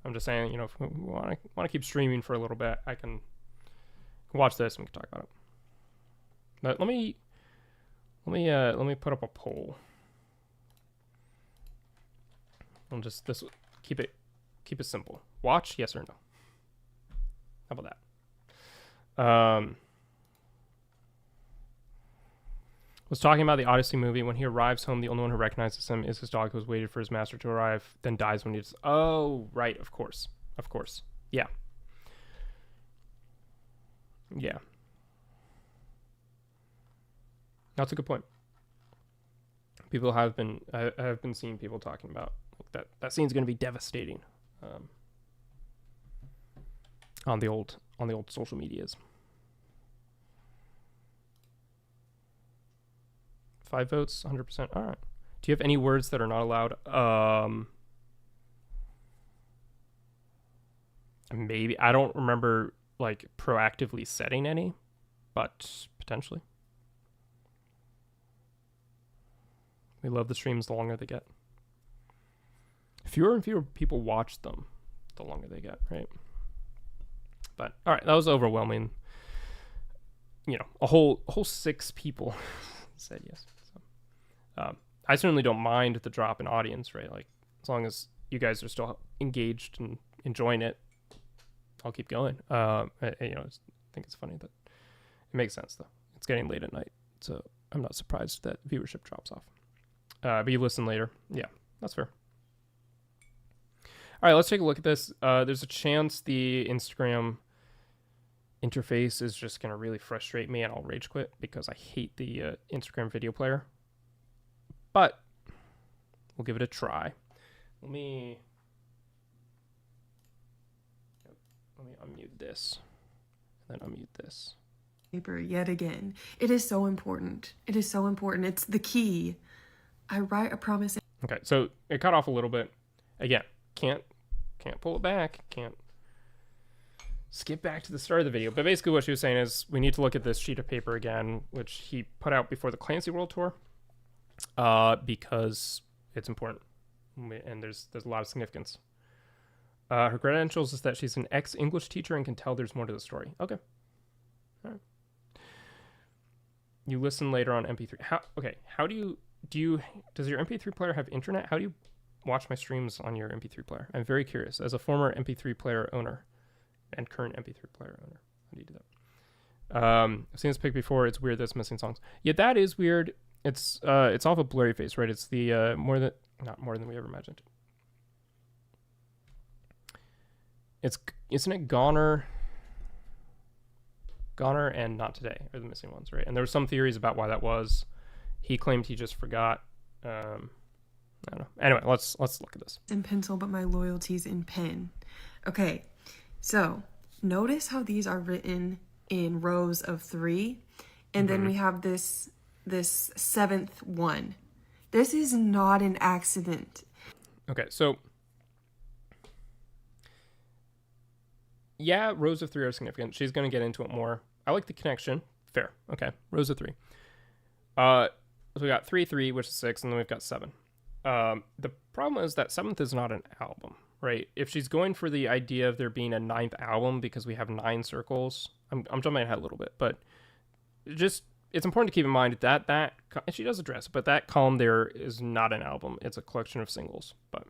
I'm just saying, if we want to keep streaming for a little bit, I can watch this and we can talk about it. But let me put up a poll. I'll just keep it simple. Watch, yes or no. How about that? Was talking about the Odyssey movie. When he arrives home, the only one who recognizes him is his dog, who has waited for his master to arrive, then dies when he just... Oh, right, of course. Yeah. That's a good point. I have been seeing people talking about that scene's going to be devastating on the old social medias. 5 votes, 100%. All right. Do you have any words that are not allowed? Maybe. I don't remember proactively setting any, but potentially. We love the streams the longer they get. Fewer and fewer people watch them the longer they get, right? But all right, that was overwhelming. A whole 6 people said yes. So, I certainly don't mind the drop in audience, right? As long as you guys are still engaged and enjoying it, I'll keep going. I think it's funny that it makes sense though. It's getting late at night, so I'm not surprised that viewership drops off. But you listen later. Yeah, that's fair. All right, let's take a look at this. There's a chance the Instagram interface is just going to really frustrate me and I'll rage quit because I hate the Instagram video player. But we'll give it a try. Let me unmute this and then unmute this. Paper yet again. It is so important. It's the key. I write a promise. Okay, so it cut off a little bit. Again, can't pull it back. Can't skip back to the start of the video. But basically what she was saying is we need to look at this sheet of paper again, which he put out before the Clancy World Tour. because it's important, and there's a lot of significance. Her credentials is that she's an ex-English teacher and can tell there's more to the story. Okay. All right. You listen later on MP3. How do you does your MP3 player have internet? How do you watch my streams on your MP3 player? I'm very curious. As a former MP3 player owner and current MP3 player owner, how do you do that? I've seen this pic before. It's weird that it's missing songs. Yeah, that is weird. It's off of Blurry Face, right? It's the not more than we ever imagined. Isn't it Goner and Not Today are the missing ones, right? And there were some theories about why that was. He claimed he just forgot. I don't know. Anyway, let's look at this. In pencil, but my loyalty's in pen. Okay, so notice how these are written in rows of 3, and then we have this 7th one. This is not an accident. Okay, so yeah, rows of 3 are significant. She's going to get into it more. I like the connection. Fair. Okay, rows of 3. So we got 3, 3, which is 6, and then we've got 7. The problem is that 7th is not an album, right? If she's going for the idea of there being a 9th album because we have 9 circles, I'm jumping ahead a little bit, but it's important to keep in mind that and she does address it, but that column there is not an album. It's a collection of singles. But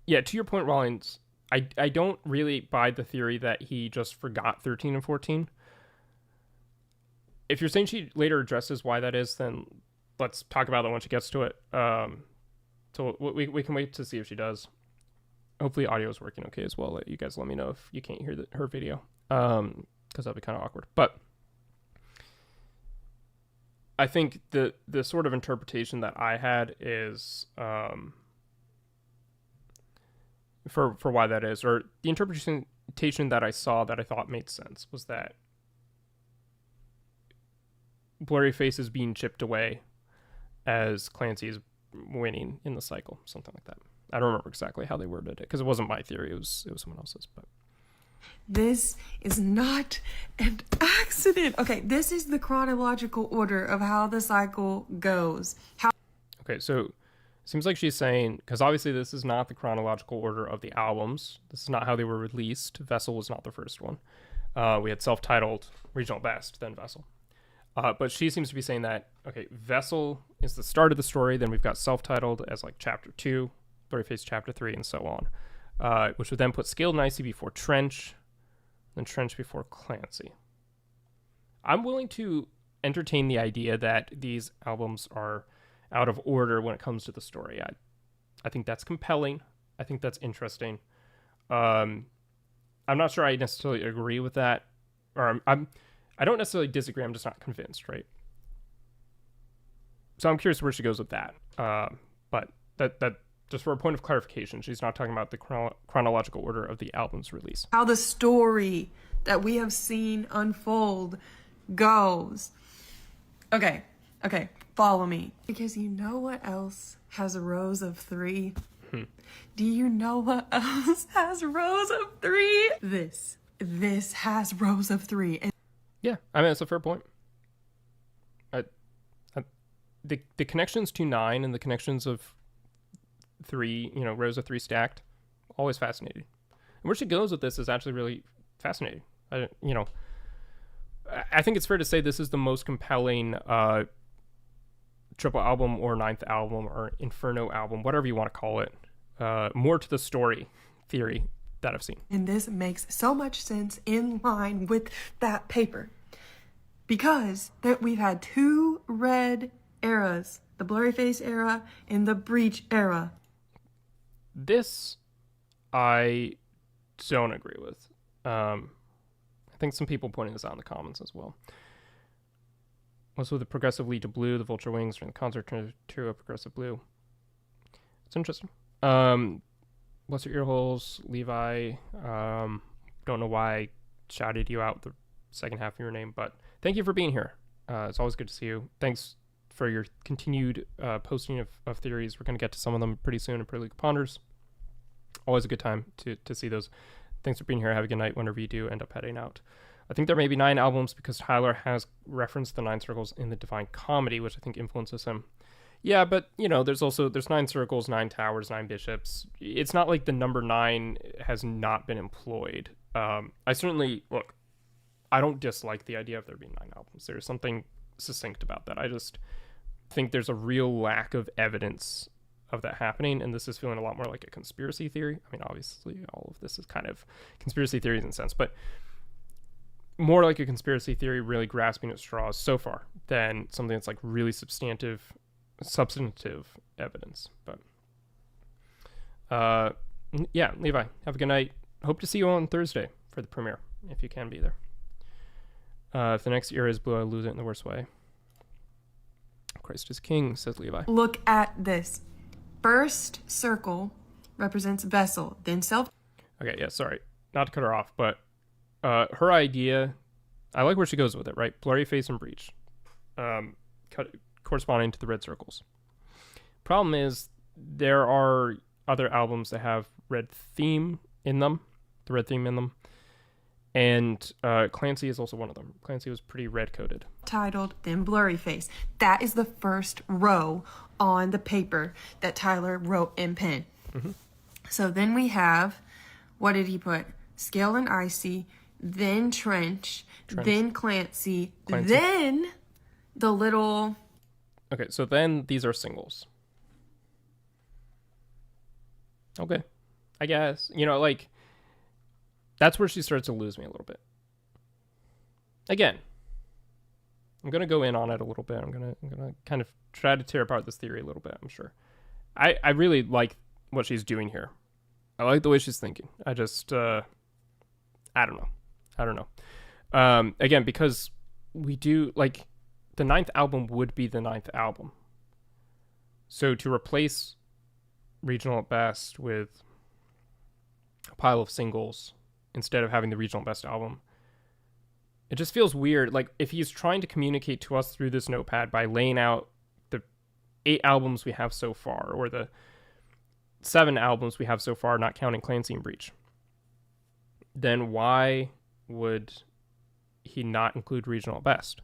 yeah, to your point, Rollins, I don't really buy the theory that he just forgot 13 and 14. If you're saying she later addresses why that is, then let's talk about that when she gets to it. So we can wait to see if she does. Hopefully audio is working okay as well. You guys let me know if you can't hear her video, because that'd be kind of awkward. But I think the sort of interpretation that I had is for why that is, or the interpretation that I saw that I thought made sense, was that Blurry Face is being chipped away as Clancy is winning in the cycle, something like that. I don't remember exactly how they worded it because it wasn't my theory; it was someone else's. But this is not an accident. Okay, this is the chronological order of how the cycle goes. Okay, so it seems like she's saying, because obviously this is not the chronological order of the albums. This is not how they were released. Vessel was not the first one. We had self-titled, Regional Best, then Vessel. But she seems to be saying that, okay, Vessel is the start of the story, then we've got self-titled as like chapter 2, Blurry Face chapter 3, and so on, which would then put Scaled and Icy before Trench, then Trench before Clancy. I'm willing to entertain the idea that these albums are out of order when it comes to the story. I think that's compelling. I think that's interesting. I'm not sure I necessarily agree with that, or I don't necessarily disagree. I'm just not convinced, right? So I'm curious where she goes with that. But that just for a point of clarification, she's not talking about the chronological order of the album's release. How the story that we have seen unfold goes. Okay, follow me. Because you know what else has rows of 3? Do you know what else has rows of 3? This has rows of 3. And yeah, I mean, it's a fair point. The connections to 9 and the connections of 3, rows of 3 stacked, always fascinating. And where she goes with this is actually really fascinating. I think it's fair to say this is the most compelling triple album or 9th album or Inferno album, whatever you want to call it, more to the story theory that I've seen. And this makes so much sense in line with that paper. Because that we've had 2 red eras, the Blurry Face era and the Breach era. This I don't agree with. I think some people pointing this out in the comments as well. Also, the progressive lead to blue, the vulture wings from the concert to a progressive blue. It's interesting. What's your ear holes, Levi? Don't know why I shouted you out the second half of your name, but thank you for being here. It's always good to see you. Thanks for your continued posting of theories. We're going to get to some of them pretty soon in Perligo Ponders. Always a good time to see those. Thanks for being here. Have a good night whenever you do end up heading out. I think there may be 9 albums because Tyler has referenced the 9 circles in the Divine Comedy, which I think influences him. Yeah, but, there's 9 circles, 9 towers, 9 bishops. It's not like the number 9 has not been employed. I don't dislike the idea of there being 9 albums. There's something succinct about that. I just think there's a real lack of evidence of that happening, and this is feeling a lot more like a conspiracy theory. I mean, obviously, all of this is kind of conspiracy theories in a sense, but more like a conspiracy theory really grasping at straws so far than something that's like really substantive evidence. But yeah, Levi, have a good night. Hope to see you on Thursday for the premiere, if you can be there. If the next era is blue, I lose it in the worst way. Christ is king, says Levi. Look at this. First circle represents vessel, then self. Okay, yeah, sorry. Not to cut her off, but her idea, I like where she goes with it, right? Blurry face and breach. Corresponding to the red circles. Problem is, there are other albums that have red theme in them, the red theme in them. And Clancy is also one of them. Clancy was pretty red-coded. Titled, then blurry face. That is the first row on the paper that Tyler wrote in pen. Mm-hmm. So then we have, what did he put? Scaled and icy, then trench, then Clancy, then the little... Okay, so then these are singles. Okay, I guess. That's where she starts to lose me a little bit. Again, I'm going to go in on it a little bit. I'm going to kind of try to tear apart this theory a little bit, I'm sure. I really like what she's doing here. I like the way she's thinking. I just, I don't know. Again, because we do, the 9th album would be the 9th album. So to replace Regional at Best with a pile of singles instead of having the Regional Best album, it just feels weird. Like, if he's trying to communicate to us through this notepad by laying out the 8 albums we have so far, or the 7 albums we have so far, not counting Clancy and Breach, then why would he not include Regional Best?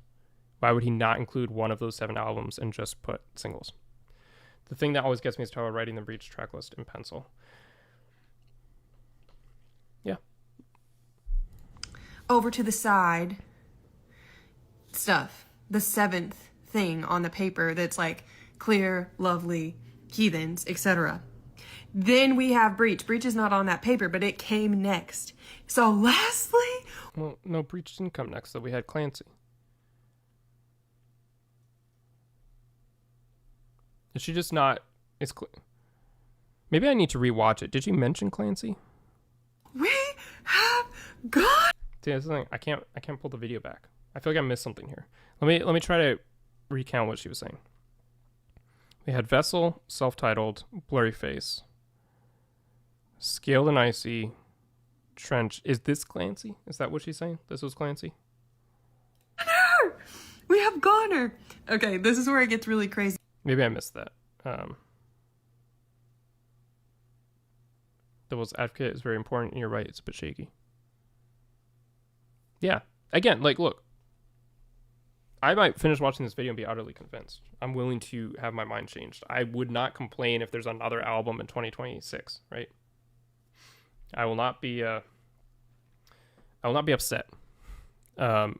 Why would he not include one of those 7 albums and just put singles? The thing that always gets me is Tyler writing the Breach track list in pencil. Yeah. Over to the side stuff. The 7th thing on the paper that's like clear, lovely, heathens, etc. Then we have Breach. Breach is not on that paper, but it came next. So lastly... Well, no, Breach didn't come next, though. We had Clancy. Is she just not... Maybe I need to rewatch it. Did she mention Clancy? We have got... See, that's the thing. I can't pull the video back. I feel like I missed something here. Let me try to recount what she was saying. We had Vessel, self-titled, Blurry Face, Scaled and Icy, Trench. Is this Clancy? Is that what she's saying? This was Clancy? We have Goner. Okay, this is where it gets really crazy. Maybe I missed that. Devil's Advocate is very important, and you're right, it's a bit shaky. Yeah. Again, look. I might finish watching this video and be utterly convinced. I'm willing to have my mind changed. I would not complain if there's another album in 2026, right? I will not be upset. I'm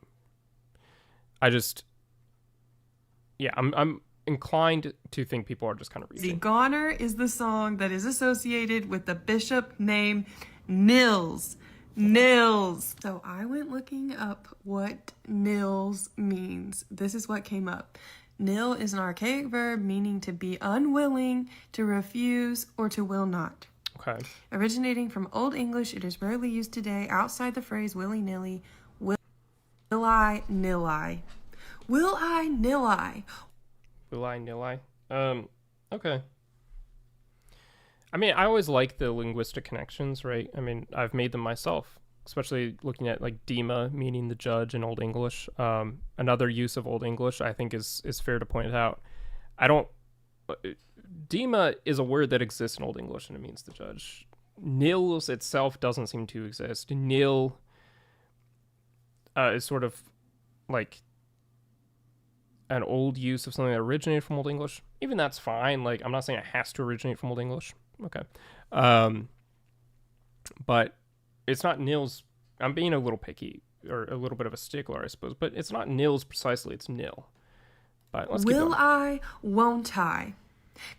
inclined to think people are just kind of reaching. The Goner is the song that is associated with the bishop named Nils. So I went looking up what Nils means. This is what came up. Nil is an archaic verb meaning to be unwilling, to refuse, or to will not. Okay. Originating from Old English, it is rarely used today outside the phrase willy-nilly. Will I, nil I. Will I, nil I. Will I, nil I? Okay. I mean, I always like the linguistic connections, right? I mean, I've made them myself, especially looking at dema, meaning the judge in Old English. Another use of Old English, I think, is fair to point out. Dema is a word that exists in Old English, and it means the judge. Nils itself doesn't seem to exist. Nil, is sort of like an old use of something that originated from Old English. Even that's fine. Like, I'm not saying it has to originate from Old English. Okay. But it's not nils. I'm being a little picky, or a little bit of a stickler, I suppose, but it's not nils precisely, it's nil. But let's keep going. Will I, won't I?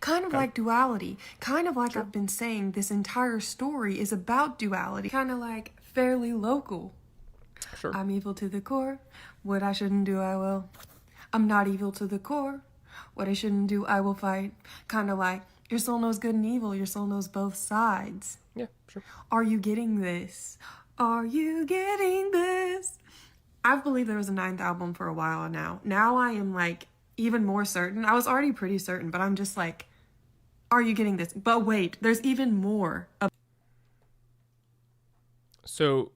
Kind of like duality. Kind of like I've been saying, this entire story is about duality. Kind of like fairly local. Sure. I'm evil to the core. What I shouldn't do, I will. I'm not evil to the core. What I shouldn't do, I will fight. Kind of like your soul knows good and evil. Your soul knows both sides. Yeah, sure. Are you getting this? Are you getting this? I've believed there was a 9th album for a while now. Now I am like even more certain. I was already pretty certain, but I'm just like, are you getting this? But wait, there's even more. So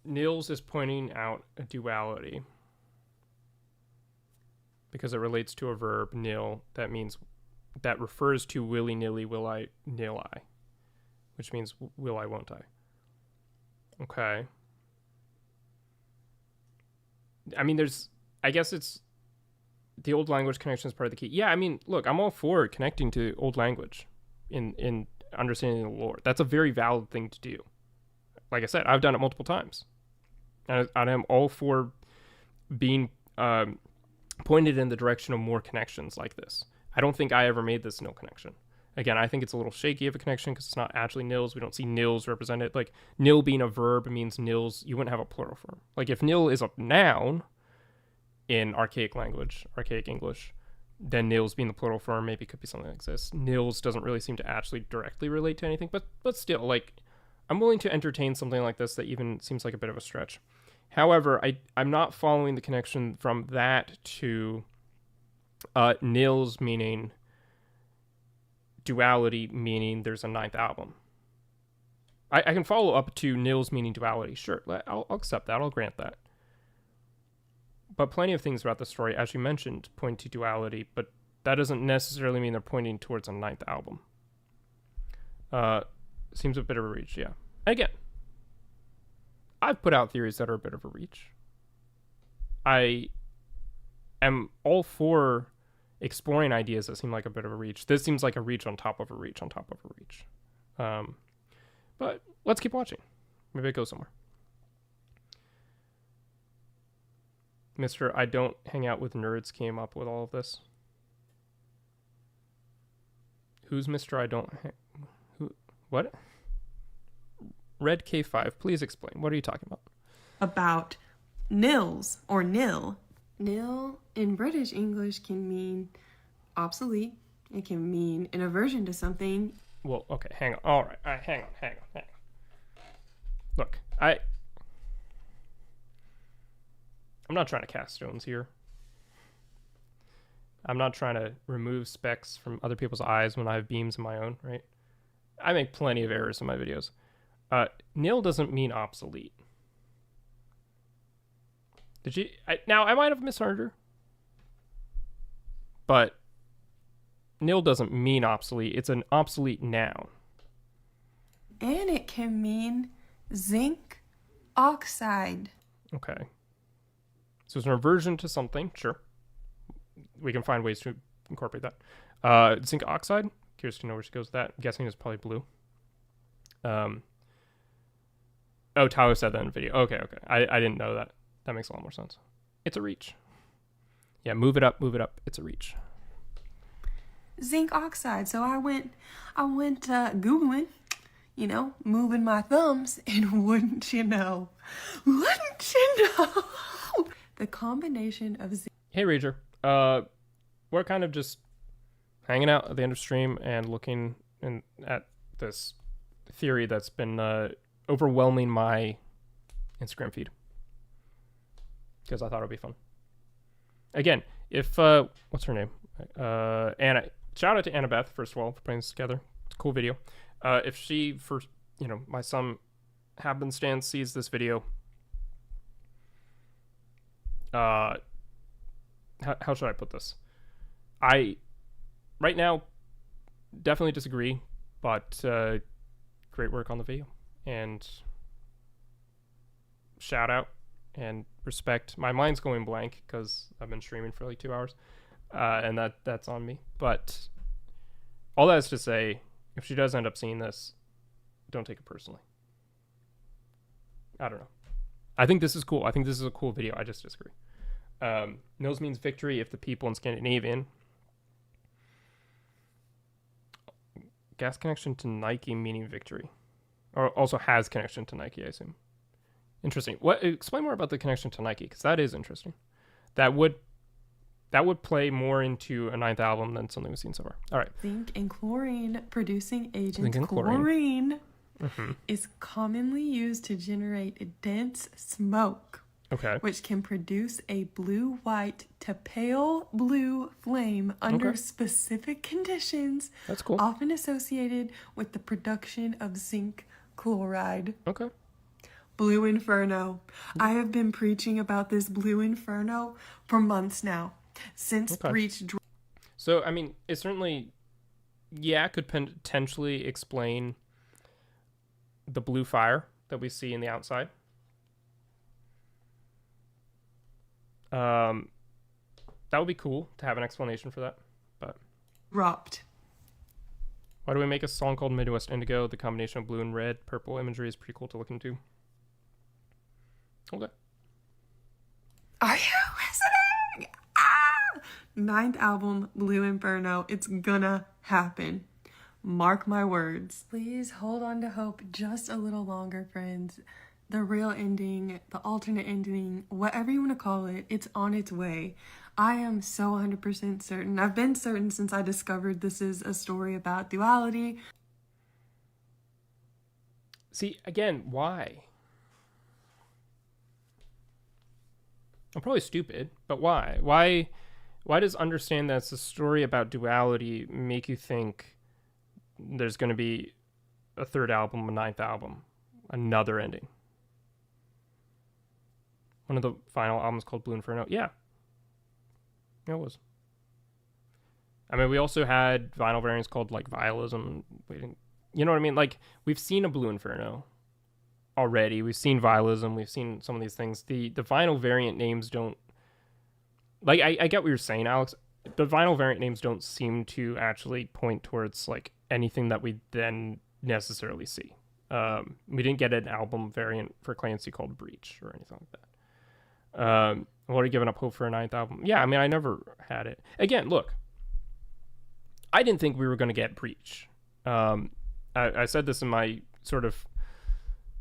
Nils is pointing out a duality because it relates to a verb, nil, that refers to willy-nilly, will I, nil I, which means will I, won't I. Okay. I mean, I guess it's the old language connection is part of the key. Yeah, I mean, look, I'm all for connecting to old language in understanding the lore. That's a very valid thing to do. Like I said, I've done it multiple times. And I'm all for being pointed in the direction of more connections like this. I don't think I ever made this nil connection. Again, I think it's a little shaky of a connection because it's not actually nils. We don't see nils represented. Like, nil being a verb means nils, you wouldn't have a plural form. Like, if nil is a noun in archaic language, archaic English, then nils being the plural form maybe could be something like this. Nils doesn't really seem to actually directly relate to anything, but still, like, I'm willing to entertain something like this that even seems like a bit of a stretch. However, I'm not following the connection from that to nils meaning duality, meaning there's a 9th album. I can follow up to nils meaning duality. Sure, I'll accept that. I'll grant that. But plenty of things about the story, as you mentioned, point to duality, but that doesn't necessarily mean they're pointing towards a 9th album. Seems a bit of a reach, yeah. Again, I've put out theories that are a bit of a reach. I am all for exploring ideas that seem like a bit of a reach. This seems like a reach on top of a reach on top of a reach. But let's keep watching. Maybe it goes somewhere. Mr. I don't hang out with nerds came up with all of this. Who's Mr. I don't who? What? Red K5, please explain. What are you talking about? About nils or nil. Nil in British English can mean obsolete. It can mean an aversion to something. Well, okay, hang on. All right, hang on. Look, I'm not trying to cast stones here. I'm not trying to remove specks from other people's eyes when I have beams of my own, right? I make plenty of errors in my videos. Nil doesn't mean obsolete. Now, I might have misheard her. But nil doesn't mean obsolete. It's an obsolete noun. And it can mean zinc oxide. Okay. So it's an aversion to something. Sure. We can find ways to incorporate that. Zinc oxide. Curious to know where she goes with that. I'm guessing it's probably blue. Oh, Tyler said that in the video. Okay. I didn't know that. That makes a lot more sense. It's a reach. Yeah, move it up. It's a reach. Zinc oxide. So I went Googling, moving my thumbs, and wouldn't you know, the combination of zinc. Hey, Rager. We're kind of just hanging out at the end of stream and looking at this theory that's been overwhelming my Instagram feed because I thought it would be fun. Again, if what's her name? Anna. Shout out to Annabeth, first of all, for putting this together. It's a cool video. If she, for my son happenstance sees this video, how should I put this? I right now definitely disagree, but great work on the video, and shout out and respect. My mind's going blank because I've been streaming for like 2 hours, and that's on me. But all that is to say, if she does end up seeing this, don't take it personally. I don't know. I think this is cool. I think this is a cool video. I just disagree. Nose means victory if the people in Scandinavian. Gas connection to Nike meaning victory. Or also has connection to Nike, I assume. Interesting. Explain more about the connection to Nike, because that is interesting. That would play more into a ninth album than something we've seen so far. All right. Zinc and chlorine producing agent. Zinc and chlorine is commonly used to generate dense smoke. Okay. Which can produce a blue-white to pale blue flame under specific conditions. That's cool. Often associated with the production of zinc chloride. Okay. Blue Inferno. I have been preaching about this Blue Inferno for months now. Since Breach. So, I mean, it certainly, could potentially explain the blue fire that we see in the outside. That would be cool to have an explanation for that, but Dropped. Why do we make a song called Midwest Indigo? The combination of blue and red, purple imagery is pretty cool to look into. Okay. Are you listening? Ninth album, Blue Inferno. It's gonna happen. Mark my words. Please hold on to hope just a little longer, friends. The real ending, the alternate ending, whatever you want to call it, it's on its way. I am so 100% certain. I've been certain since I discovered this is a story about duality. See, again, why? I'm probably stupid, but why? Why does understand that it's a story about duality make you think there's going to be a third album, a ninth album, another ending? One of the final albums called Blue Inferno. Yeah, it was. I mean, we also had vinyl variants called like Vialism. You know what I mean? Like, we've seen a Blue Inferno already. We've seen Vialism. We've seen some of these things. The vinyl variant names don't... Like, I get what you're saying, Alex. The vinyl variant names don't seem to actually point towards like anything that we then necessarily see. We didn't get an album variant for Clancy called Breach or anything like that. I've already given up hope for a ninth album. Yeah, I mean, I never had it. Again, look, I didn't think we were going to get Breach. I said this in my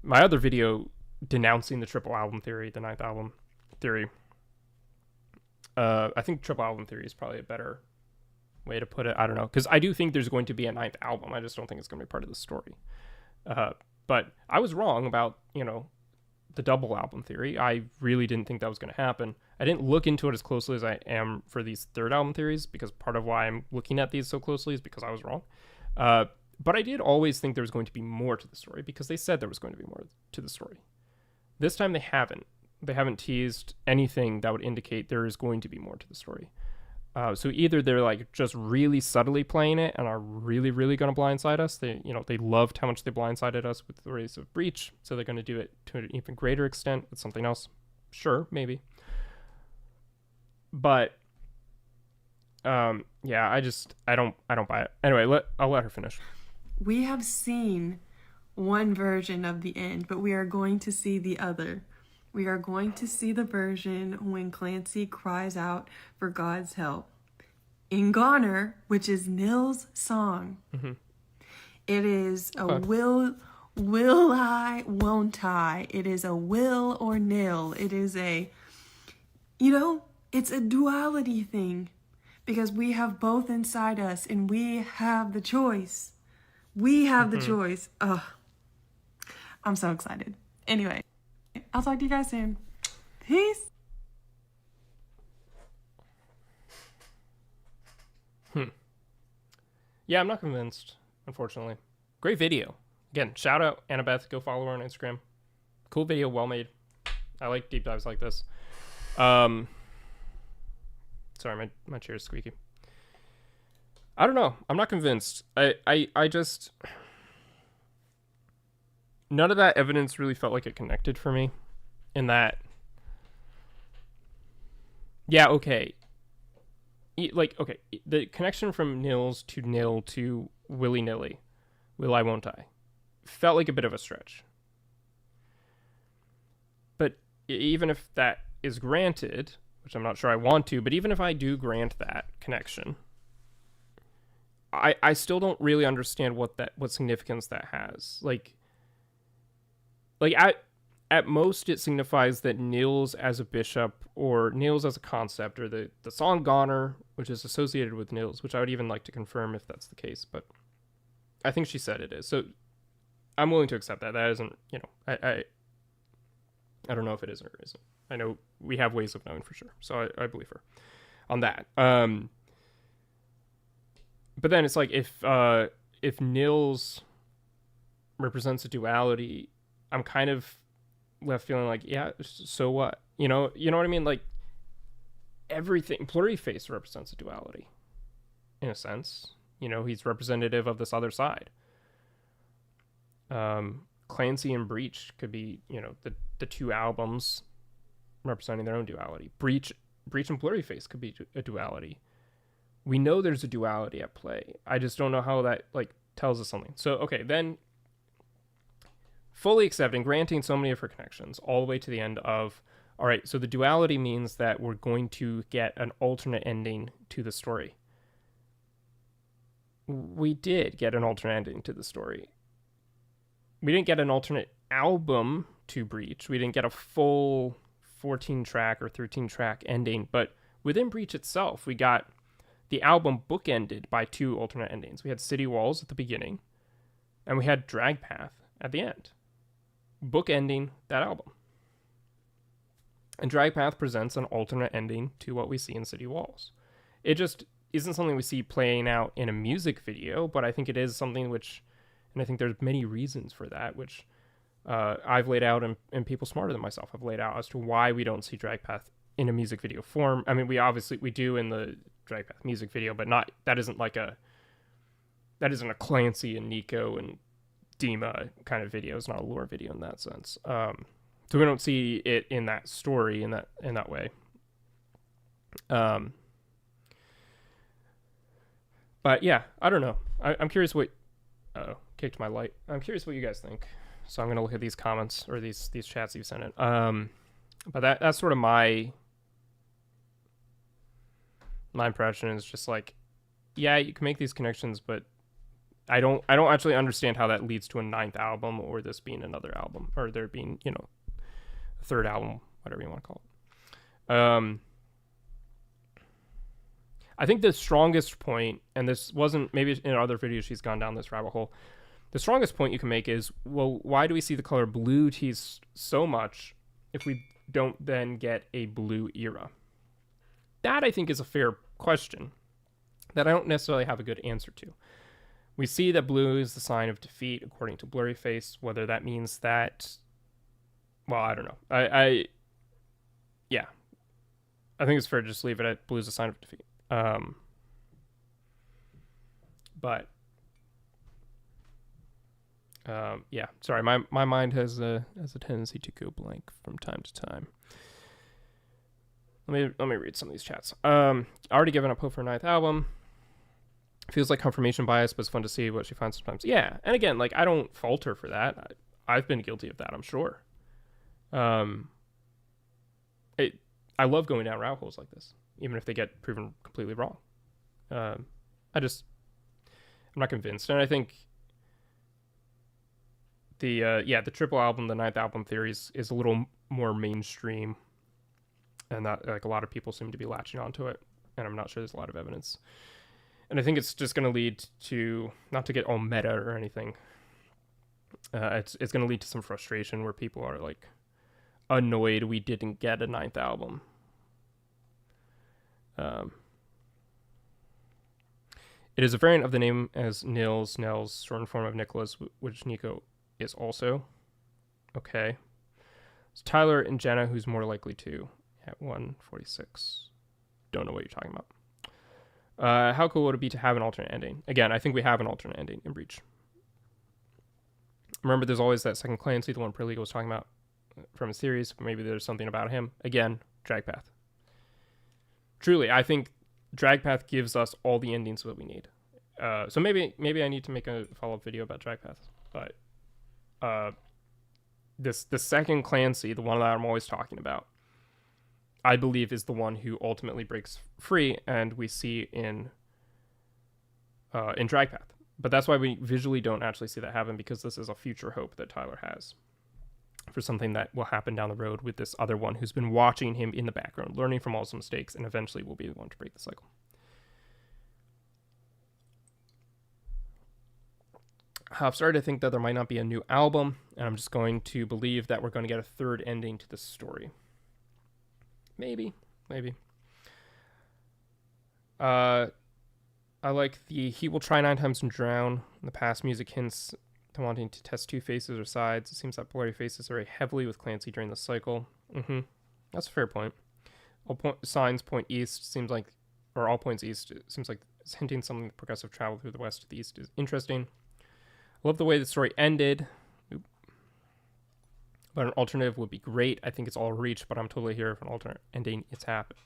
my other video denouncing the triple album theory, the ninth album theory. I think triple album theory is probably a better way to put it. I don't know, because I do think there's going to be a ninth album. I just don't think it's going to be part of the story. But I was wrong about, the double album theory. I really didn't think that was going to happen. I didn't look into it as closely as I am for these third album theories, because part of why I'm looking at these so closely is because I was wrong. But I did always think there was going to be more to the story, because they said there was going to be more to the story. This time they haven't. They haven't teased anything that would indicate there is going to be more to the story. So either they're like just really subtly playing it and are really, really going to blindside us. They loved how much they blindsided us with the release of Breach, so they're going to do it to an even greater extent with something else. Sure, maybe. But I don't buy it. Anyway, I'll let her finish. We have seen one version of the end, but we are going to see the other. We are going to see the version when Clancy cries out for God's help. In Goner, which is Nil's song, it is a will I, won't I. It is a will or nil. It is it's a duality thing, because we have both inside us and we have the choice. We have the choice. Ugh. I'm so excited. Anyway. I'll talk to you guys soon. Peace. Yeah, I'm not convinced, unfortunately. Great video. Again, shout out Annabeth. Go follow her on Instagram. Cool video, well made. I like deep dives like this. Sorry, my chair is squeaky. I don't know. I'm not convinced. I just... None of that evidence really felt like it connected for me in that, yeah, okay. Okay, the connection from nils to nil to willy-nilly, will I, won't I, felt like a bit of a stretch. But even if that is granted, which I'm not sure I want to, but even if I do grant that connection, I still don't really understand what significance that has. Like at most it signifies that nils as a bishop or nils as a concept, or the song Goner, which is associated with nils, which I would even like to confirm if that's the case, but I think she said it is. So I'm willing to accept that. That isn't, I don't know if it is or isn't. I know we have ways of knowing for sure. So I believe her on that. But then it's like if nils represents a duality, I'm kind of left feeling like, yeah, so what? You know what I mean? Like everything, Pluriface represents a duality in a sense. He's representative of this other side. Clancy and Breach could be, the two albums representing their own duality. Breach and Pluriface could be a duality. We know there's a duality at play. I just don't know how that tells us something. So, okay, then fully accepting, granting so many of her connections all the way to the end of, all right, so the duality means that we're going to get an alternate ending to the story. We did get an alternate ending to the story. We didn't get an alternate album to Breach. We didn't get a full 14-track or 13-track ending, but within Breach itself, we got the album bookended by two alternate endings. We had City Walls at the beginning, and we had Drag Path at the end, bookending that album. And Drag Path presents an alternate ending to what we see in City Walls. It just isn't something we see playing out in a music video, but I think it is something which, and I think there's many reasons for that, which I've laid out, and people smarter than myself have laid out as to why we don't see Drag Path in a music video form. I mean, we do in the Drag Path music video, but that isn't a Clancy and Nico and Dema kind of video. It's not a lore video in that sense. So we don't see it in that story in that way. But yeah, I don't know. I'm curious what. Kicked my light. I'm curious what you guys think. So I'm gonna look at these comments or these chats you've sent in. But that's sort of my impression is just like, yeah, you can make these connections, but I don't actually understand how that leads to a 9th album, or this being another album, or there being, a 3rd album, whatever you want to call it. I think the strongest point, and this wasn't, maybe in other videos she's gone down this rabbit hole, the strongest point you can make is, well, why do we see the color blue teased so much if we don't then get a blue era? That, I think, is a fair question that I don't necessarily have a good answer to. We see that blue is the sign of defeat, according to Blurryface. Whether that means that, well, I don't know. Yeah, I think it's fair to just leave it at blue is a sign of defeat. Yeah, sorry, my mind has a tendency to go blank from time to time. Let me read some of these chats. Already given up hope for a 9th album. Feels like confirmation bias, but it's fun to see what she finds sometimes. Yeah, and again, I don't fault her for that. I've been guilty of that, I'm sure. I love going down rabbit holes like this, even if they get proven completely wrong. I'm not convinced, and I think the triple album, the 9th album theories is a little more mainstream, and that a lot of people seem to be latching onto it, and I'm not sure there's a lot of evidence. And I think it's just going to lead to, not to get all meta or anything, it's going to lead to some frustration where people are annoyed we didn't get a 9th album. It is a variant of the name as Nils, shortened form of Nicholas, which Nico is also. Okay. It's Tyler and Jenna, who's more likely to, at 146. Don't know what you're talking about. How cool would it be to have an alternate ending? Again, I think we have an alternate ending in Breach. Remember, there's always that second Clancy, the one Perligo was talking about. from a series. Maybe there's something about him. Again, Dragpath. Truly, I think Dragpath gives us all the endings that we need. So maybe I need to make a follow-up video about Dragpath. But the second Clancy, the one that I'm always talking about, I believe is the one who ultimately breaks free, and we see in Dragpath. But that's why we visually don't actually see that happen, because this is a future hope that Tyler has for something that will happen down the road with this other one who's been watching him in the background, learning from all his mistakes, and eventually will be the one to break the cycle. I've started to think that there might not be a new album, and I'm just going to believe that we're going to get a third ending to this story. Maybe. I like the he will try 9 times and drown. In the past, music hints to wanting to test 2 faces or sides. It seems that blurry faces very heavily with Clancy during the cycle. That's a fair point. All signs point east. Seems like, or all points east. It seems like it's hinting something progressive travel through the west to the east is interesting. I love the way the story ended. But an alternative would be great. I think it's all reach, but I'm totally here for an alternate ending. It's happened.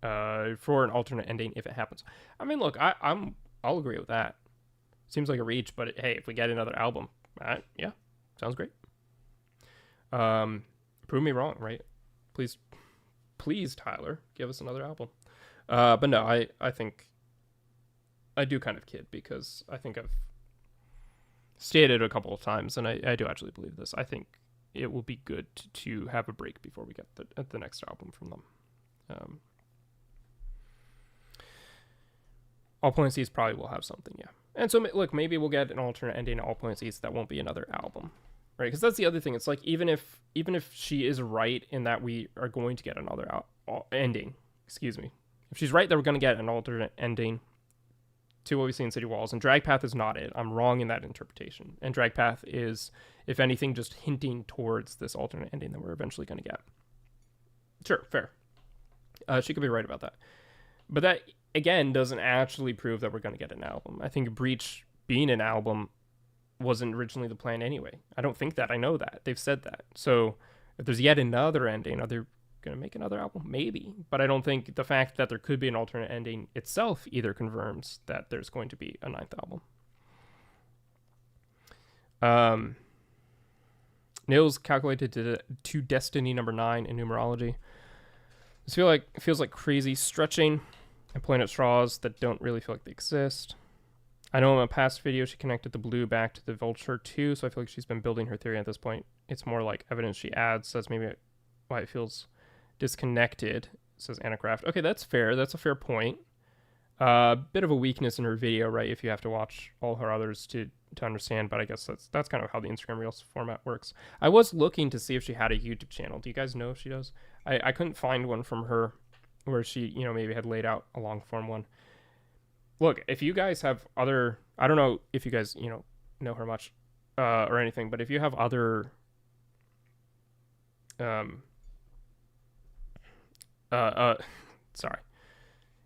For an alternate ending if it happens. I mean, look, I'll agree with that. Seems like a reach, but hey, if we get another album, yeah, sounds great. Prove me wrong, right? Please, Tyler, give us another album. But no, I think I do kind of kid, because I think I've stated a couple of times, and I do actually believe this. I think it will be good to have a break before we get the next album from them. All Points East probably will have something, yeah. And so, look, maybe we'll get an alternate ending to All Points East that won't be another album, right? Because that's the other thing. It's like, even if she is right in that we are going to get another ending, excuse me. If she's right that we're going to get an alternate ending to what we see in City Walls, and Dragpath is not it. I'm wrong in that interpretation. And Dragpath is, if anything, just hinting towards this alternate ending that we're eventually going to get. Sure, fair. She could be right about that. But that, again, doesn't actually prove that we're going to get an album. I think Breach being an album wasn't originally the plan anyway. I don't think that. I know that. They've said that. So if there's yet another ending, are they going to make another album? Maybe. But I don't think the fact that there could be an alternate ending itself either confirms that there's going to be a 9th album. Nils calculated to Destiny number 9 in numerology. It feels like crazy stretching and pulling at straws that don't really feel like they exist. I know in a past video she connected the blue back to the Vulture too, so I feel like she's been building her theory at this point. It's more like evidence she adds, so that's maybe why it feels disconnected, says Anacraft. Okay, that's fair. That's a fair point. Bit of a weakness in her video, right? If you have to watch all her others to understand, but I guess that's kind of how the Instagram Reels format works. I was looking to see if she had a YouTube channel. Do you guys know if she does? I couldn't find one from her where she, maybe had laid out a long form one. Look, if you guys have other, I don't know if you guys, know her much or anything, but if you have other sorry.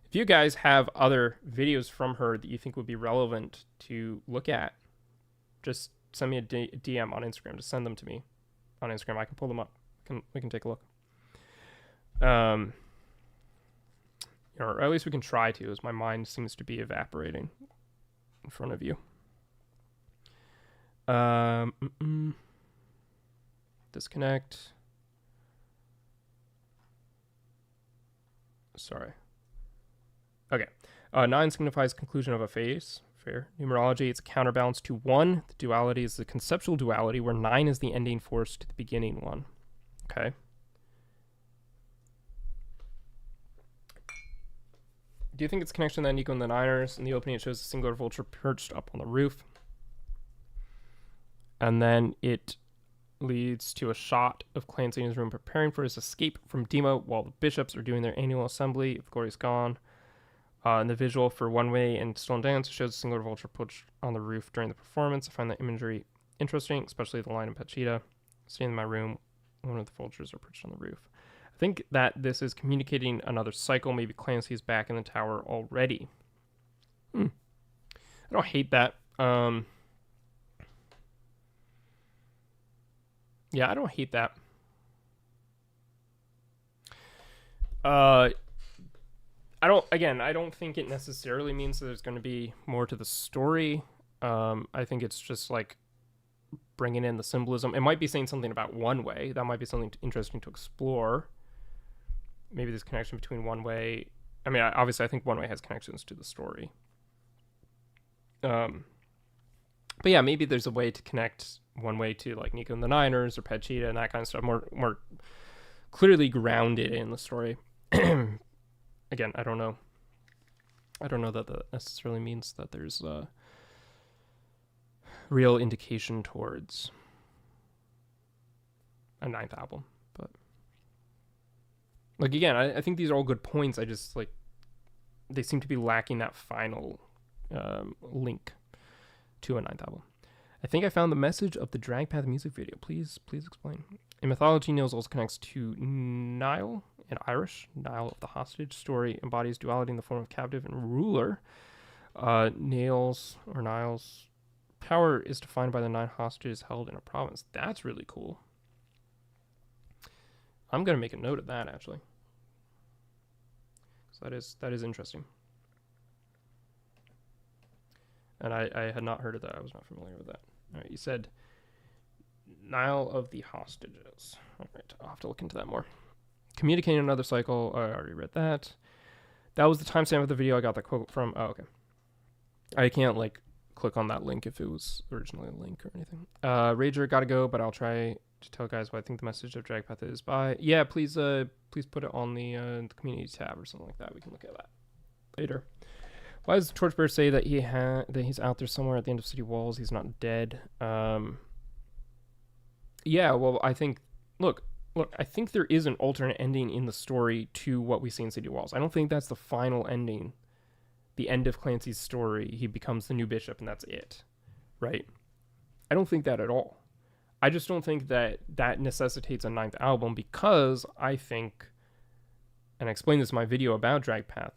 If you guys have other videos from her that you think would be relevant to look at, just send me a DM on Instagram. Just send them to me on Instagram. I can pull them up. We can take a look. Or at least we can try to, as my mind seems to be evaporating in front of you. Disconnect. Sorry. Okay. 9 signifies conclusion of a phase. Fair. Numerology, it's a counterbalance to 1. The duality is the conceptual duality, where 9 is the ending force to the beginning one. Okay. Do you think it's connection to Nico and the Niners? In the opening, it shows a singular vulture perched up on the roof. And then it leads to a shot of Clancy in his room preparing for his escape from dema while the bishops are doing their annual assembly of Glory's Gone. And the visual for One Way and Stolen Dance shows a singular vulture perched on the roof during the performance. I find that imagery interesting, especially the line in Pachita. Staying in my room, one of the vultures are perched on the roof. I think that this is communicating another cycle. Maybe Clancy is back in the tower already. I don't hate that. Yeah, I don't hate that. Uh, I don't think it necessarily means that there's going to be more to the story. I think it's just like bringing in the symbolism. It might be saying something about one way. That might be something interesting to explore. Maybe this connection between one way. I mean, obviously, I think one way has connections to the story. But yeah, maybe there's a way to connect one way to like Nico and the Niners or Pet Cheetah and that kind of stuff. More clearly grounded in the story. Again, I don't know. I don't know that that necessarily means that there's a real indication towards a ninth album. But like again, I think these are all good points. I just like they seem to be lacking that final link to a ninth album. I think I found the message of the Dragpath music video. Please explain. In mythology, Niels also connects to Niall in Irish. Niall of the hostage story embodies duality in the form of captive and ruler. Niall's power is defined by the 9 hostages held in a province. That's really cool. I'm going to make a note of that, actually. Because that is interesting. And I had not heard of that. I was not familiar with that. All right, you said Nile of the Hostages. All right, I'll have to look into that more. Communicating another cycle. I already read that. That was the timestamp of the video I got that quote from. Oh, okay. I can't, like, click on that link if it was originally a link or anything. Rager, gotta go, but I'll try to tell guys what I think the message of Dragpath is. Bye. Yeah, please put it on the community tab or something like that. We can look at that later. Why does Torchbearer say that that he's out there somewhere at the end of City Walls? He's not dead. Yeah, well, I think look, I think there is an alternate ending in the story to what we see in City Walls. I don't think that's the final ending. The end of Clancy's story, he becomes the new bishop and that's it. Right? I don't think that at all. I just don't think that necessitates a 9th album because I think, and I explained this in my video about Dragpath,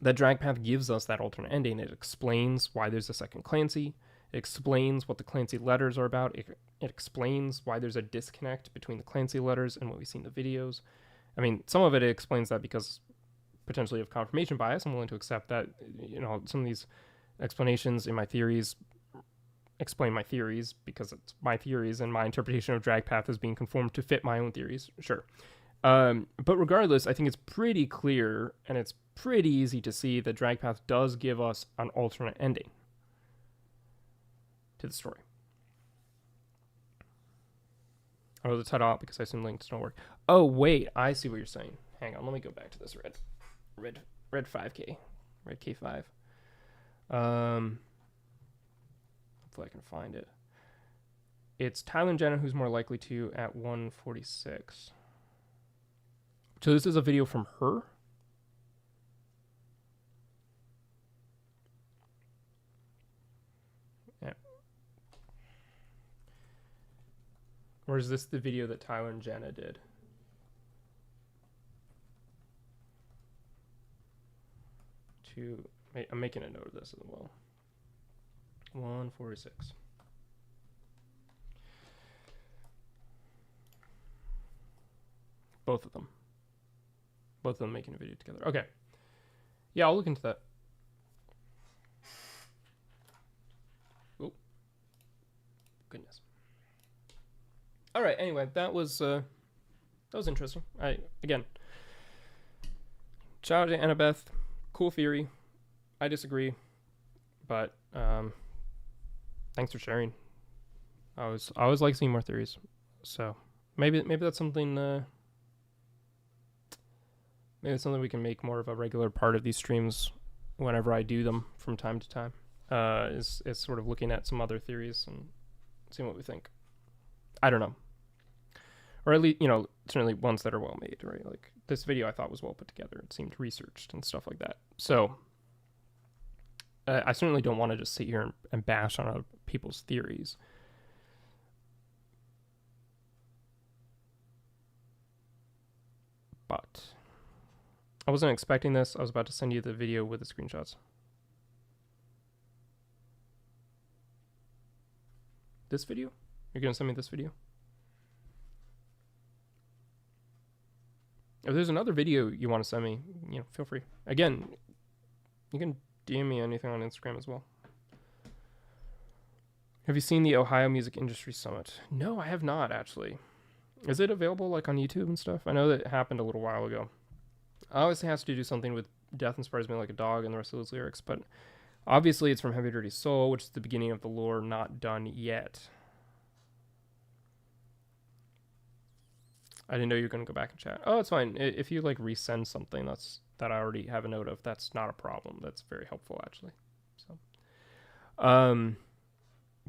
that Dragpath gives us that alternate ending. It explains why there's a second Clancy. It explains what the Clancy letters are about. It explains why there's a disconnect between the Clancy letters and what we see in the videos. I mean, some of it explains that because potentially of confirmation bias. I'm willing to accept that, you know, some of these explanations in my theories explain my theories because it's my theories and my interpretation of Dragpath is being conformed to fit my own theories. Sure. But regardless, I think it's pretty clear and it's pretty easy to see that Dragpath does give us an alternate ending to the story. Oh, the title out because I assume links don't work. Oh, wait, I see what you're saying. Hang on, let me go back to this red 5K, red K5. Hopefully I can find it. It's Tyler and Jenna who's more likely to at 146. So this is a video from her. Yeah. Or is this the video that Tyler and Jenna did? I'm making a note of this as well. 146. Both of them making a video together. Okay. Yeah, I'll look into that. Oh. Goodness. All right, anyway, that was interesting. Again, shout out to Annabeth. Cool theory. I disagree, but thanks for sharing. I always like seeing more theories. So maybe that's something maybe it's something we can make more of a regular part of these streams whenever I do them from time to time. Is sort of looking at some other theories and seeing what we think. I don't know. Or at least, you know, certainly ones that are well made, right? Like this video I thought was well put together. It seemed researched and stuff like that. So I certainly don't want to just sit here and bash on other people's theories. But I wasn't expecting this. I was about to send you the video with the screenshots. This video? You're going to send me this video? If there's another video you want to send me, feel free. Again, you can DM me anything on Instagram as well. Have you seen the Ohio Music Industry Summit? No, I have not, actually. Is it available like on YouTube and stuff? I know that it happened a little while ago. Obviously it has to do something with Death Inspires Me Like a Dog and the rest of those lyrics, but obviously it's from Heavy Dirty Soul, which is the beginning of the lore, not done yet. I didn't know you were going to go back and chat. Oh, it's fine. If you like resend something that I already have a note of, that's not a problem. That's very helpful, actually. So,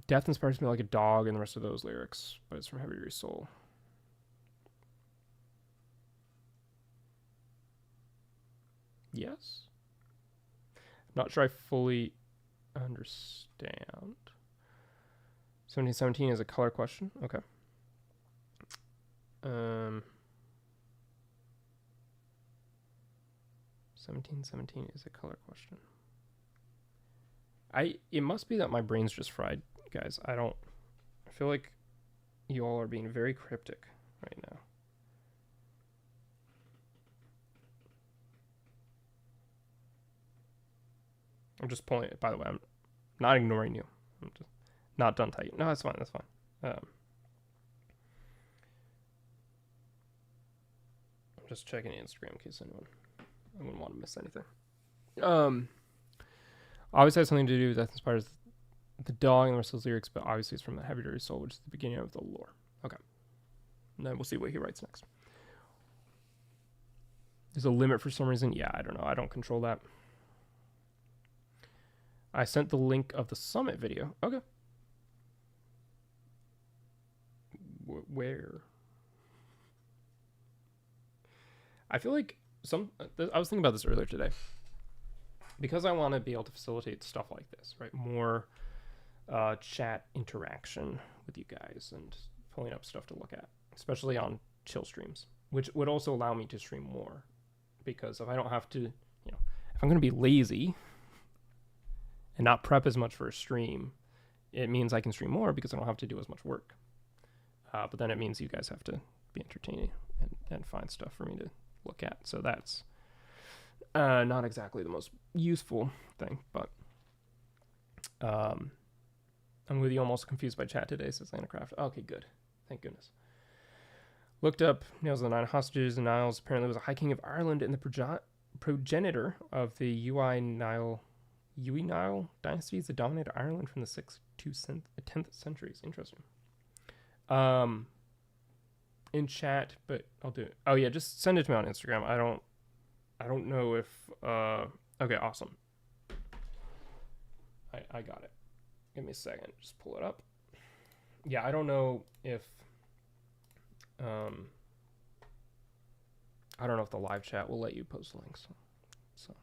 Death Inspires Me Like a Dog and the rest of those lyrics, but it's from Heavy Dirty Soul. Yes? I'm not sure I fully understand. 1717 is a color question. Okay. 1717 is a color question. It must be that my brain's just fried, guys. I feel like you all are being very cryptic right now. I'm just pulling it. By the way, I'm not ignoring you. I'm just not done typing. No, that's fine. That's fine. I'm just checking Instagram in case I wouldn't want to miss anything. Obviously has something to do with Death Inspires the Dog and the rest of those lyrics, but obviously it's from the Heavy Dirty Soul, which is the beginning of the lore. Okay. And then we'll see what he writes next. There's a limit for some reason. Yeah, I don't know. I don't control that. I sent the link of the summit video. Okay. Where? I feel like I was thinking about this earlier today. Because I want to be able to facilitate stuff like this, right? More chat interaction with you guys and pulling up stuff to look at, especially on chill streams, which would also allow me to stream more. Because if I don't have to, if I'm going to be lazy and not prep as much for a stream, it means I can stream more because I don't have to do as much work. But then it means you guys have to be entertaining and find stuff for me to look at. So that's not exactly the most useful thing, but I'm with you. Almost confused by chat today, says Landcraft. Okay, good. Thank goodness. Looked up Nails of the Nine Hostages, and Niles apparently was a High King of Ireland and the progenitor of the Uí Nile dynasties that dominated Ireland from the 6th to 10th centuries. Interesting. In chat, but I'll do it. Oh yeah, just send it to me on Instagram. I don't know if okay, awesome. I got it. Give me a second. Just pull it up. Yeah, I don't know if I don't know if the live chat will let you post links. So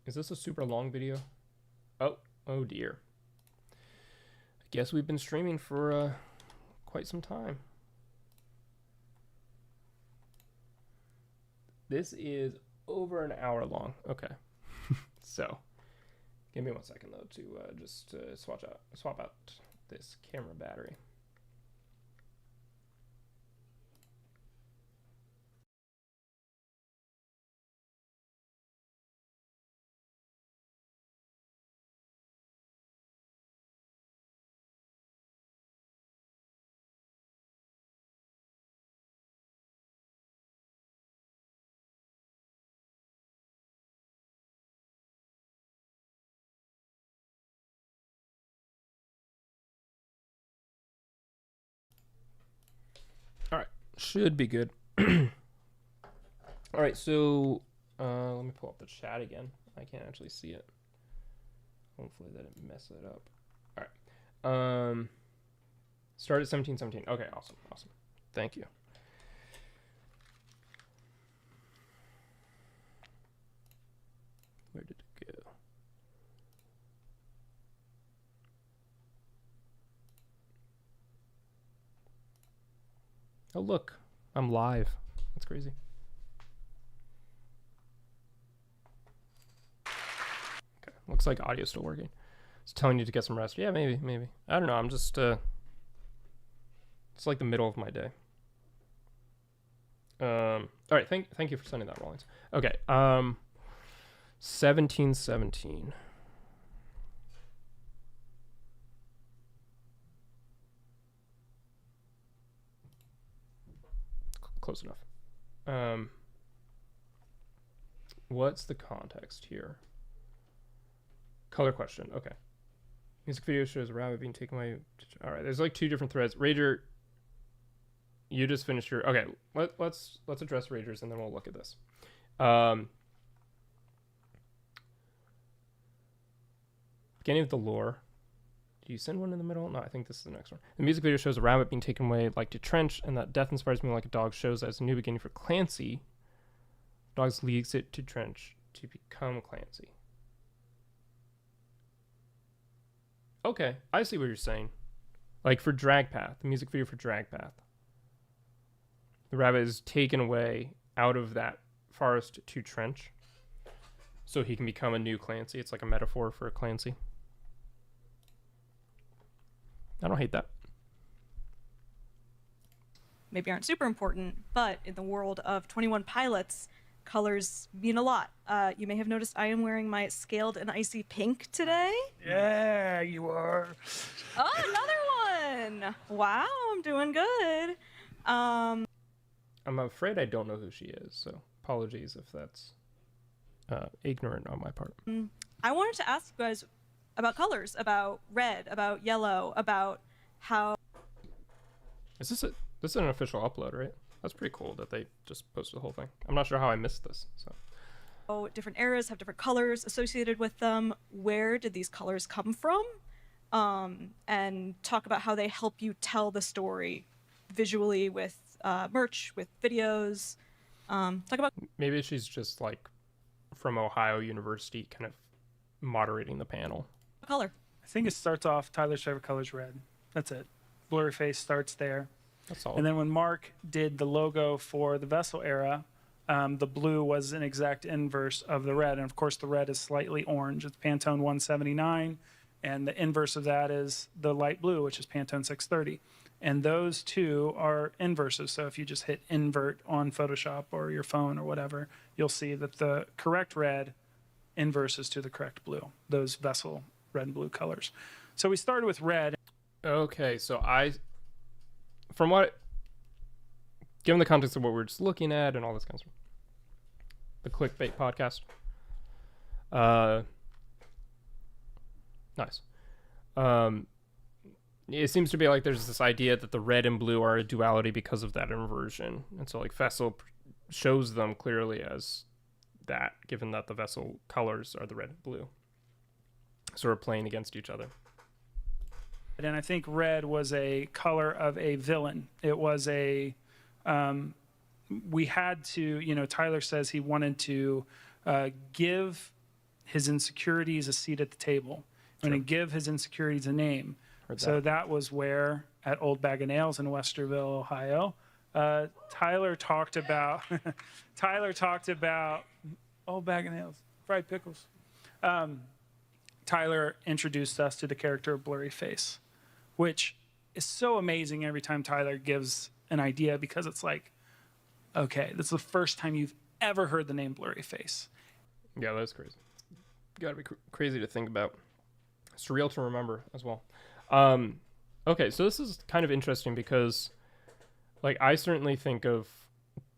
is this a super long video? Oh dear. I guess we've been streaming for quite some time. This is over an hour long. Okay. So give me 1 second though to just swap out this camera battery. All right, should be good. All right, so let me pull up the chat again. I can't actually see it. Hopefully that didn't mess it up. All right. Start at 1717. Okay, awesome. Thank you. Where did it go? Oh, look. I'm live. That's crazy. Okay. Looks like audio's still working. It's telling you to get some rest. Yeah, maybe. I don't know. I'm just it's like the middle of my day. All right. Thank you for sending that, Rollins. Okay. 1717. Close enough. What's the context here? Color question. Okay. Music video shows a rabbit being taken away. All right. There's like 2 different threads. Rager, you just finished your. Okay. Let's address Ragers and then we'll look at this. Beginning of the lore. Do you send one in the middle? No, I think this is the next one. The music video shows a rabbit being taken away like to Trench, and that death inspires me like a dog shows as a new beginning for Clancy. Dogs leads it to Trench to become Clancy. Okay, I see what you're saying. Like for Drag Path, the music video for Drag Path. The rabbit is taken away out of that forest to Trench so he can become a new Clancy. It's like a metaphor for a Clancy. I don't hate that. Maybe aren't super important, but in the world of 21 Pilots, colors mean a lot. You may have noticed I am wearing my scaled and icy pink today. Yeah, you are. Oh, another one. Wow, I'm doing good. I'm afraid I don't know who she is, so apologies if that's ignorant on my part. I wanted to ask you guys about colors, about red, about yellow, about how... This is an official upload, right? That's pretty cool that they just posted the whole thing. I'm not sure how I missed this. So different eras have different colors associated with them. Where did these colors come from? And talk about how they help you tell the story visually with merch, with videos. Talk about... Maybe she's just like from Ohio University kind of moderating the panel. Color. I think it starts off Tyler's favorite color is red. That's it. Blurry face starts there. That's all. And then when Mark did the logo for the Vessel era, the blue was an exact inverse of the red. And of course, the red is slightly orange. It's Pantone 179. And the inverse of that is the light blue, which is Pantone 630. And those two are inverses. So if you just hit invert on Photoshop or your phone or whatever, you'll see that the correct red inverses to the correct blue, those Vessel red and blue colors. So we started with red. Okay, so given the context of what we're just looking at and all this kind of stuff, the clickbait podcast, nice. It seems to be like there's this idea that the red and blue are a duality because of that inversion, and so like Vessel shows them clearly as that, given that the Vessel colors are the red and blue, sort of playing against each other. And I think red was a color of a villain. It was a, we had to, Tyler says he wanted to give his insecurities a seat at the table and give his insecurities a name. So that was where, at Old Bag of Nails in Westerville, Ohio, Tyler talked about, Old Bag of Nails, fried pickles. Tyler introduced us to the character of Blurry Face, which is so amazing every time Tyler gives an idea, because it's like, okay, this is the first time you've ever heard the name Blurry Face. Yeah, that's crazy. Gotta be crazy to think about. Surreal to remember as well. Okay, so this is kind of interesting because, like, I certainly think of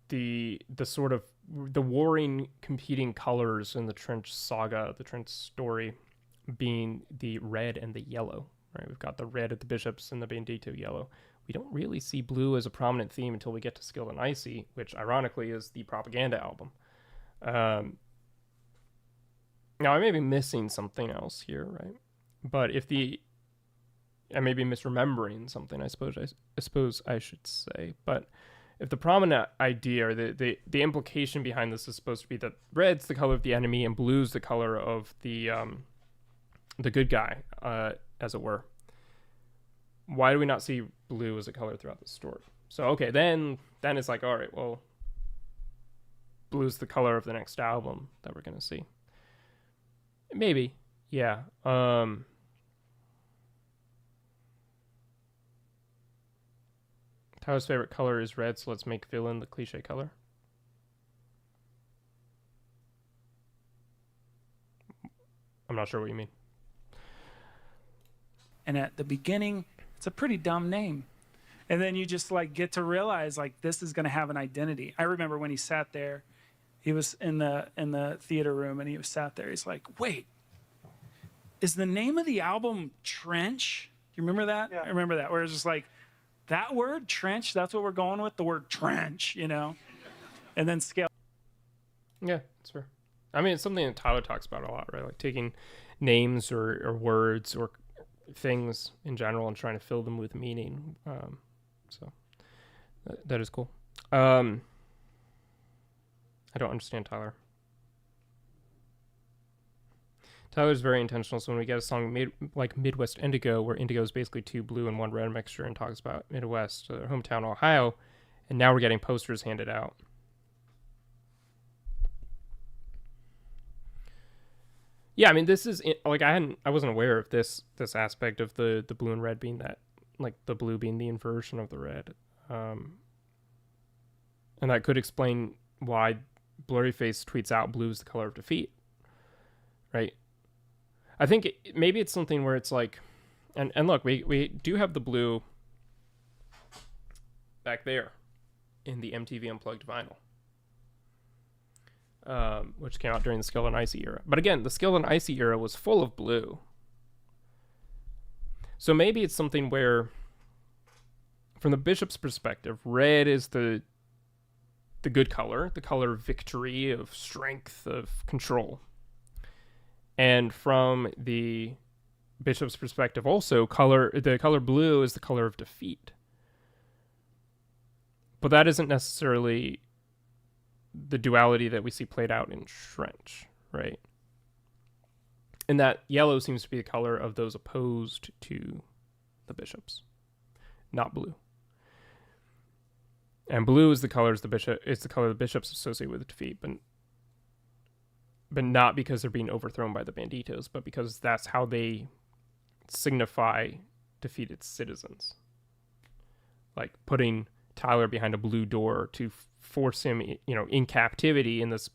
the sort of the warring, competing colors in the Trench saga, the Trench story, being the red and the yellow. Right, we've got the red at the bishops and the bandito yellow. We don't really see blue as a prominent theme until we get to Skilled and Icy, which ironically is the Propaganda album. Now I may be missing something else here, right? But I may be misremembering something, I suppose I should say. But if the prominent idea or the implication behind this is supposed to be that red's the color of the enemy and blue's the color of the good guy, as it were, why do we not see blue as a color throughout the story? So okay, then it's like, all right, well, blue's the color of the next album that we're gonna see. Maybe, yeah. Tyler's favorite color is red, so let's make villain the cliche color. I'm not sure what you mean. And at the beginning, it's a pretty dumb name. And then you just like get to realize like this is going to have an identity. I remember when he sat there, he was in the theater room and he was sat there. He's like, wait, is the name of the album Trench? Do you remember that? Yeah. I remember that, where it's just like, that word, trench, that's what we're going with, the word trench, you know? And then scale. Yeah, that's fair. I mean, it's something that Tyler talks about a lot, right? Like taking names or words or things in general and trying to fill them with meaning. So that is cool. I don't understand Tyler. Tyler's very intentional, so when we get a song like Midwest Indigo, where indigo is basically 2 blue and 1 red mixture and talks about Midwest, their hometown, Ohio, and now we're getting posters handed out. Yeah, I mean, this is, like, I wasn't aware of this aspect of the blue and red being that, like, the blue being the inversion of the red. And that could explain why Blurryface tweets out blue is the color of defeat, right? I think maybe it's something where it's like, and look, we do have the blue back there in the MTV Unplugged vinyl, which came out during the Skilled and Icy era. But again, the Skilled and Icy era was full of blue. So maybe it's something where, from the bishop's perspective, red is the good color, the color of victory, of strength, of control. And from the bishop's perspective also, the color blue is the color of defeat. But that isn't necessarily the duality that we see played out in Trench, right? And that yellow seems to be the color of those opposed to the bishops, not blue. And blue is the color the bishops associate with defeat, but not because they're being overthrown by the banditos, but because that's how they signify defeated citizens. Like putting Tyler behind a blue door to force him, in captivity in this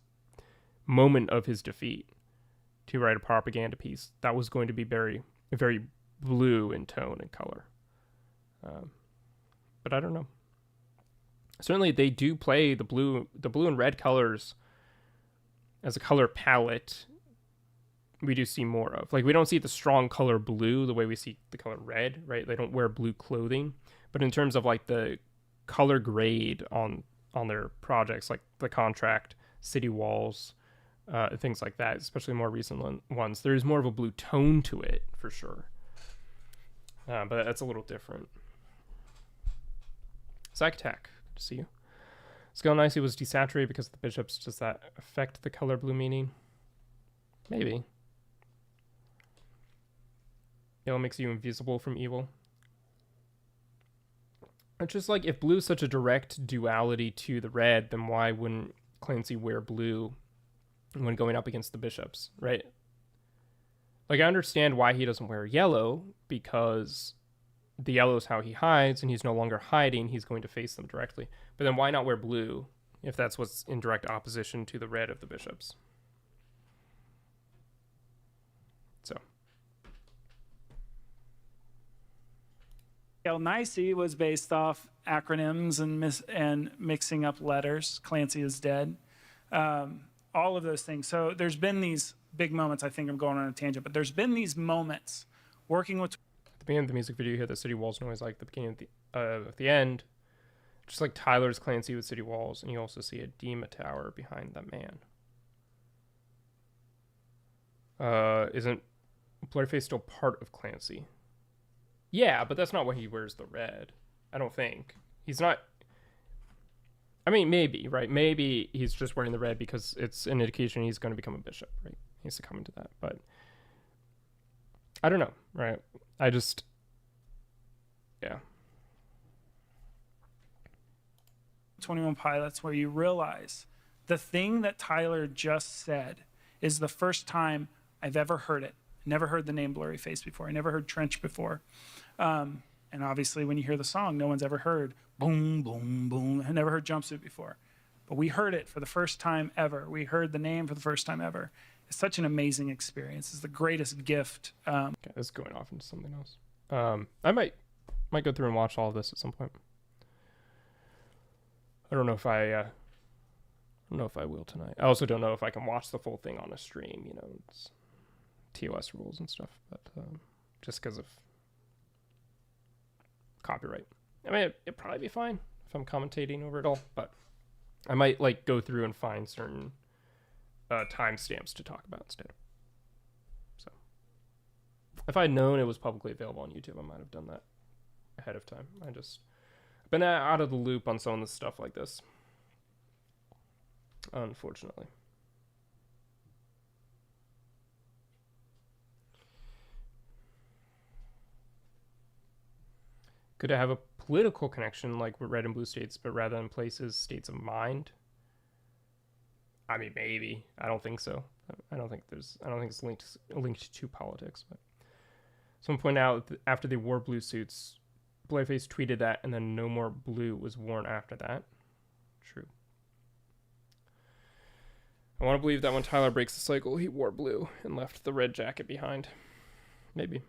moment of his defeat to write a propaganda piece that was going to be very, very blue in tone and color. But I don't know. Certainly they do play the blue and red colors as a color palette. We do see more of, like, we don't see the strong color blue the way we see the color red, right? They don't wear blue clothing, but in terms of like the color grade on their projects, like The Contract, City Walls, things like that, especially more recent ones, there's more of a blue tone to it for sure. But that's a little different. Psych Attack, good to see you. Skill and Icy was desaturated because of the bishops. Does that affect the color blue meaning? Maybe. Yellow makes you invisible from evil. It's just like, if blue is such a direct duality to the red, then why wouldn't Clancy wear blue when going up against the bishops, right? Like, I understand why he doesn't wear yellow, because the yellow is how he hides, and he's no longer hiding, he's going to face them directly. But then why not wear blue if that's what's in direct opposition to the red of the bishops? So. Nicey was based off acronyms and mixing up letters. Clancy is dead. All of those things. So there's been these big moments. I think I'm going on a tangent, but there's been these moments working with. At the beginning of the music video, you hear the city walls noise, like the beginning of the end. Just like Tyler's Clancy with city walls, and you also see a dema tower behind that man. Isn't Blurryface still part of Clancy? Yeah, but that's not why he wears the red. I don't think. He's not. I mean, maybe, right? Maybe he's just wearing the red because it's an indication he's going to become a bishop, right? He's succumbing to that. But I don't know, right? Yeah. 21 Pilots, where you realize the thing that Tyler just said is the first time I've ever heard it. Never heard the name Blurryface before. I never heard Trench before. And And obviously when you hear the song, no one's ever heard boom, boom, boom. I never heard Jumpsuit before. But we heard it for the first time ever. We heard the name for the first time ever. It's such an amazing experience. It's the greatest gift. Okay, this is going off into something else. I might go through and watch all of this at some point. I don't know if I will tonight. I also don't know if I can watch the full thing on a stream. You know, it's TOS rules and stuff. But just because of copyright, I mean, it'd probably be fine if I'm commentating over it all. But I might like go through and find certain timestamps to talk about instead. So if I'd known it was publicly available on YouTube, I might have done that ahead of time. I've been out of the loop on some of the stuff like this, unfortunately. Could it have a political connection like with red and blue states, but rather than places, states of mind? I mean, maybe. I don't think so. I don't think it's linked to politics. But someone pointed out that after they wore blue suits, Blairface tweeted that, and then no more blue was worn after that. True. I want to believe that when Tyler breaks the cycle, he wore blue and left the red jacket behind. Maybe.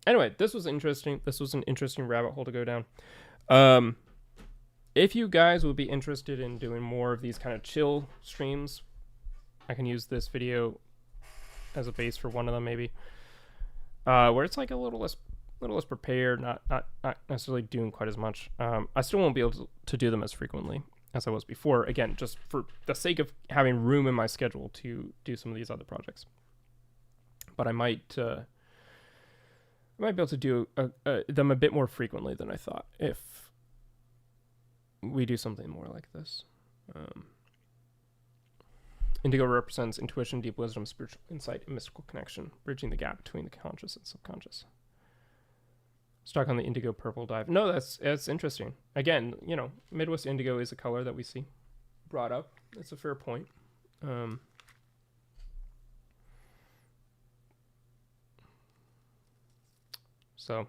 Anyway, this was interesting. This was an interesting rabbit hole to go down. If you guys would be interested in doing more of these kind of chill streams, I can use this video as a base for one of them, maybe. Where it's like a little less prepared, not necessarily doing quite as much. I still won't be able to do them as frequently as I was before. Again, just for the sake of having room in my schedule to do some of these other projects. But I might be able to do them a bit more frequently than I thought if we do something more like this. Indigo represents intuition, deep wisdom, spiritual insight, and mystical connection, bridging the gap between the conscious and subconscious. Stuck on the indigo purple dive. No, that's interesting. Again, you know, Midwest indigo is a color that we see brought up. It's a fair point. So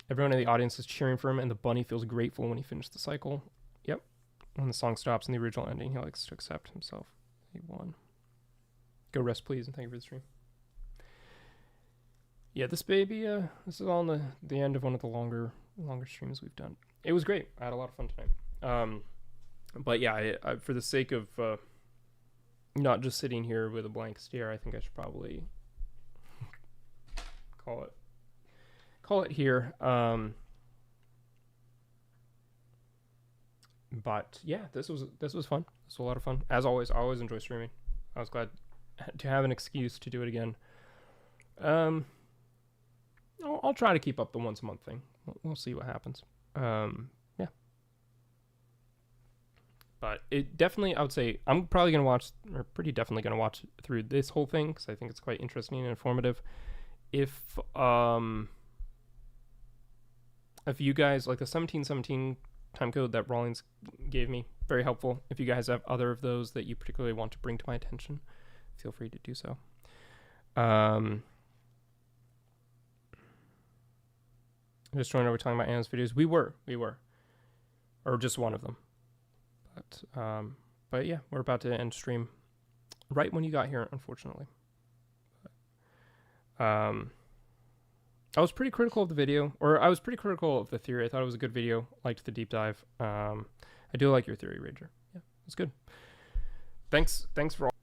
everyone in the audience is cheering for him, and the bunny feels grateful when he finished the cycle. Yep. When the song stops in the original ending, he likes to accept himself. He won. Go rest, please, and thank you for the stream. Yeah, this baby, this is on the end of one of the longer streams we've done. It was great. I had a lot of fun tonight. But yeah, I for the sake of not just sitting here with a blank stare, I think I should probably call it here. But yeah, this was fun. This was a lot of fun. As always, I always enjoy streaming. I was glad to have an excuse to do it again. I'll try to keep up the once a month thing. We'll see what happens. Yeah. But it definitely, I would say, I'm probably going to watch, or pretty definitely going to watch through this whole thing, because I think it's quite interesting and informative. If you guys, like the 1717 time code that Rollins gave me, very helpful. If you guys have other of those that you particularly want to bring to my attention, feel free to do so. Just joined over talking about Anna's videos. We were, or just one of them. But yeah, we're about to end stream right when you got here, unfortunately. I was pretty critical of the video, or I was pretty critical of the theory. I thought it was a good video. Liked the deep dive. I do like your theory, Rager. Yeah, it's good. Thanks for all.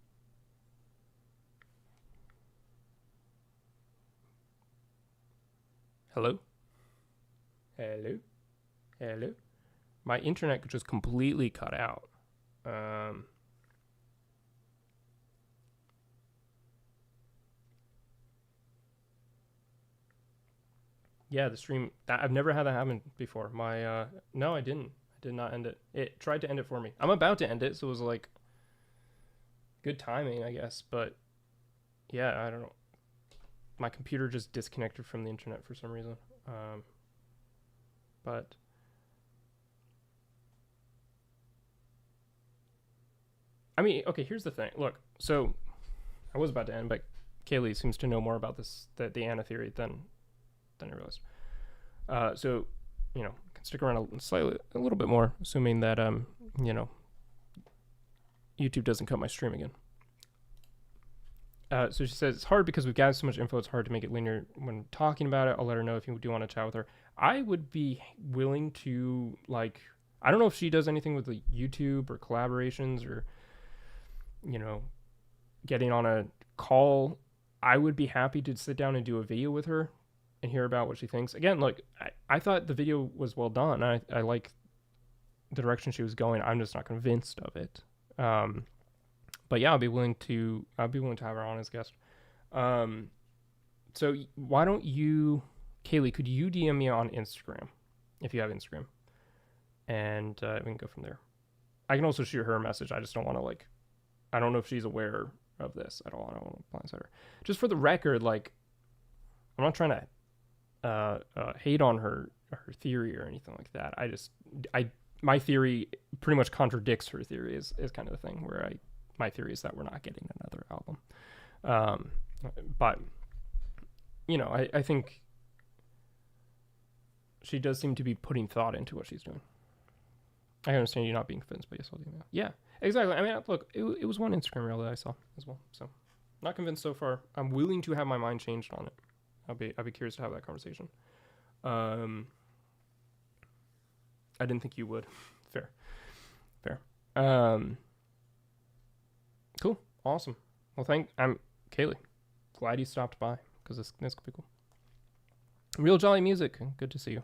Hello? My internet just completely cut out. Yeah, the stream, I've never had that happen before. No, I didn't. I did not end it. It tried to end it for me. I'm about to end it, so it was like good timing, I guess. But yeah, I don't know. My computer just disconnected from the internet for some reason. But I mean, okay, here's the thing. Look, so I was about to end, but Kaylee seems to know more about this, the Anna theory, than I realized. So, you know, can stick around a little bit more, assuming that you know, YouTube doesn't cut my stream again. So she says, it's hard because we've gathered so much info, it's hard to make it linear when talking about it. I'll let her know if you do want to chat with her. I would be willing to, like, I don't know if she does anything with the YouTube or collaborations or, you know, getting on a call. I would be happy to sit down and do a video with her and hear about what she thinks. Again, look, I thought the video was well done. I like the direction she was going. I'm just not convinced of it. But yeah, I'll be willing to have her on as guest. So why don't you, Kaylee, could you DM me on Instagram if you have Instagram, and we can go from there. I can also shoot her a message. I just don't want to, like, I don't know if she's aware of this at all. I don't want to blindside her. Just for the record, like, I'm not trying to hate on her theory or anything like that. My theory pretty much contradicts her theory is kind of the thing where my theory is that we're not getting another album. But, you know, I think she does seem to be putting thought into what she's doing. I understand you not being convinced, but yes, I'll do that. Yeah, exactly. I mean, look, it was one Instagram reel that I saw as well. So, not convinced so far. I'm willing to have my mind changed on it. I'll be curious to have that conversation. I didn't think you would. Fair. Cool. Awesome. Well, I'm Kaylee. Glad you stopped by because this could be cool. Real Jolly Music. Good to see you.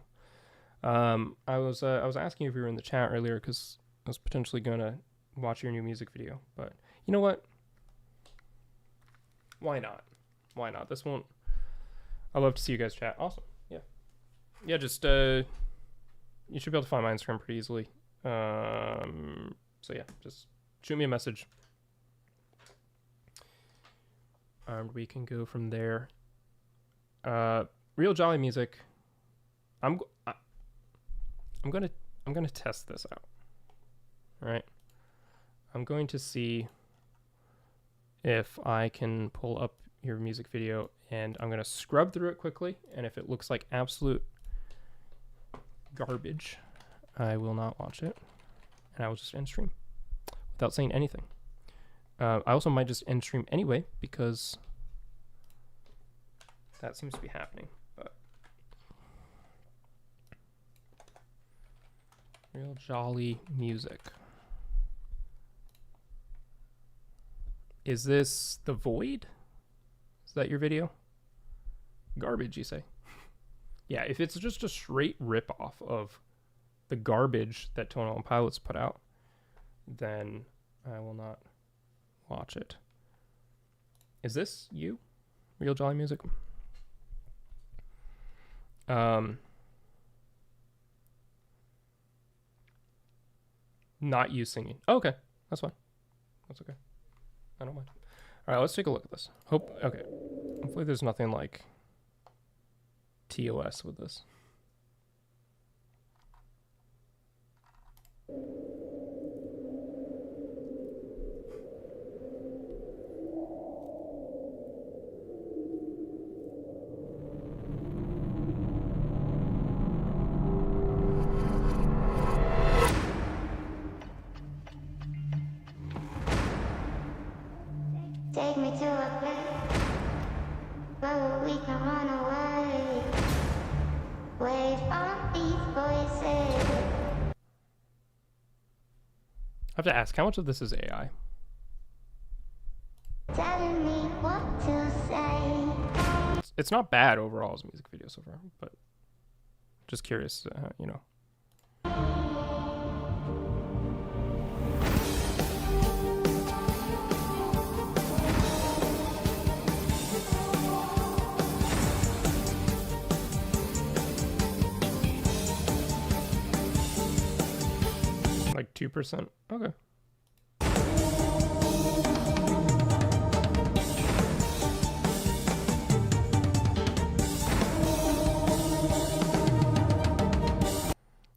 I was asking if you were in the chat earlier because I was potentially gonna watch your new music video, but you know what? Why not? This won't. I love to see you guys chat. Awesome. Yeah. Just you should be able to find my Instagram pretty easily. So yeah, just shoot me a message. We can go from there. Real Jolly Music. I'm gonna test this out. All right. I'm going to see if I can pull up your music video, and I'm gonna scrub through it quickly. And if it looks like absolute garbage, I will not watch it, and I will just end stream without saying anything. I also might just end stream anyway because that seems to be happening. But Real Jolly Music. Is this The Void? Is that your video? Garbage, you say? Yeah, if it's just a straight rip-off of the garbage that 21pilots put out, then I will not watch it. Is this you? Real Jolly Music? Not you singing. Oh, okay, that's fine. That's okay. I don't mind. All right, let's take a look at this. Okay. Hopefully there's nothing like TOS with this. Take me to a place where we can run away. Wait on these voices. I have to ask, how much of this is AI? Telling me what to say. It's not bad overall as a music video so far, but just curious, you know. Like 2%. Okay.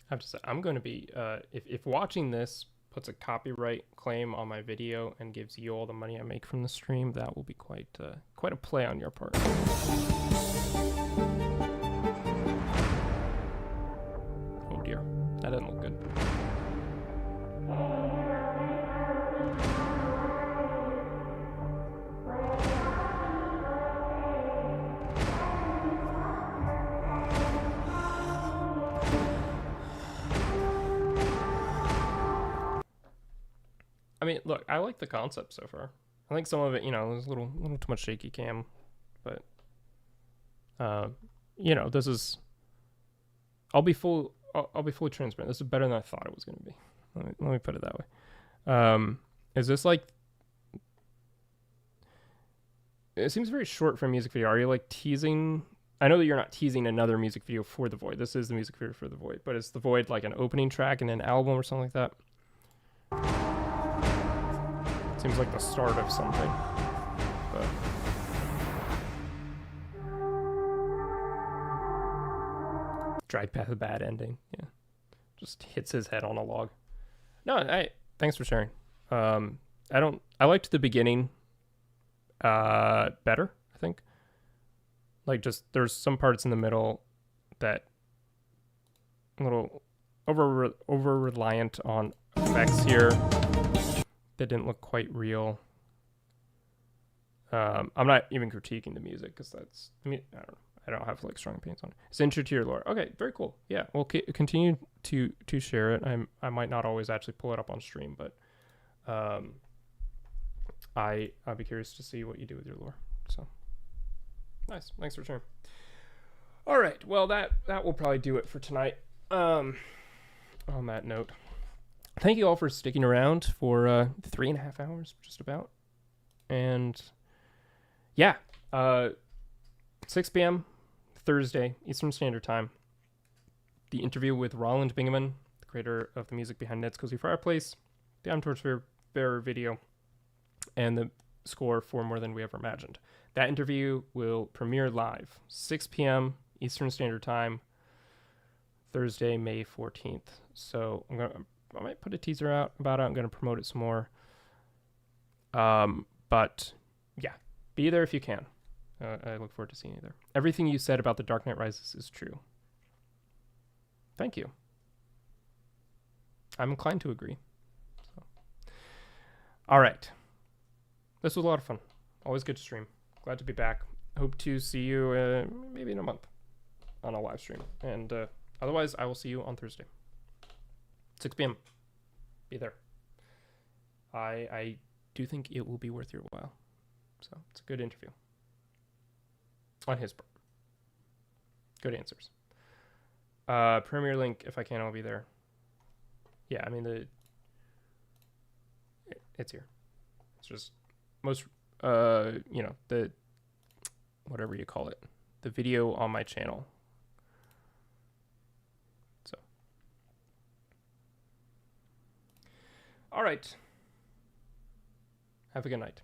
I have to say, I'm going to be, if watching this puts a copyright claim on my video and gives you all the money I make from the stream, that will be quite a play on your part. Oh dear, that doesn't look good. I mean, look, I like the concept so far. I think some of it, is a little too much shaky cam, but this is. I'll be fully transparent. This is better than I thought it was going to be. Let me put it that way. Is this like? It seems very short for a music video. Are you like teasing? I know that you're not teasing another music video for The Void. This is the music video for The Void, but is The Void like an opening track and an album or something like that? Seems like the start of something. But Drag Path, a bad ending. Yeah. Just hits his head on a log. No, thanks for sharing. I liked the beginning better, I think. Like, just there's some parts in the middle that a little over reliant on effects here that didn't look quite real. I'm not even critiquing the music because that's, I mean, I don't know. I don't have like strong opinions on it. It's intro to your lore. Okay, very cool. Yeah, we'll continue to share it. I might not always actually pull it up on stream, but I'd be curious to see what you do with your lore. So nice. Thanks for sharing. All right. Well, that will probably do it for tonight. On that note, thank you all for sticking around for 3.5 hours, just about. And yeah, 6 p.m. Thursday, Eastern Standard Time. The interview with Roland Bingaman, the creator of the music behind Ned's Cozy Fireplace, the I'm Torch Bearer video, and the score for More Than We Ever Imagined. That interview will premiere live, 6 p.m. Eastern Standard Time, Thursday, May 14th. So I might put a teaser out about it. I'm going to promote it some more. But yeah, be there if you can. I look forward to seeing you there. Everything you said about The Dark Knight Rises is true. Thank you. I'm inclined to agree. So. All right. This was a lot of fun. Always good to stream. Glad to be back. Hope to see you maybe in a month on a live stream. And otherwise, I will see you on Thursday. 6 p.m. Be there. I do think it will be worth your while. So it's a good interview. On his part. Good answers. Premier link, if I can, I'll be there. Yeah, I mean, it's here. It's just most, the, whatever you call it, the video on my channel. So. All right. Have a good night.